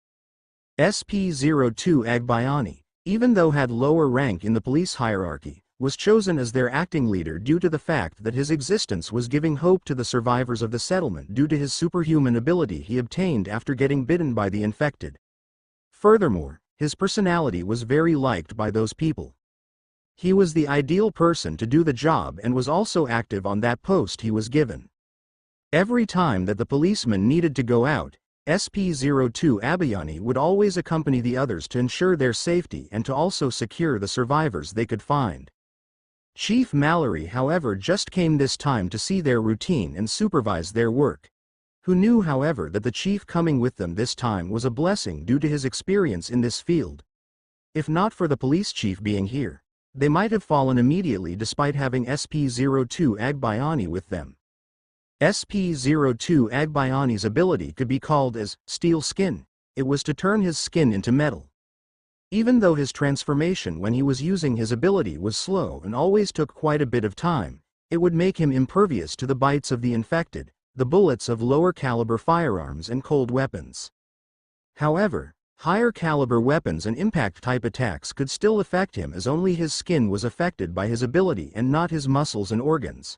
SP-02 Agbayani, even though had lower rank in the police hierarchy, was chosen as their acting leader due to the fact that his existence was giving hope to the survivors of the settlement due to his superhuman ability he obtained after getting bitten by the infected. Furthermore, his personality was very liked by those people. He was the ideal person to do the job and was also active on that post he was given. Every time that the policeman needed to go out, SP-02 Agbayani would always accompany the others to ensure their safety and to also secure the survivors they could find. Chief Mallory, however, just came this time to see their routine and supervise their work. Who knew, however, that the chief coming with them this time was a blessing due to his experience in this field. If not for the police chief being here, they might have fallen immediately despite having SP-02 Agbayani with them. SP-02 Agbayani's ability could be called as steel skin. It was to turn his skin into metal. Even though his transformation when he was using his ability was slow and always took quite a bit of time, it would make him impervious to the bites of the infected, the bullets of lower caliber firearms and cold weapons. However, higher caliber weapons and impact type attacks could still affect him, as only his skin was affected by his ability and not his muscles and organs.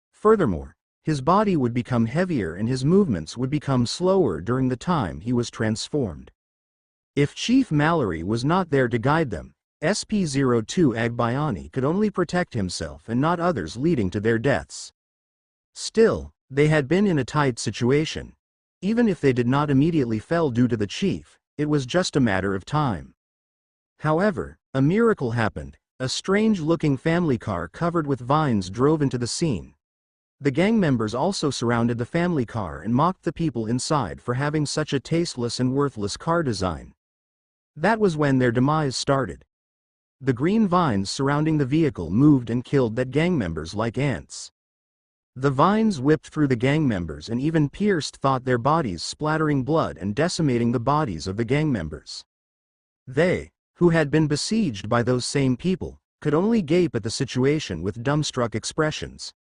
Furthermore, his body would become heavier and his movements would become slower during the time he was transformed. If Chief Mallory was not there to guide them, SP-02 Agbayani could only protect himself and not others, leading to their deaths. Still, they had been in a tight situation. Even if they did not immediately fell due to the chief, it was just a matter of time. However, a miracle happened. A strange-looking family car covered with vines drove into the scene. The gang members also surrounded the family car and mocked the people inside for having such a tasteless and worthless car design. That was when their demise started. The green vines surrounding the vehicle moved and killed that gang members like ants. The vines whipped through the gang members and even pierced their bodies, splattering blood and decimating the bodies of the gang members. They, who had been besieged by those same people, could only gape at the situation with dumbstruck expressions.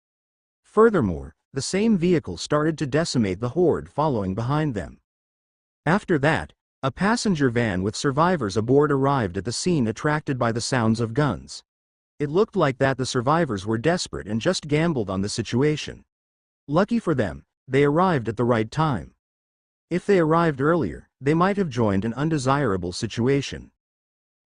Furthermore, the same vehicle started to decimate the horde following behind them. After that, a passenger van with survivors aboard arrived at the scene, attracted by the sounds of guns. It looked like that the survivors were desperate and just gambled on the situation. Lucky for them, they arrived at the right time. If they arrived earlier, they might have joined an undesirable situation.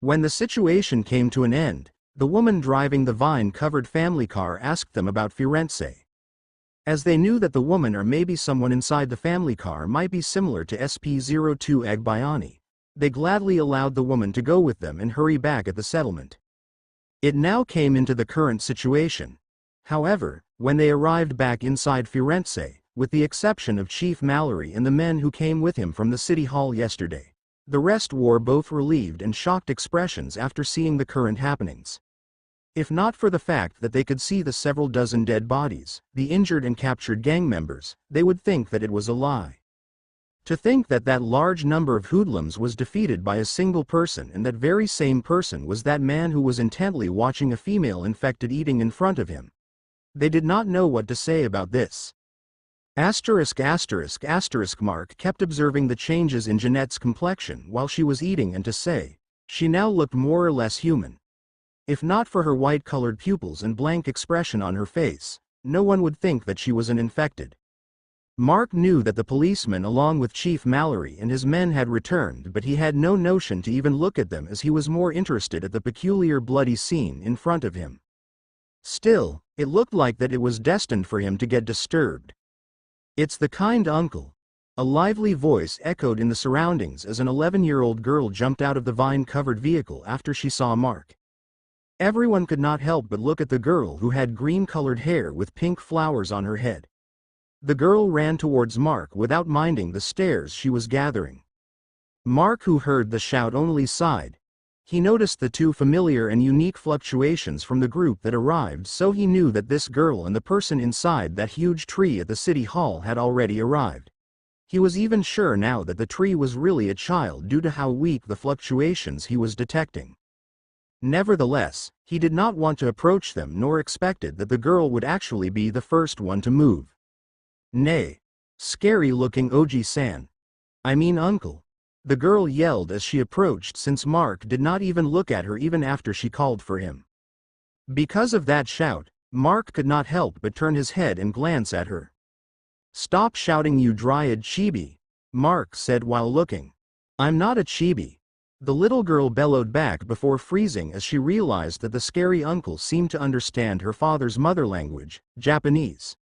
When the situation came to an end, The woman driving the vine-covered family car asked them about Firenze. As they knew that the woman or maybe someone inside the family car might be similar to SP02 Agbayani, they gladly allowed the woman to go with them and hurry back at the settlement. It now came into the current situation. However, when they arrived back inside Firenze, with the exception of Chief Mallory and the men who came with him from the city hall yesterday, the rest wore both relieved and shocked expressions after seeing the current happenings. If not for the fact that they could see the several dozen dead bodies, the injured and captured gang members, they would think that it was a lie. To think that that large number of hoodlums was defeated by a single person, and that very same person was that man who was intently watching a female infected eating in front of him. They did not know what to say about this. Mark kept observing the changes in Jeanette's complexion while she was eating, and to say, she now looked more or less human. If not for her white-colored pupils and blank expression on her face, no one would think that she was an infected. Mark knew that the policeman along with Chief Mallory and his men had returned, but he had no notion to even look at them as he was more interested at the peculiar bloody scene in front of him. Still, it looked like that it was destined for him to get disturbed. "It's the kind uncle." A lively voice echoed in the surroundings as an 11-year-old girl jumped out of the vine-covered vehicle after she saw Mark. Everyone could not help but look at the girl who had green-colored hair with pink flowers on her head. The girl ran towards Mark without minding the stares she was gathering. Mark, who heard the shout, only sighed. He noticed the two familiar and unique fluctuations from the group that arrived, so he knew that this girl and the person inside that huge tree at the city hall had already arrived. He was even sure now that the tree was really a child due to how weak the fluctuations he was detecting. Nevertheless, he did not want to approach them nor expected that the girl would actually be the first one to move. "Nay. Scary-looking Oji-san. I mean uncle," the girl yelled as she approached, since Mark did not even look at her even after she called for him. Because of that shout, Mark could not help but turn his head and glance at her. "Stop shouting, you dryad chibi," Mark said while looking. "I'm not a chibi," the little girl bellowed back before freezing as she realized that the scary uncle seemed to understand her father's mother language, Japanese.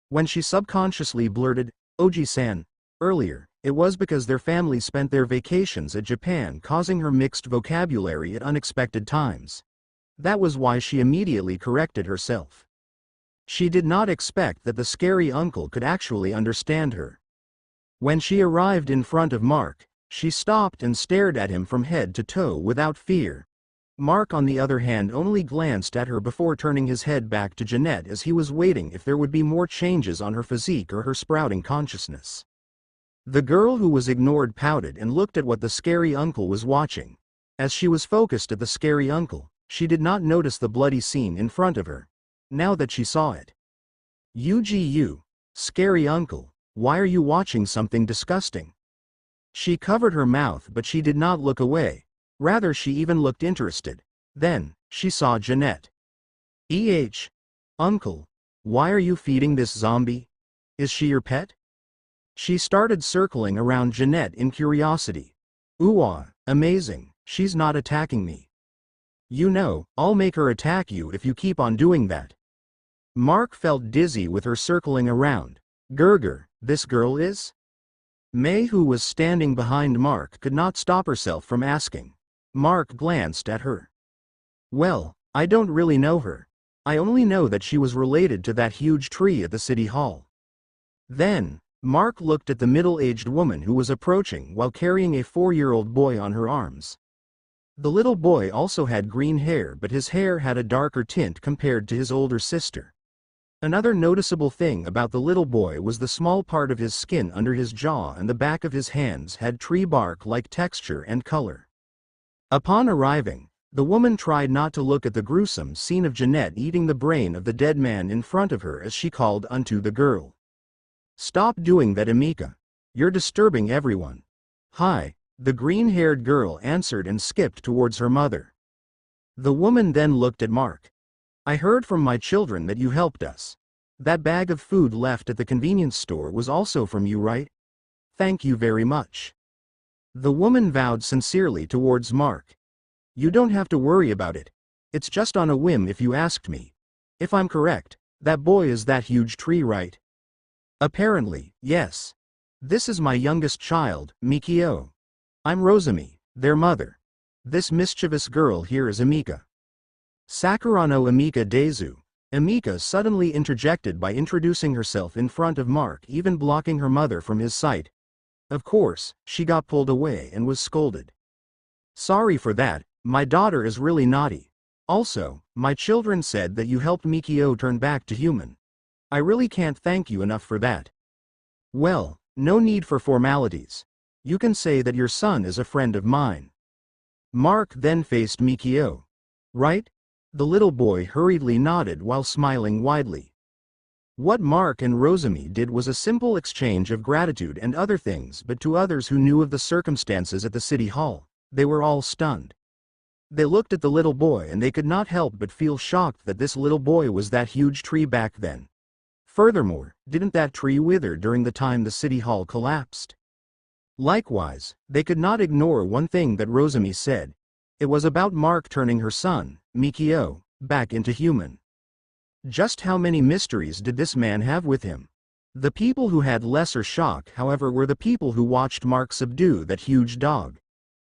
When she subconsciously blurted, "Oji-san," earlier, it was because their family spent their vacations at Japan, causing her mixed vocabulary at unexpected times. That was why she immediately corrected herself. She did not expect that the scary uncle could actually understand her. When she arrived in front of Mark, she stopped and stared at him from head to toe without fear. Mark, on the other hand, only glanced at her before turning his head back to Jeanette as he was waiting if there would be more changes on her physique or her sprouting consciousness. The girl who was ignored pouted and looked at what the scary uncle was watching. As she was focused at the scary uncle, she did not notice the bloody scene in front of her. Now that she saw it. "UGU, scary uncle, why are you watching something disgusting?" She covered her mouth, but she did not look away. Rather, she even looked interested. Then, she saw Jeanette. Uncle, why are you feeding this zombie? Is she your pet?" She started circling around Jeanette in curiosity. "Ooh, amazing, she's not attacking me." "You know, I'll make her attack you if you keep on doing that." Mark felt dizzy with her circling around. "Gerger, this girl is?" May, who was standing behind Mark, could not stop herself from asking. Mark glanced at her. "Well, I don't really know her. I only know that she was related to that huge tree at the city hall." Then, Mark looked at the middle-aged woman who was approaching while carrying a 4-year-old boy on her arms. The little boy also had green hair, but his hair had a darker tint compared to his older sister. Another noticeable thing about the little boy was the small part of his skin under his jaw and the back of his hands had tree bark-like texture and color. Upon arriving, the woman tried not to look at the gruesome scene of Jeanette eating the brain of the dead man in front of her as she called unto the girl. "Stop doing that, Amika. You're disturbing everyone." "Hi," the green-haired girl answered and skipped towards her mother. The woman then looked at Mark. "I heard from my children that you helped us. That bag of food left at the convenience store was also from you, right? Thank you very much." The woman bowed sincerely towards Mark. "You don't have to worry about it. It's just on a whim if you asked me. If I'm correct, that boy is that huge tree, right? Apparently, yes. This is my youngest child, Mikio. I'm Rosemi, their mother. This mischievous girl here is Emika. Sakurano Emika Deizu. Emika suddenly interjected by introducing herself in front of Mark, even blocking her mother from his sight. Of course, she got pulled away and was scolded. Sorry for that, my daughter is really naughty. Also, my children said that you helped Mikio turn back to human. I really can't thank you enough for that. Well, no need for formalities. You can say that your son is a friend of mine. Mark then faced Mikio. Right? The little boy hurriedly nodded while smiling widely. What Mark and Rosemi did was a simple exchange of gratitude and other things, but to others who knew of the circumstances at the city hall, they were all stunned. They looked at the little boy and they could not help but feel shocked that this little boy was that huge tree back then. Furthermore, didn't that tree wither during the time the city hall collapsed? Likewise, they could not ignore one thing that Rosemi said. It was about Mark turning her son, Mikio, back into human. Just how many mysteries did this man have with him? The people who had lesser shock, however, were the people who watched Mark subdue that huge dog.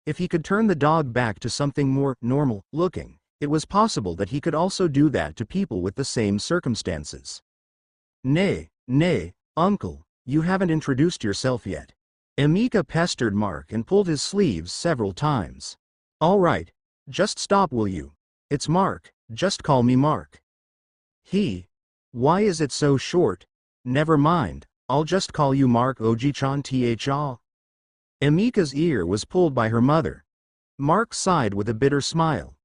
If he could turn the dog back to something more normal looking, it was possible that he could also do that to people with the same circumstances. Nay, uncle, you haven't introduced yourself yet. Emika pestered Mark and pulled his sleeves several times. All right, just stop, will you? It's Mark, just call me Mark. Why is it so short? Never mind, I'll just call you Mark Oji-chan tha. Emika's ear was pulled by her mother. Mark sighed with a bitter smile.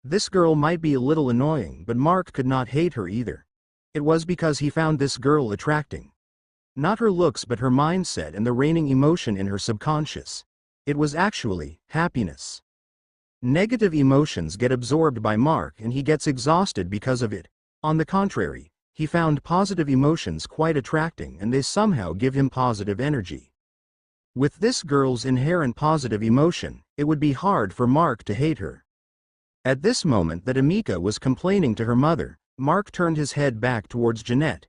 This girl might be a little annoying, but Mark could not hate her either. It was because he found this girl attracting. Not her looks but her mindset and the reigning emotion in her subconscious. It was actually happiness. Negative emotions get absorbed by Mark and he gets exhausted because of it. On the contrary, he found positive emotions quite attracting and they somehow give him positive energy. With this girl's inherent positive emotion, it would be hard for Mark to hate her. At this moment that Emika was complaining to her mother, Mark turned his head back towards Jeanette.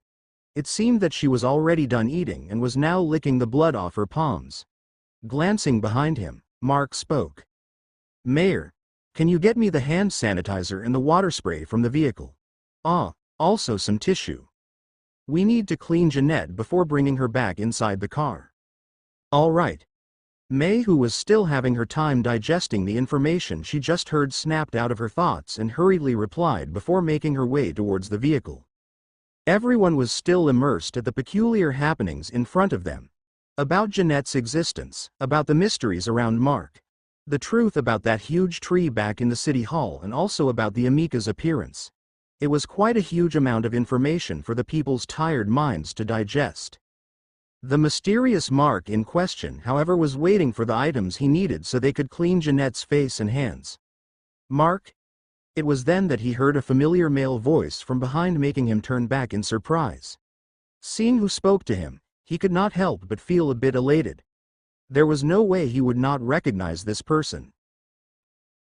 It seemed that she was already done eating and was now licking the blood off her palms. Glancing behind him, Mark spoke. Mayor, can you get me the hand sanitizer and the water spray from the vehicle? Also some tissue. We need to clean Jeanette before bringing her back inside the car. All right. May, who was still having her time digesting the information she just heard, snapped out of her thoughts and hurriedly replied before making her way towards the vehicle. Everyone was still immersed at the peculiar happenings in front of them. About Jeanette's existence, about the mysteries around Mark. The truth about that huge tree back in the city hall and also about the Emika's appearance. It was quite a huge amount of information for the people's tired minds to digest. The mysterious Mark in question, however, was waiting for the items he needed so they could clean Jeanette's face and hands. Mark? It was then that he heard a familiar male voice from behind, making him turn back in surprise. Seeing who spoke to him, he could not help but feel a bit elated. There was no way he would not recognize this person.